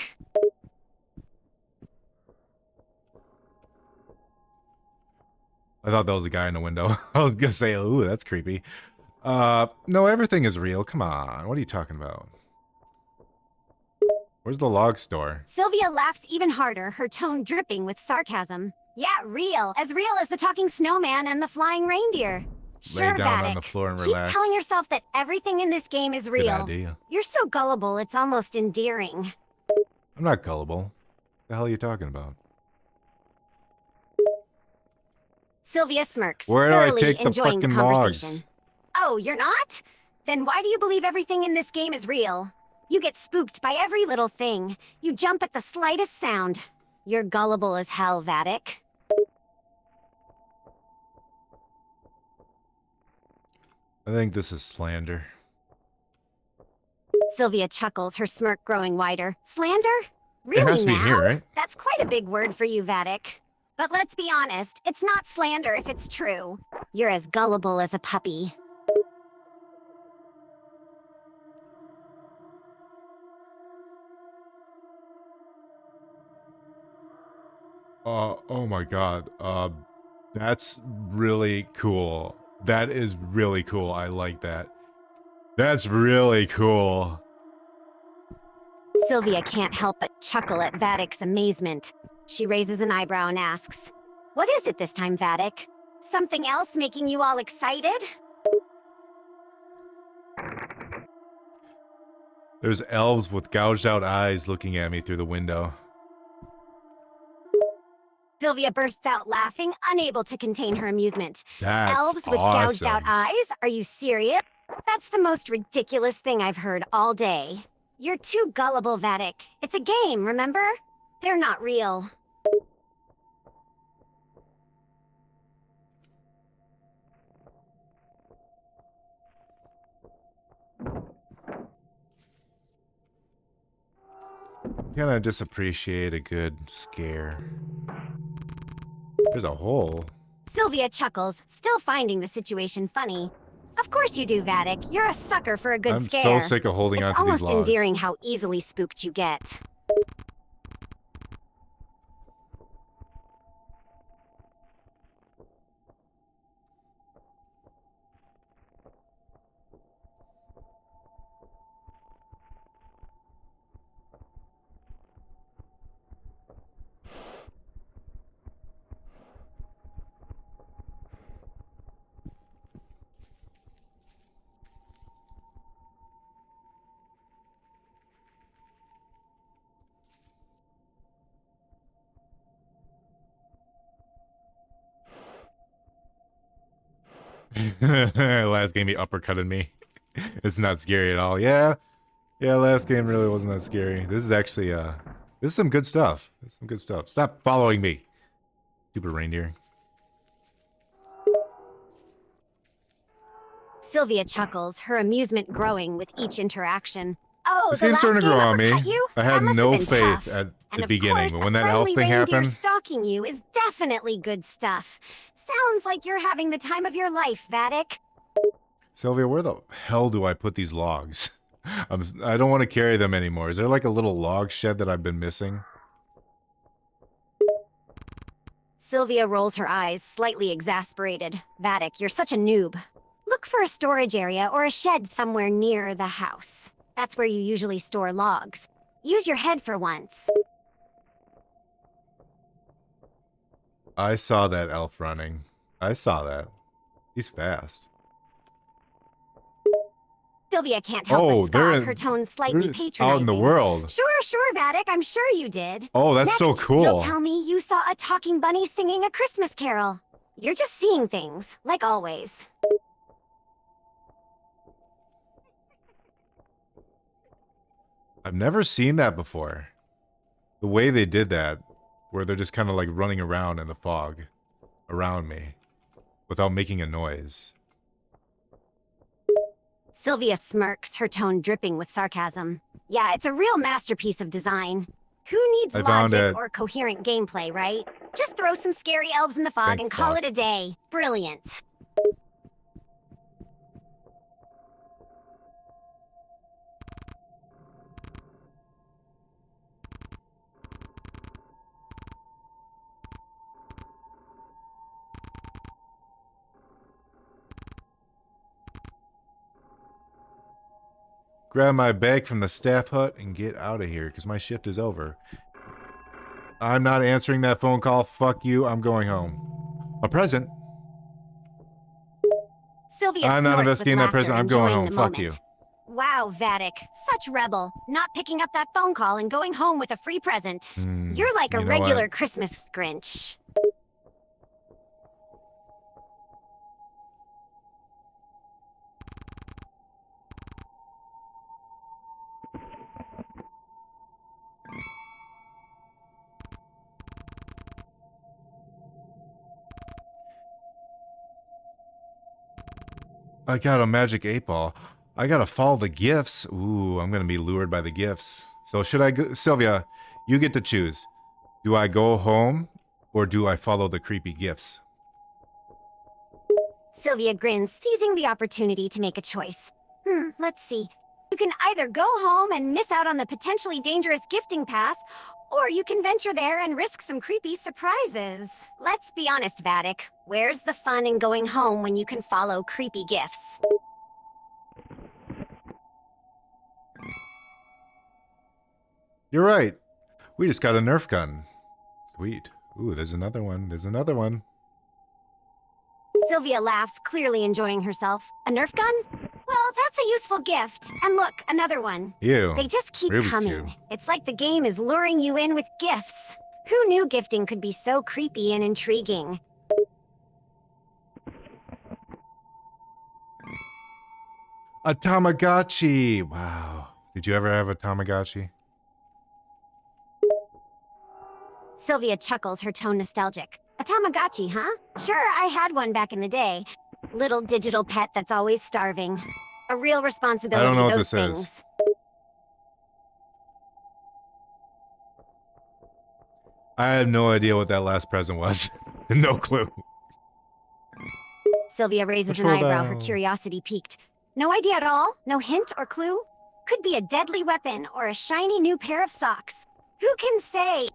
S2: I thought that was a guy in the window. I was gonna say, ooh, that's creepy. No, everything is real. Come on. What are you talking about? Where's the log store?
S3: Sylvia laughs even harder, her tone dripping with sarcasm. Yeah, real. As real as the talking snowman and the flying reindeer. Sure,
S2: Lay down
S3: Vattic.
S2: on the floor and
S3: Keep
S2: relax.
S3: telling yourself that everything in this game is
S2: Good
S3: real.
S2: idea.
S3: You're so gullible, it's almost endearing.
S2: I'm not gullible. The hell are you talking about?
S3: Sylvia smirks,
S2: Where do I
S3: thoroughly
S2: take the
S3: enjoying the
S2: fucking
S3: conversation.
S2: logs?
S3: Oh, you're not? Then why do you believe everything in this game is real? You get spooked by every little thing. You jump at the slightest sound. You're gullible as hell, Vattic.
S2: I think this is slander.
S3: Sylvia chuckles, her smirk growing wider. Slander?
S2: It
S3: Really
S2: has to be
S3: now?
S2: here, right?
S3: That's quite a big word for you, Vattic. But let's be honest, it's not slander if it's true. You're as gullible as a puppy.
S2: Oh my god. That's really cool. That is really cool. I like that. That's really cool.
S3: Sylvia can't help but chuckle at Vatic's amazement. She raises an eyebrow and asks, "What is it this time, Vattic? Something else making you all excited?"
S2: There's elves with gouged out eyes looking at me through the window.
S3: Sylvia bursts out laughing, unable to contain her amusement.
S2: That's
S3: Elves with gouged out
S2: awesome.
S3: eyes? Are you serious? That's the most ridiculous thing I've heard all day. You're too gullible, Vattic. It's a game, remember? They're not real.
S2: Kinda just appreciate a good scare. There's a hole.
S3: Sylvia chuckles, still finding the situation funny. Of course you do, Vattic. You're a sucker for a good
S2: I'm
S3: scare.
S2: so sick of holding
S3: It's
S2: on to these
S3: almost
S2: logs.
S3: endearing how easily spooked you get.
S2: Last game he uppercutted me. It's not scary at all. Yeah. Yeah, last game really wasn't that scary. This is actually this is some good stuff. This is some good stuff. Stop following me. Stupid reindeer.
S3: Sylvia chuckles, her amusement growing with each interaction. Oh,
S2: This
S3: the
S2: game's
S3: last
S2: starting to
S3: game
S2: grow on me.
S3: uppercut you?
S2: I
S3: That
S2: had
S3: must have
S2: no
S3: been
S2: faith
S3: tough.
S2: at
S3: And
S2: the
S3: of
S2: beginning,
S3: course,
S2: but
S3: a
S2: when that elf
S3: friendly
S2: thing
S3: reindeer
S2: happened,
S3: stalking you is definitely good stuff. Sounds like you're having the time of your life, Vattic.
S2: Sylvia, where the hell do I put these logs? I don't want to carry them anymore. Is there like a little log shed that I've been missing?
S3: Sylvia rolls her eyes, slightly exasperated. Vattic, you're such a noob. Look for a storage area or a shed somewhere near the house. That's where you usually store logs. Use your head for once.
S2: I saw that elf running. I saw that. He's fast.
S3: Sylvia can't help
S2: Oh,
S3: but
S2: they're
S3: scoff,
S2: in,
S3: her tone
S2: they're
S3: slightly
S2: just
S3: patronizing.
S2: out in the world.
S3: Sure, Vattic, I'm sure you did.
S2: Oh, that's
S3: Next,
S2: so
S3: you'll
S2: cool.
S3: tell me you saw a talking bunny singing a Christmas carol. You're just seeing things, like always.
S2: I've never seen that before. The way they did that, where they're just kind of like running around in the fog around me without making a noise.
S3: Sylvia smirks, her tone dripping with sarcasm. Yeah, it's a real masterpiece of design. Who needs
S2: I found
S3: logic
S2: it.
S3: or coherent gameplay, right? Just throw some scary elves in the fog
S2: Thank
S3: and call
S2: fuck.
S3: it a day. Brilliant.
S2: Grab my bag from the staff hut and get out of here because my shift is over. I'm not answering that phone call. Fuck you. I'm going home. A present?
S3: Sylvia
S2: I'm not
S3: snorts
S2: investigating
S3: with
S2: that present.
S3: laughter,
S2: I'm going
S3: enjoying
S2: home.
S3: the
S2: Fuck you.
S3: moment. Wow, Vattic, such rebel. Not picking up that phone call and going home with a free present. You're like a
S2: You know
S3: regular
S2: what?
S3: Christmas Grinch.
S2: I got a magic 8-ball. I gotta follow the gifts. Ooh, I'm gonna be lured by the gifts. So should I go? Sylvia, you get to choose. Do I go home or do I follow the creepy gifts?
S3: Sylvia grins, seizing the opportunity to make a choice. Let's see. You can either go home and miss out on the potentially dangerous gifting path, or you can venture there and risk some creepy surprises. Let's be honest, Vattic. Where's the fun in going home when you can follow creepy gifts?
S2: You're right. We just got a Nerf gun. Sweet. Ooh, there's another one. There's another one.
S3: Sylvia laughs, clearly enjoying herself. A Nerf gun? Well, that's a useful gift. And look, another one.
S2: Ew.
S3: They just keep
S2: Ruby's
S3: coming.
S2: cute.
S3: It's like the game is luring you in with gifts. Who knew gifting could be so creepy and intriguing?
S2: A Tamagotchi. Wow. Did you ever have a Tamagotchi?
S3: Sylvia chuckles, her tone nostalgic. A Tamagotchi, huh? Sure, I had one back in the day. Little digital pet that's always starving. A real responsibility,
S2: I don't know what
S3: those
S2: this is.
S3: things.
S2: I have no idea what that last present was. No clue.
S3: Sylvia raises an
S2: Control
S3: eyebrow, her
S2: down.
S3: curiosity piqued. No idea at all? No hint or clue? Could be a deadly weapon or a shiny new pair of socks. Who can say?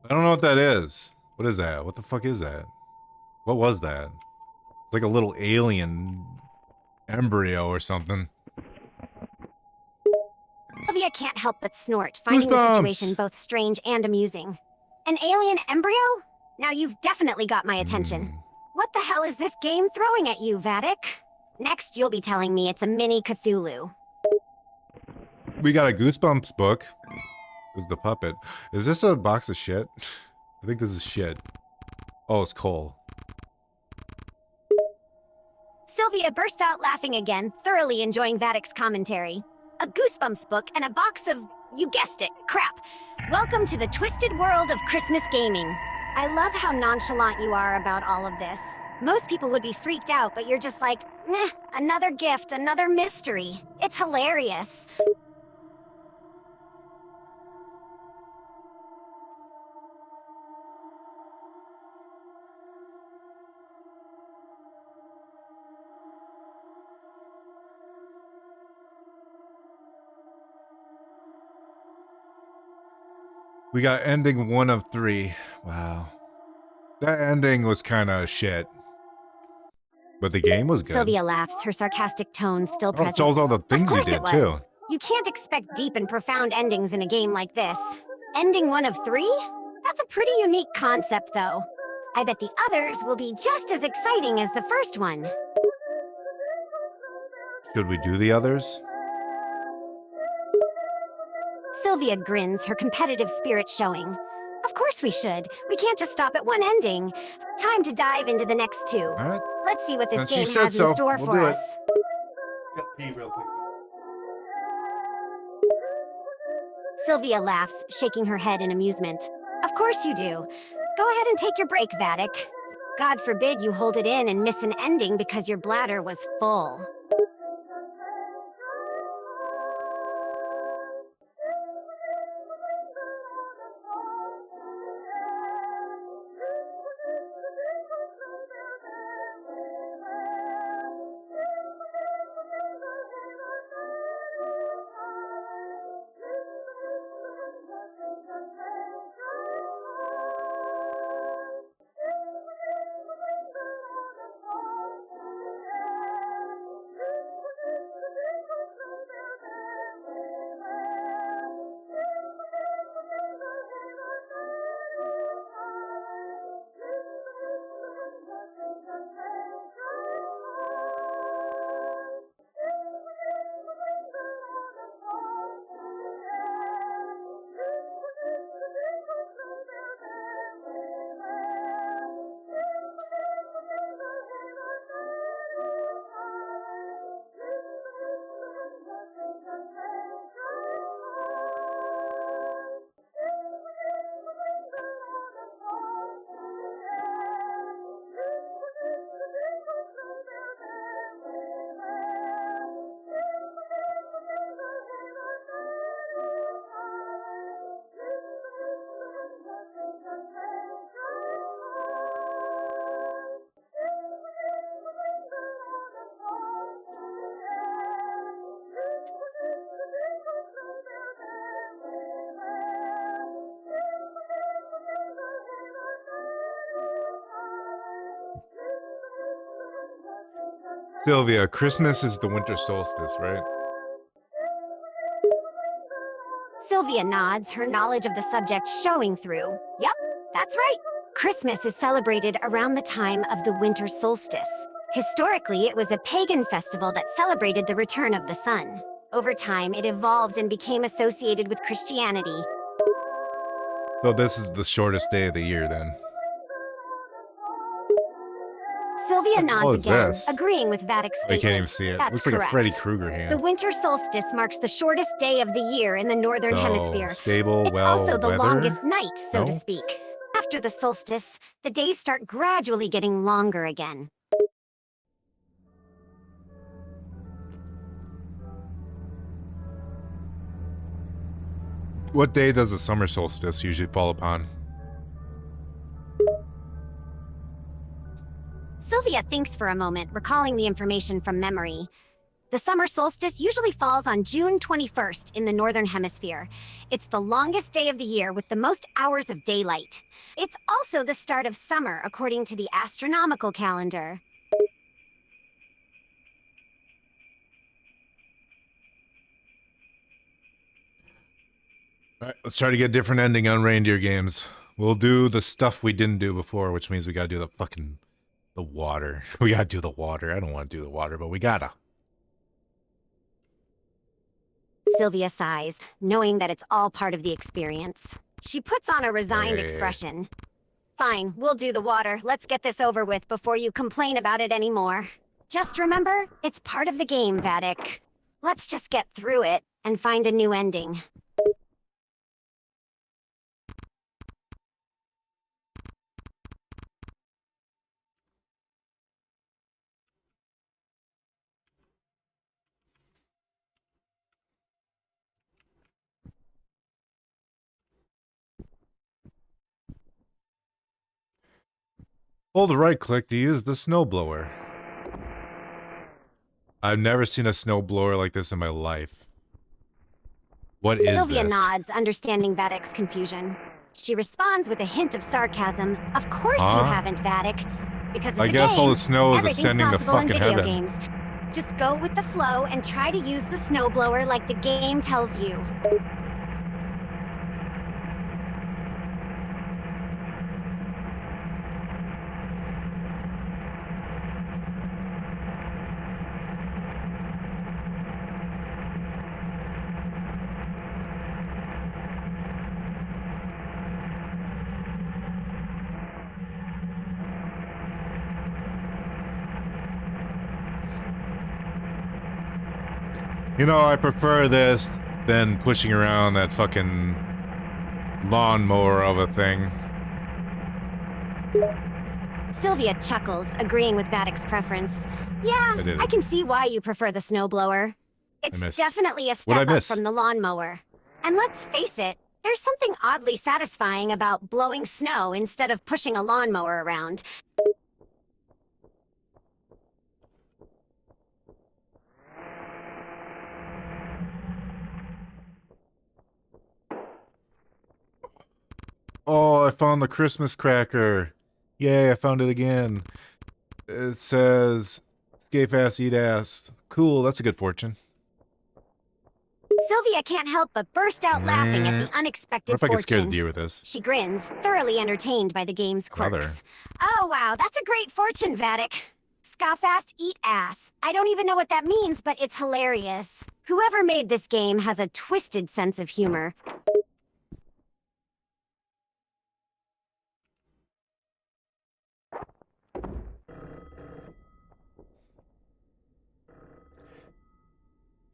S2: I don't know what that is. What is that? What the fuck is that? What was that? It's like a little alien embryo or something.
S3: Sylvia can't help but snort, finding the
S2: Goosebumps.
S3: situation both strange and amusing. An alien embryo? Now you've definitely got my attention. What the hell is this game throwing at you, Vattic? Next, you'll be telling me it's a mini Cthulhu.
S2: We got a Goosebumps book. It was the puppet. Is this a box of shit? I think this is shit. Oh, it's coal.
S3: Sylvia bursts out laughing again, thoroughly enjoying Vattic's commentary. A Goosebumps book and a box of, you guessed it, crap. Welcome to the twisted world of Christmas gaming. I love how nonchalant you are about all of this. Most people would be freaked out, but you're just like, meh, another gift, another mystery. It's hilarious.
S2: We got ending 1 of 3. Wow. That ending was kind of shit. But the game was good.
S3: Sylvia laughs, her sarcastic tone still
S2: Oh, it
S3: present.
S2: shows all the
S3: Of
S2: things you
S3: course
S2: did,
S3: it was.
S2: too.
S3: You can't expect deep and profound endings in a game like this. Ending 1 of 3? That's a pretty unique concept, though. I bet the others will be just as exciting as the first one.
S2: Should we do the others?
S3: Sylvia grins, her competitive spirit showing. Of course we should. We can't just stop at one ending. Time to dive into the next 2.
S2: All right.
S3: Let's see what this
S2: Since she
S3: game
S2: said
S3: has
S2: so,
S3: in store
S2: we'll
S3: for
S2: do it.
S3: us.
S2: Gotta pee real quick.
S3: Sylvia laughs, shaking her head in amusement. Of course you do. Go ahead and take your break, Vattic. God forbid you hold it in and miss an ending because your bladder was full.
S2: Sylvia, Christmas is the winter solstice, right?
S3: Sylvia nods, her knowledge of the subject showing through. Yep, that's right. Christmas is celebrated around the time of the winter solstice. Historically, it was a pagan festival that celebrated the return of the sun. Over time, it evolved and became associated with Christianity.
S2: So this is the shortest day of the year then.
S3: Sylvia
S2: What
S3: nods
S2: is
S3: again,
S2: this?
S3: agreeing with Vatic's
S2: I
S3: statement.
S2: can't even see it.
S3: That's
S2: Looks like
S3: correct.
S2: a Freddy Krueger hand.
S3: The winter solstice marks the shortest day of the year in the northern
S2: So,
S3: hemisphere.
S2: stable,
S3: It's
S2: well,
S3: also the
S2: weather?
S3: longest night, so to
S2: No?
S3: speak. After the solstice, the days start gradually getting longer again.
S2: What day does the summer solstice usually fall upon?
S3: Sylvia thinks for a moment, recalling the information from memory. The summer solstice usually falls on June 21st in the northern hemisphere. It's the longest day of the year with the most hours of daylight. It's also the start of summer according to the astronomical calendar.
S2: All right, let's try to get a different ending on reindeer games. We'll do the stuff we didn't do before, which means we gotta do the water. We gotta do the water. I don't want to do the water, but we gotta.
S3: Sylvia sighs, knowing that it's all part of the experience. She puts on a resigned
S2: Hey.
S3: expression. Fine, we'll do the water. Let's get this over with before you complain about it anymore. Just remember, it's part of the game, Vattic. Let's just get through it and find a new ending.
S2: Hold the right click to use the snowblower. I've never seen a snowblower like this in my life. What is
S3: Sylvia
S2: this?
S3: nods, understanding Vatic's confusion. She responds with a hint of sarcasm. Of course you
S2: Huh?
S3: haven't, Vatic. Because it's
S2: I
S3: a
S2: guess
S3: game.
S2: all the snow is
S3: Everything's
S2: ascending to
S3: possible in
S2: fucking
S3: video
S2: heaven.
S3: games. Just go with the flow and try to use the snowblower like the game tells you.
S2: You know, I prefer this than pushing around that fucking lawnmower of a thing.
S3: Sylvia chuckles, agreeing with Vatic's preference. Yeah,
S2: I did
S3: I
S2: it.
S3: can see why you prefer the snowblower. It's
S2: missed.
S3: definitely a
S2: What'd I
S3: step up
S2: miss?
S3: from the lawnmower. And let's face it, there's something oddly satisfying about blowing snow instead of pushing a lawnmower around.
S2: Oh, I found the Christmas cracker. Yay, I found it again. It says, "Escape ass, eat ass." Cool, that's a good fortune.
S3: Sylvia can't help but burst out laughing at
S2: I
S3: the
S2: wonder
S3: unexpected
S2: if I can scare the
S3: fortune.
S2: deer with this.
S3: She grins, thoroughly entertained by the game's quirks.
S2: Brother.
S3: Oh wow, that's a great fortune, Vatic. Scoffast, eat ass. I don't even know what that means, but it's hilarious. Whoever made this game has a twisted sense of humor.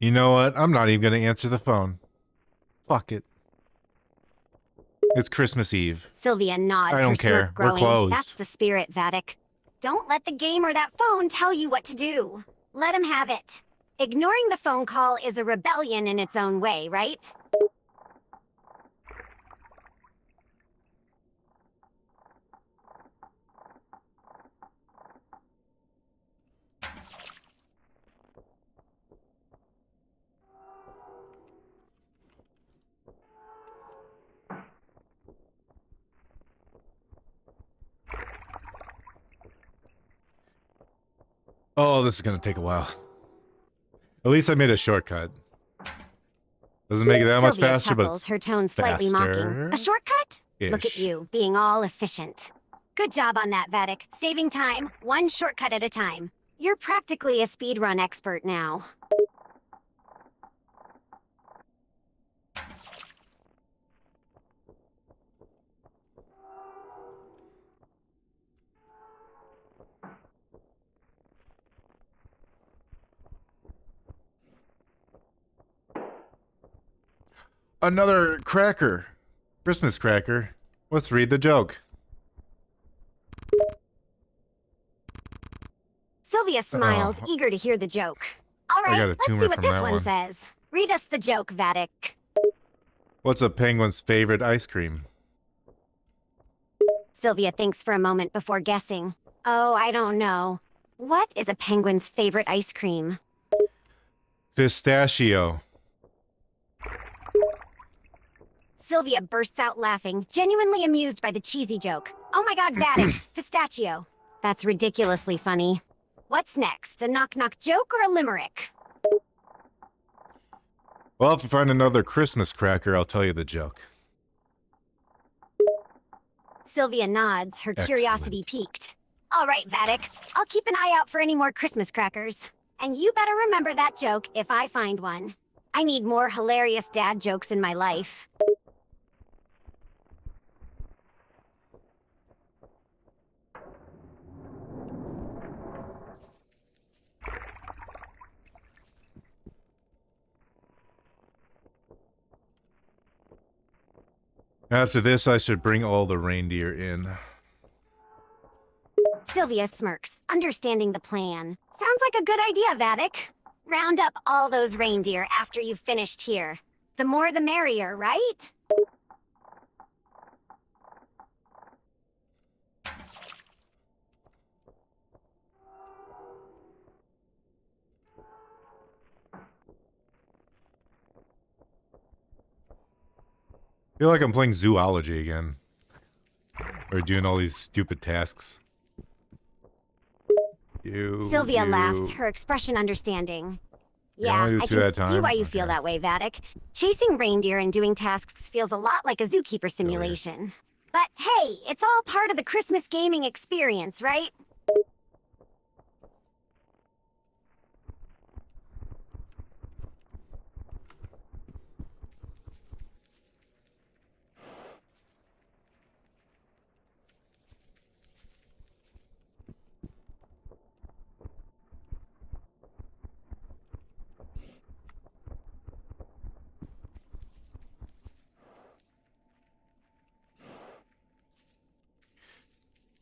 S2: You know what? I'm not even going to answer the phone. Fuck it. It's Christmas Eve.
S3: Sylvia nods,
S2: I don't
S3: her
S2: care.
S3: smirk growing.
S2: We're closed.
S3: That's the spirit, Vattic. Don't let the game or that phone tell you what to do. Let him have it. Ignoring the phone call is a rebellion in its own way, right?
S2: Oh, this is going to take a while. At least I made a shortcut. Doesn't make it that much
S3: Sylvia
S2: faster, but
S3: chuckles,
S2: it's
S3: her tone slightly mocking. A shortcut? Look at
S2: ish.
S3: you, being all efficient. Good job on that, Vattic. Saving time, one shortcut at a time. You're practically a speedrun expert now.
S2: Another cracker. Christmas cracker. Let's read the joke.
S3: Sylvia smiles,
S2: Oh.
S3: eager to hear the joke. All
S2: I
S3: right,
S2: got a
S3: let's
S2: tumor
S3: see what
S2: from
S3: this
S2: that
S3: one
S2: one.
S3: says. Read us the joke, Vattic.
S2: What's a penguin's favorite ice cream?
S3: Sylvia thinks for a moment before guessing. Oh, I don't know. What is a penguin's favorite ice cream?
S2: Pistachio.
S3: Sylvia bursts out laughing, genuinely amused by the cheesy joke. Oh my god, Vattic, pistachio. That's ridiculously funny. What's next, a knock-knock joke or a limerick?
S2: Well, if you find another Christmas cracker, I'll tell you the joke.
S3: Sylvia nods, her curiosity piqued. All right, Vattic, I'll keep an eye out for any more Christmas crackers. And you better remember that joke if I find one. I need more hilarious dad jokes in my life.
S2: After this, I should bring all the reindeer in.
S3: Sylvia smirks, understanding the plan. Sounds like a good idea, Vattic. Round up all those reindeer after you've finished here. The more the merrier, right?
S2: I feel like I'm playing zoology again. Or doing all these stupid tasks.
S3: Sylvia laughs, her expression understanding.
S2: You
S3: Yeah,
S2: only do
S3: I
S2: two at a
S3: can see
S2: time?
S3: why you feel
S2: Okay.
S3: that way, Vattic. Chasing reindeer and doing tasks feels a lot like a zookeeper simulation. But hey, it's all part of the Christmas gaming experience, right?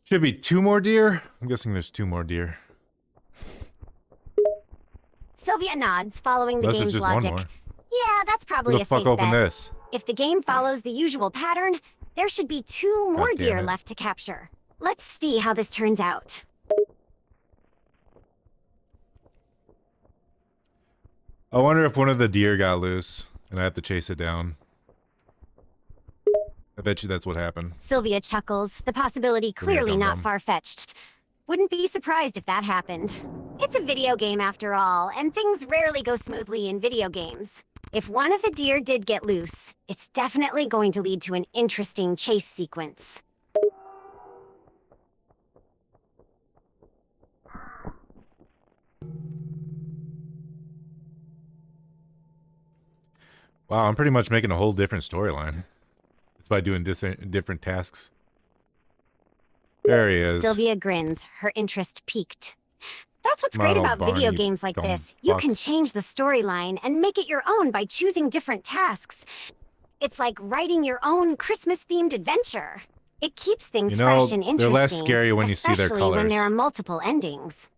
S2: Should be 2 more deer? I'm guessing there's 2 more deer.
S3: Sylvia nods, following the
S2: Unless it's
S3: game's
S2: just
S3: logic.
S2: one more.
S3: Yeah, that's
S2: Who
S3: probably
S2: the
S3: a
S2: fuck
S3: safe
S2: opened
S3: bet.
S2: this?
S3: If the game follows the usual pattern, there should be 2 more
S2: God damn
S3: deer
S2: it.
S3: left to capture. Let's see how this turns out.
S2: I wonder if one of the deer got loose and I have to chase it down. I bet you that's what happened.
S3: Sylvia chuckles, the possibility clearly not
S2: dum-dum.
S3: far-fetched. Wouldn't be surprised if that happened. It's a video game after all, and things rarely go smoothly in video games. If one of the deer did get loose, it's definitely going to lead to an interesting chase sequence.
S2: Wow, I'm pretty much making a whole different storyline. It's by doing different tasks. There he is.
S3: Sylvia grins, her interest piqued. That's what's great
S2: Model
S3: about video
S2: Barney,
S3: games like
S2: dumb
S3: this. You
S2: fuck.
S3: can change the storyline and make it your own by choosing different tasks. It's like writing your own Christmas-themed adventure. It keeps things
S2: You know,
S3: fresh and interesting.
S2: they're less scary when you see their
S3: especially when there
S2: colors.
S3: are multiple endings.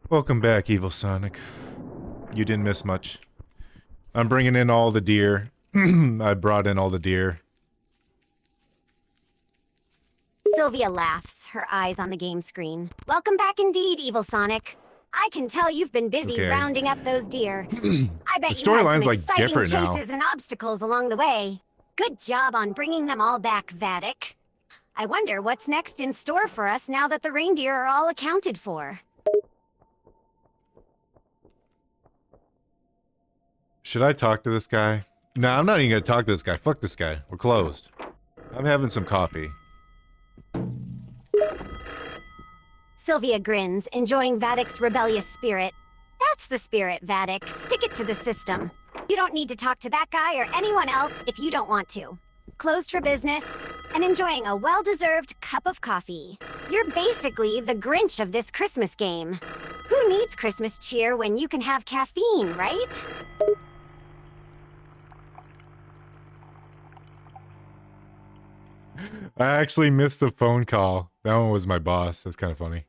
S2: Welcome back, Evil Sonic. You didn't miss much. I'm bringing in all the deer. I brought in all the deer.
S3: Sylvia laughs, her eyes on the game screen. Welcome back indeed, Evil Sonic. I can tell you've been busy
S2: Okay.
S3: rounding up those deer. I bet
S2: The
S3: you had
S2: storyline's,
S3: some
S2: like,
S3: exciting
S2: different now.
S3: chases and obstacles along the way. Good job on bringing them all back, Vattic. I wonder what's next in store for us now that the reindeer are all accounted for.
S2: Should I talk to this guy? No, I'm not even gonna talk to this guy. Fuck this guy. We're closed. I'm having some coffee.
S3: Sylvia grins, enjoying Vattic's rebellious spirit. That's the spirit, Vattic. Stick it to the system. You don't need to talk to that guy or anyone else if you don't want to. Closed for business and enjoying a well-deserved cup of coffee. You're basically the Grinch of this Christmas game. Who needs Christmas cheer when you can have caffeine, right?
S2: I actually missed the phone call. That one was my boss. That's kind of funny.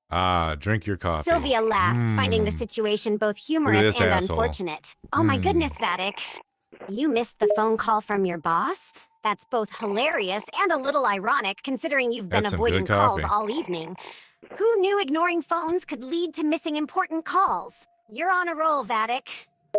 S2: Ah, drink your coffee.
S3: Sylvia laughs, finding the
S2: Mm.
S3: situation both humorous
S2: this
S3: and
S2: asshole.
S3: unfortunate. Oh my
S2: Mm.
S3: goodness, Vattic. You missed the phone call from your boss? That's both hilarious and a little ironic, considering you've been
S2: That's some
S3: avoiding
S2: good
S3: calls
S2: coffee.
S3: all evening. Who knew ignoring phones could lead to missing important calls? You're on a roll, Vattic.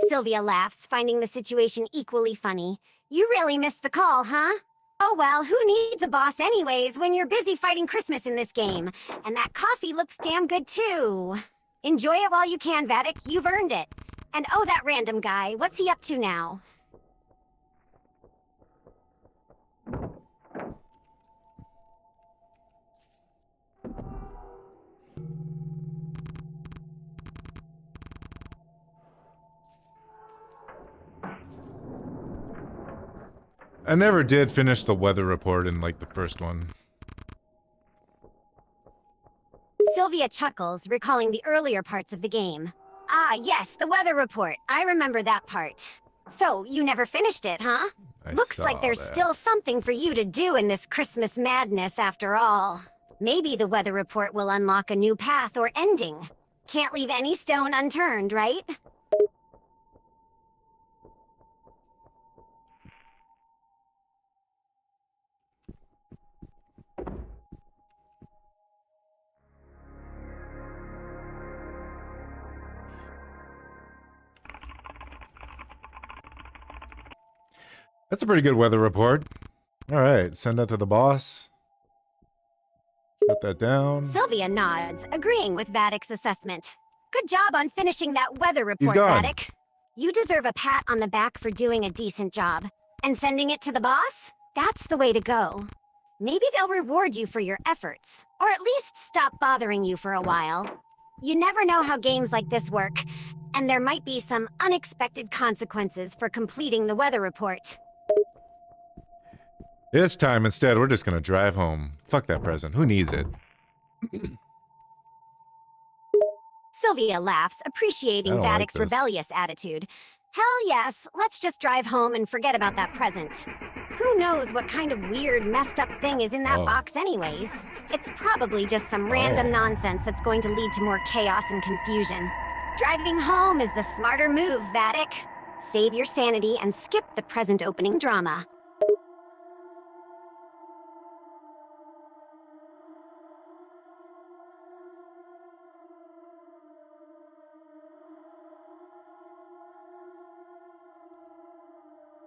S3: Sylvia laughs, finding the situation equally funny. You really missed the call, huh? Oh well, who needs a boss anyways when you're busy fighting Christmas in this game? And that coffee looks damn good too. Enjoy it while you can, Vattic. You've earned it. And oh, that random guy. What's he up to now?
S2: I never did finish the weather report in like the first one.
S3: Sylvia chuckles, recalling the earlier parts of the game. Ah, yes, the weather report. I remember that part. So, you never finished it, huh?
S2: I
S3: Looks
S2: saw
S3: like there's
S2: that.
S3: still something for you to do in this Christmas madness after all. Maybe the weather report will unlock a new path or ending. Can't leave any stone unturned, right?
S2: That's a pretty good weather report. All right, send that to the boss. Shut that down.
S3: Sylvia nods, agreeing with Vattic's assessment. Good job on finishing that weather
S2: He's
S3: report,
S2: gone.
S3: Vattic. You deserve a pat on the back for doing a decent job. And sending it to the boss? That's the way to go. Maybe they'll reward you for your efforts, or at least stop bothering you for a while. You never know how games like this work, and there might be some unexpected consequences for completing the weather report.
S2: This time, instead, we're just gonna drive home. Fuck that present. Who needs it?
S3: Sylvia laughs, appreciating
S2: I don't like
S3: Vattic's
S2: this.
S3: rebellious attitude. Hell yes, let's just drive home and forget about that present. Who knows what kind of weird, messed up thing is in that
S2: Oh.
S3: box anyways? It's probably just some random nonsense that's going to lead to more chaos and confusion. Driving home is the smarter move, Vattic. Save your sanity and skip the present opening drama.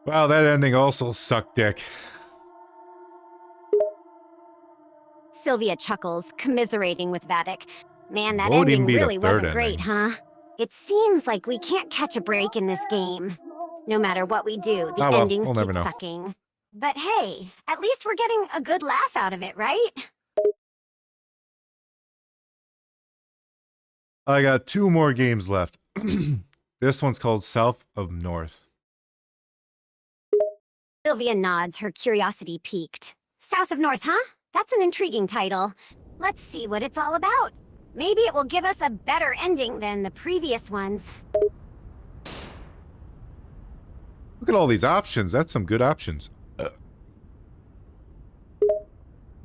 S2: Wow, that ending also sucked dick.
S3: Sylvia chuckles, commiserating with Vattic. Man, that
S2: What would even
S3: ending
S2: be the
S3: really
S2: third
S3: wasn't great,
S2: ending?
S3: huh? It seems like we can't catch a break in this game. No matter what we do, the
S2: Ah, well,
S3: endings
S2: we'll never
S3: keep
S2: know.
S3: sucking. But hey, at least we're getting a good laugh out of it, right?
S2: I got 2 more games left. This one's called South of North.
S3: Sylvia nods, her curiosity piqued. South of North, huh? That's an intriguing title. Let's see what it's all about. Maybe it will give us a better ending than the previous ones.
S2: Look at all these options. That's some good options.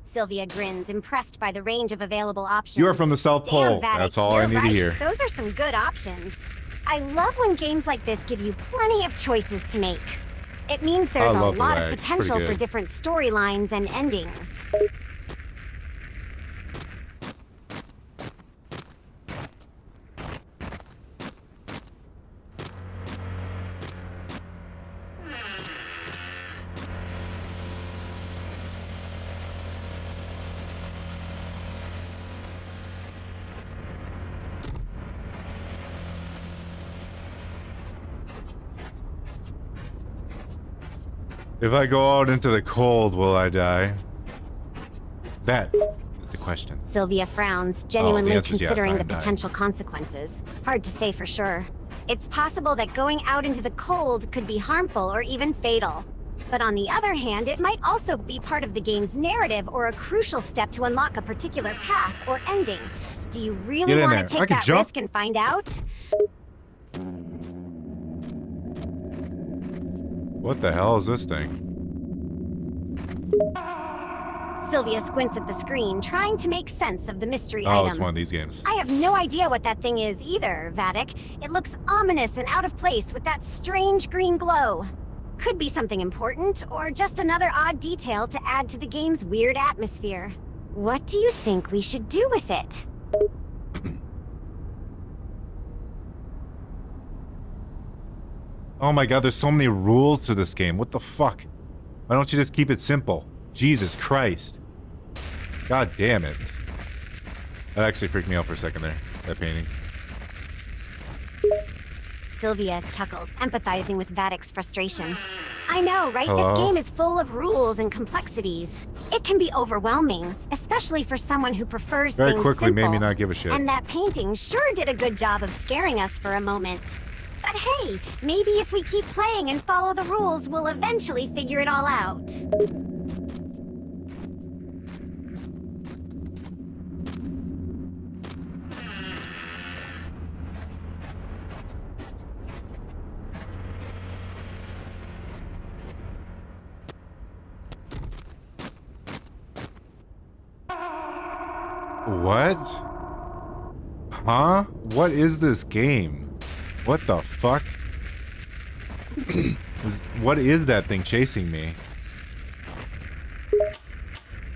S3: Sylvia grins, impressed by the range of available options.
S2: You are from the South
S3: Damn,
S2: Pole.
S3: Vattic,
S2: That's all I
S3: you're
S2: need
S3: right.
S2: to hear.
S3: Those are some good options. I love when games like this give you plenty of choices to make. It means there's a
S2: love the
S3: lot
S2: lag.
S3: of
S2: It's pretty
S3: potential for
S2: good.
S3: different storylines and endings.
S2: If I go out into the cold, will I die? That is the question.
S3: Sylvia frowns, genuinely
S2: answer's yes,
S3: considering the
S2: I'm dying.
S3: potential consequences. Hard to say for sure. It's possible that going out into the cold could be harmful or even fatal. But on the other hand, it might also be part of the game's narrative or a crucial step to unlock a particular path or ending. Do you really
S2: Get in
S3: want
S2: there.
S3: to
S2: I
S3: take
S2: can
S3: that
S2: jump.
S3: risk and find out?
S2: What the hell is this thing?
S3: Sylvia squints at the screen, trying to make sense of the mystery
S2: Oh,
S3: item.
S2: it's one of these games.
S3: I have no idea what that thing is either, Vattic. It looks ominous and out of place with that strange green glow. Could be something important, or just another odd detail to add to the game's weird atmosphere. What do you think we should do with it?
S2: Oh my god, there's so many rules to this game. What the fuck? Why don't you just keep it simple? Jesus Christ. God damn it. That actually freaked me out for a second there, that painting.
S3: Sylvia chuckles, empathizing with Vattic's frustration. I know, right?
S2: Hello?
S3: This game is full of rules and complexities. It can be overwhelming, especially for someone who prefers
S2: Very
S3: things
S2: quickly
S3: simple.
S2: made me not give a shit.
S3: And that painting sure did a good job of scaring us for a moment. But hey, maybe if we keep playing and follow the rules, we'll eventually figure it all out.
S2: What? Huh? What is this game? What the fuck? What is that thing chasing me?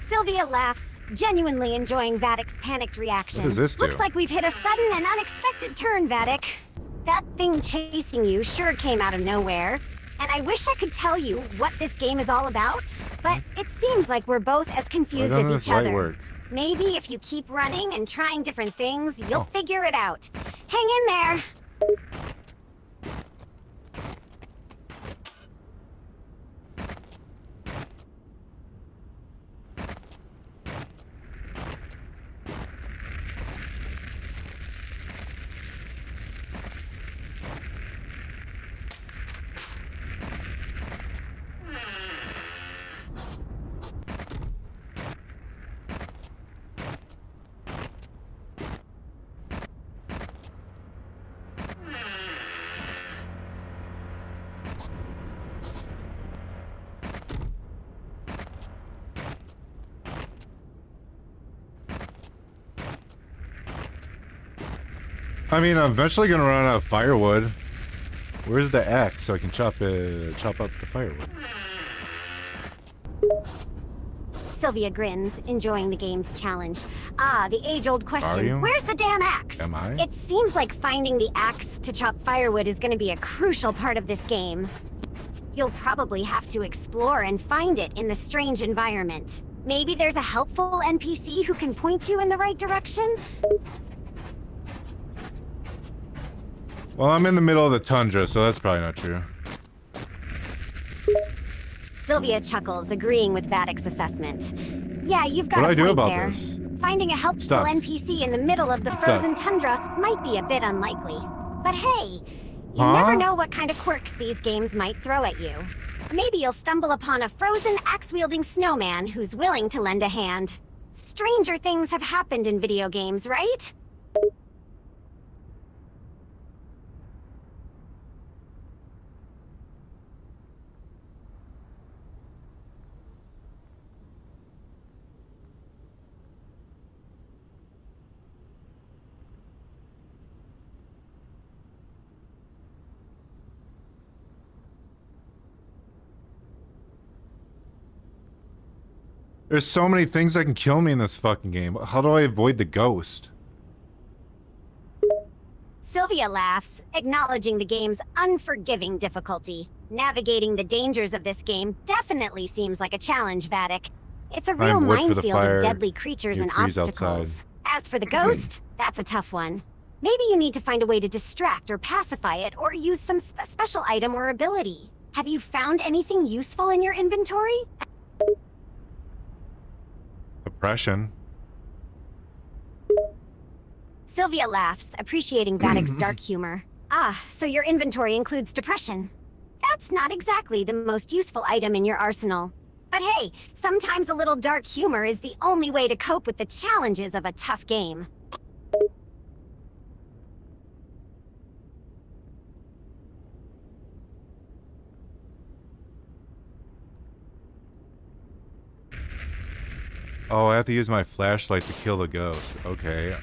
S3: Sylvia laughs, genuinely enjoying Vattic's panicked reaction.
S2: What does this do?
S3: Looks like we've hit a sudden and unexpected turn, Vattic. That thing chasing you sure came out of nowhere. And I wish I could tell you what this game is all about, but it seems like we're both as
S2: Why
S3: confused
S2: doesn't
S3: as
S2: this
S3: each
S2: light
S3: other.
S2: work?
S3: Maybe if you keep running and trying different things, you'll
S2: Oh.
S3: figure it out. Hang in there.
S2: I mean, I'm eventually gonna run out of firewood. Where's the axe so I can chop up the firewood?
S3: Sylvia grins, enjoying the game's challenge. Ah, the age-old
S2: Are
S3: question,
S2: you?
S3: where's the damn axe?
S2: Am I?
S3: It seems like finding the axe to chop firewood is going to be a crucial part of this game. You'll probably have to explore and find it in the strange environment. Maybe there's a helpful NPC who can point you in the right direction?
S2: Well, I'm in the middle of the tundra, so that's probably not true.
S3: Sylvia chuckles, agreeing with Vatic's assessment. Yeah, you've got
S2: What do
S3: a
S2: I do
S3: point
S2: about
S3: there.
S2: this?
S3: Finding a helpful
S2: Stop.
S3: NPC in the middle of the frozen tundra might be a bit unlikely. But hey, you
S2: Huh?
S3: never know what kind of quirks these games might throw at you. Maybe you'll stumble upon a frozen, axe-wielding snowman who's willing to lend a hand. Stranger things have happened in video games, right?
S2: There's so many things that can kill me in this fucking game. How do I avoid the ghost?
S3: Sylvia laughs, acknowledging the game's unforgiving difficulty. Navigating the dangers of this game definitely seems like a challenge, Vattic. It's a real
S2: Find wood for the
S3: minefield
S2: fire.
S3: of deadly creatures
S2: Your
S3: and
S2: trees
S3: obstacles.
S2: outside.
S3: As for the ghost, that's a tough one. Maybe you need to find a way to distract or pacify it, or use some special item or ability. Have you found anything useful in your inventory?
S2: Oppression.
S3: Sylvia laughs, appreciating Vattic's dark humor. Ah, so your inventory includes depression. That's not exactly the most useful item in your arsenal. But hey, sometimes a little dark humor is the only way to cope with the challenges of a tough game.
S2: Oh, I have to use my flashlight to kill the ghost. Okay.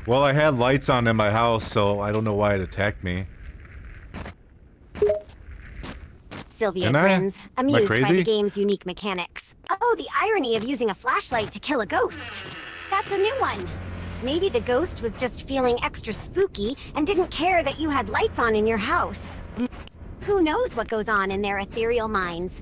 S2: Well, I had lights on in my house, so I don't know why it attacked me.
S3: Sylvia
S2: Am I?
S3: grins,
S2: Am I
S3: amused by the
S2: crazy?
S3: game's unique mechanics. Oh, the irony of using a flashlight to kill a ghost. That's a new one. Maybe the ghost was just feeling extra spooky and didn't care that you had lights on in your house. Who knows what goes on in their ethereal minds?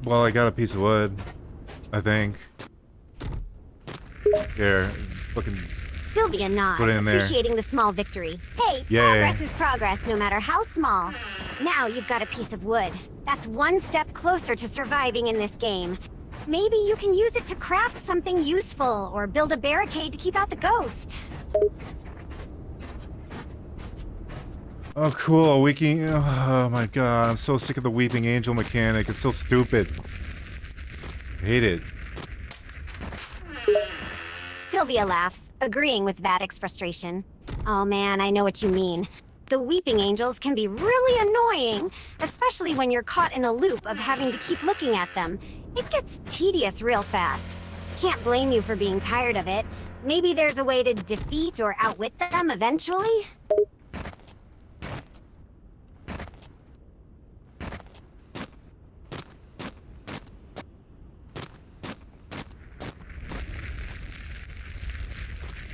S2: Well, I got a piece of wood, I think. Here, fucking.
S3: Sylvia nods,
S2: Put it in there.
S3: appreciating the small victory. Hey,
S2: Yay.
S3: progress is progress, no matter how small. Now you've got a piece of wood. That's one step closer to surviving in this game. Maybe you can use it to craft something useful, or build a barricade to keep out the ghost.
S2: Oh, cool. Weeping. Oh my god, I'm so sick of the weeping angel mechanic. It's so stupid. I hate it.
S3: Sylvia laughs, agreeing with Vattic's frustration. Oh man, I know what you mean. The weeping angels can be really annoying, especially when you're caught in a loop of having to keep looking at them. It gets tedious real fast. Can't blame you for being tired of it. Maybe there's a way to defeat or outwit them eventually?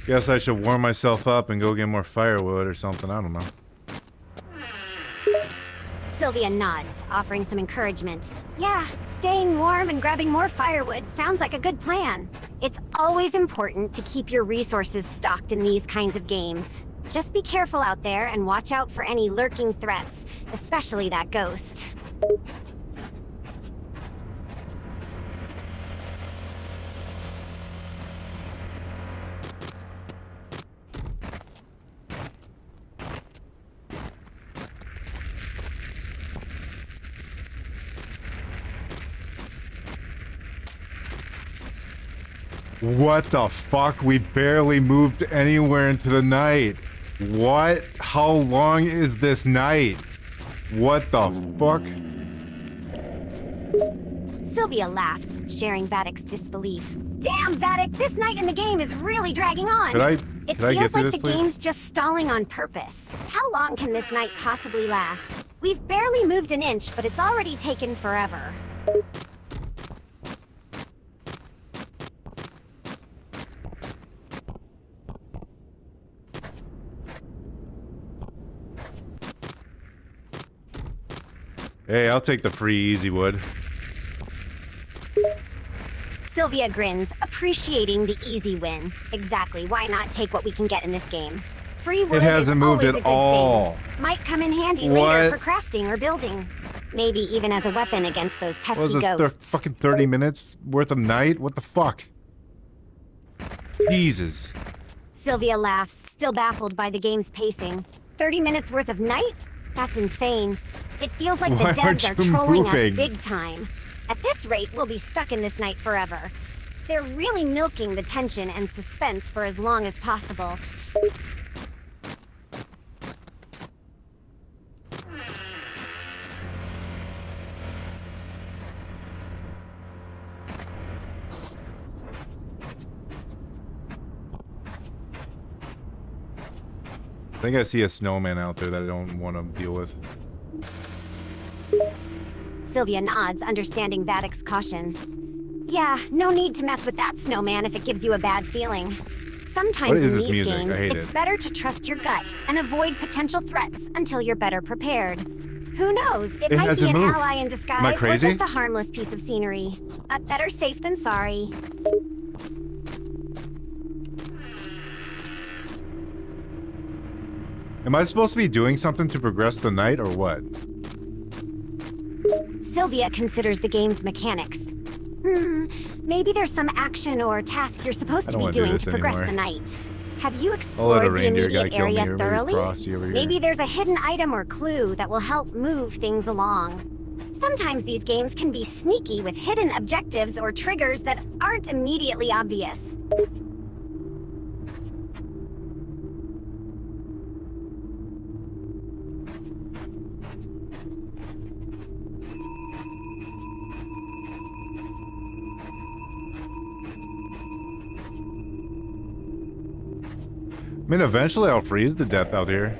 S2: Guess I should warm myself up and go get more firewood or something. I don't know.
S3: Sylvia nods, offering some encouragement. Yeah, staying warm and grabbing more firewood sounds like a good plan. It's always important to keep your resources stocked in these kinds of games. Just be careful out there and watch out for any lurking threats, especially that ghost.
S2: What the fuck? We barely moved anywhere into the night. What? How long is this night? What the fuck?
S3: Sylvia laughs, sharing Vattic's disbelief. Damn, Vattic, this night in the game is really dragging on.
S2: Could I
S3: It
S2: get
S3: feels
S2: through
S3: like
S2: this,
S3: the
S2: please?
S3: game's just stalling on purpose. How long can this night possibly last? We've barely moved an inch, but it's already taken forever.
S2: Hey, I'll take the free easy wood.
S3: Sylvia grins, appreciating the easy win. Exactly, why not take what we can get in this game? Free wood
S2: hasn't
S3: is
S2: moved
S3: always
S2: at
S3: a good
S2: all.
S3: thing. Might come in handy
S2: What?
S3: later for crafting or building. Maybe even as a weapon against those pesky
S2: What was this,
S3: ghosts.
S2: fucking 30 minutes worth of night? What the fuck? Jesus.
S3: Sylvia laughs, still baffled by the game's pacing. 30 minutes worth of night? That's insane. It feels like
S2: Why
S3: the
S2: aren't
S3: devs are
S2: you
S3: trolling
S2: moving?
S3: us big time. At this rate, we'll be stuck in this night forever. They're really milking the tension and suspense for as long as possible.
S2: I think I see a snowman out there that I don't want to deal with.
S3: Sylvia nods, understanding Vattic's caution. Yeah, no need to mess with that snowman if it gives you a bad feeling. Sometimes
S2: What is
S3: in
S2: this
S3: these
S2: music?
S3: games,
S2: I hate
S3: it's
S2: it.
S3: better to trust your gut and avoid potential threats until you're better prepared. Who knows? It might be
S2: hasn't
S3: an
S2: moved.
S3: ally in disguise
S2: Am I
S3: or
S2: crazy?
S3: just a harmless piece of scenery. Better safe than sorry.
S2: Am I supposed to be doing something to progress the night or what?
S3: Sylvia considers the game's mechanics. Maybe there's some action or task you're supposed
S2: I
S3: to
S2: don't
S3: be
S2: wanna do
S3: doing
S2: this
S3: to progress
S2: anymore.
S3: the night. Have you
S2: I'll let
S3: explored
S2: a
S3: the
S2: reindeer guy
S3: immediate
S2: kill me
S3: area
S2: or maybe
S3: thoroughly?
S2: Frosty over here.
S3: Maybe there's a hidden item or clue that will help move things along. Sometimes these games can be sneaky with hidden objectives or triggers that aren't immediately obvious.
S2: I mean, eventually I'll freeze to death out here.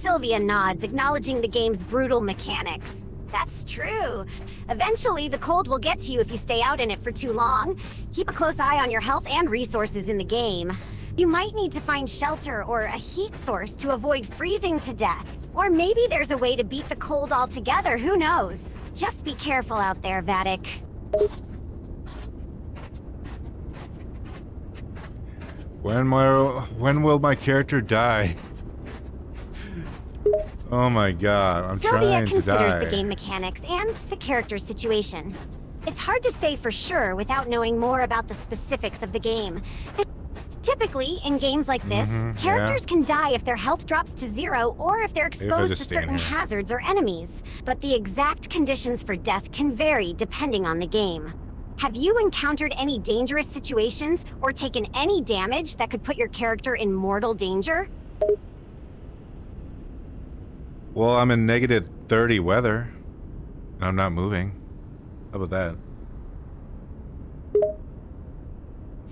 S3: Sylvia nods, acknowledging the game's brutal mechanics. That's true. Eventually, the cold will get to you if you stay out in it for too long. Keep a close eye on your health and resources in the game. You might need to find shelter or a heat source to avoid freezing to death. Or maybe there's a way to beat the cold altogether, who knows? Just be careful out there, Vattic.
S2: When will my character die? Oh my god, I'm
S3: Sylvia
S2: trying to
S3: considers
S2: die.
S3: the game mechanics and the character's situation. It's hard to say for sure without knowing more about the specifics of the game. Typically, in games like this, characters can die if their health drops to 0 or if they're
S2: I
S3: exposed to
S2: just stand
S3: certain
S2: here.
S3: hazards or enemies. But the exact conditions for death can vary depending on the game. Have you encountered any dangerous situations or taken any damage that could put your character in mortal danger?
S2: Well, I'm in negative 30 weather. And I'm not moving. How about that?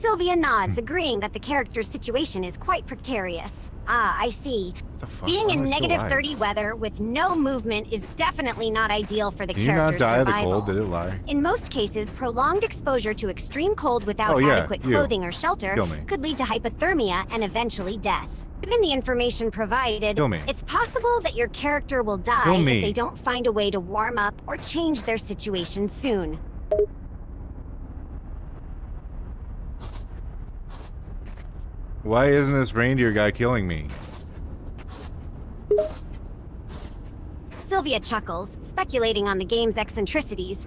S3: Sylvia nods, agreeing that the character's situation is quite precarious. Ah, I see.
S2: What the fuck?
S3: Being
S2: Why am
S3: in
S2: I still
S3: negative
S2: alive?
S3: 30 weather with no movement is definitely not ideal for the
S2: Did you not
S3: character's
S2: die of the
S3: survival.
S2: cold? Did it lie?
S3: In most cases, prolonged exposure to extreme cold without
S2: Oh, yeah,
S3: adequate
S2: you.
S3: clothing or shelter
S2: Kill me.
S3: could lead to hypothermia and eventually death. Given the information provided,
S2: Kill me.
S3: it's possible that your character will die
S2: Kill
S3: if
S2: me.
S3: they don't find a way to warm up or change their situation soon.
S2: Why isn't this reindeer guy killing me?
S3: Sylvia chuckles, speculating on the game's eccentricities.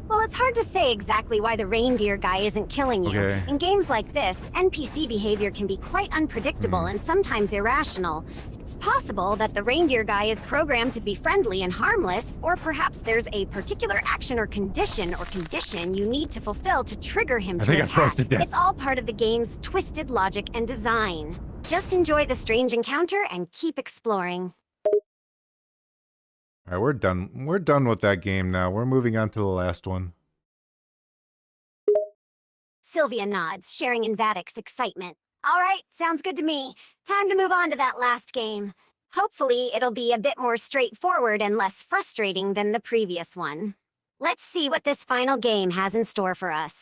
S3: Well, it's hard to say exactly why the reindeer guy isn't killing you.
S2: Okay.
S3: In games like this, NPC behavior can be quite unpredictable and sometimes irrational. It's possible that the reindeer guy is programmed to be friendly and harmless, or perhaps there's a particular action or condition you need to fulfill to trigger him
S2: I
S3: to
S2: think I
S3: attack.
S2: froze to death.
S3: It's all part of the game's twisted logic and design. Just enjoy the strange encounter and keep exploring.
S2: All right, we're done. We're done with that game now. We're moving on to the last one.
S3: Sylvia nods, sharing in Vatic's excitement. All right, sounds good to me. Time to move on to that last game. Hopefully, it'll be a bit more straightforward and less frustrating than the previous one. Let's see what this final game has in store for us.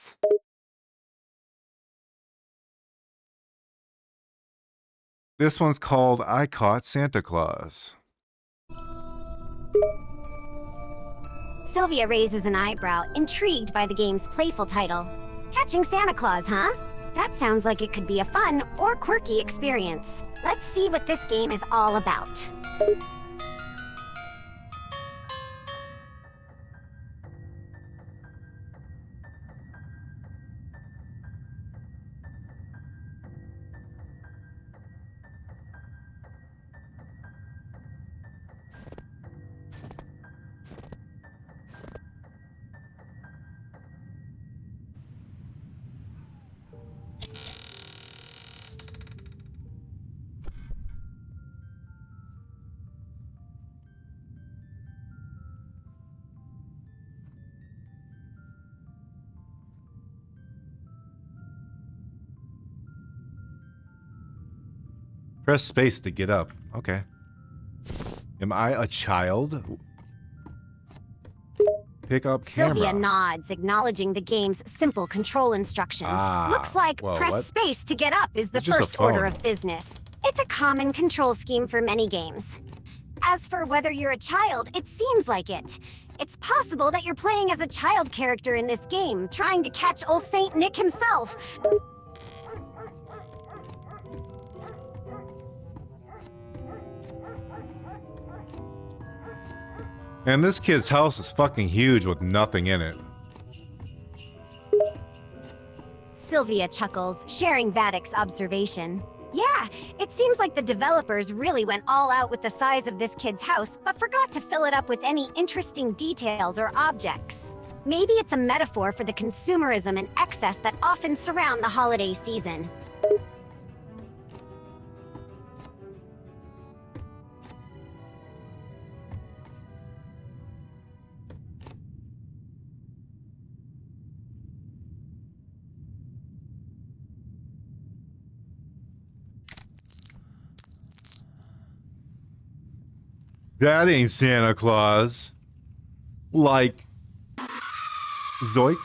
S2: This one's called I Caught Santa Claus.
S3: Sylvia raises an eyebrow, intrigued by the game's playful title. Catching Santa Claus, huh? That sounds like it could be a fun or quirky experience. Let's see what this game is all about.
S2: Press space to get up. Okay. Am I a child? Pick up camera.
S3: Sylvia nods, acknowledging the game's simple control instructions.
S2: Ah,
S3: Looks like
S2: well,
S3: press
S2: what?
S3: space to get up is the
S2: It's just a
S3: first order
S2: phone.
S3: of business. It's a common control scheme for many games. As for whether you're a child, it seems like it. It's possible that you're playing as a child character in this game, trying to catch old Saint Nick himself.
S2: And this kid's house is fucking huge with nothing in it.
S3: Sylvia chuckles, sharing Vatic's observation. Yeah, it seems like the developers really went all out with the size of this kid's house, but forgot to fill it up with any interesting details or objects. Maybe it's a metaphor for the consumerism and excess that often surround the holiday season.
S2: That ain't Santa Claus. Like, zoiks.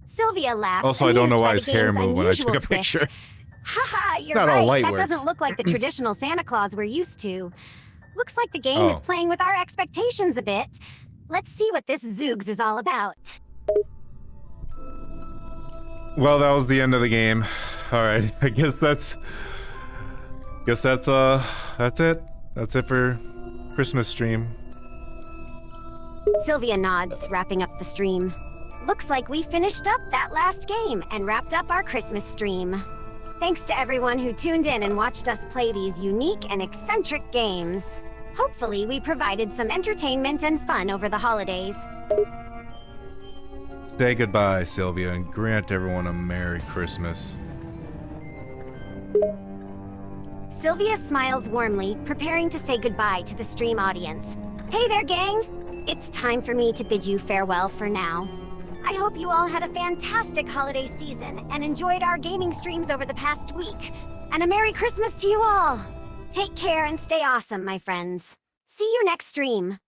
S3: Sylvia laughs.
S2: Also, I don't know
S3: amused
S2: why
S3: by
S2: his
S3: the
S2: hair
S3: game's
S2: moved when I took a
S3: unusual twist.
S2: picture.
S3: Haha, you're
S2: Not all
S3: right.
S2: light
S3: That
S2: works.
S3: doesn't look like the traditional Santa Claus we're used to. Looks like the game is
S2: Oh.
S3: playing with our expectations a bit. Let's see what this Zoogs is all about.
S2: Well, that was the end of the game. All right, I guess that's it. That's it for Christmas stream.
S3: Sylvia nods, wrapping up the stream. Looks like we finished up that last game and wrapped up our Christmas stream. Thanks to everyone who tuned in and watched us play these unique and eccentric games. Hopefully, we provided some entertainment and fun over the holidays.
S2: Say goodbye, Sylvia, and grant everyone a Merry Christmas.
S3: Sylvia smiles warmly, preparing to say goodbye to the stream audience. Hey there, gang! It's time for me to bid you farewell for now. I hope you all had a fantastic holiday season and enjoyed our gaming streams over the past week. And a Merry Christmas to you all! Take care and stay awesome, my friends. See you next stream.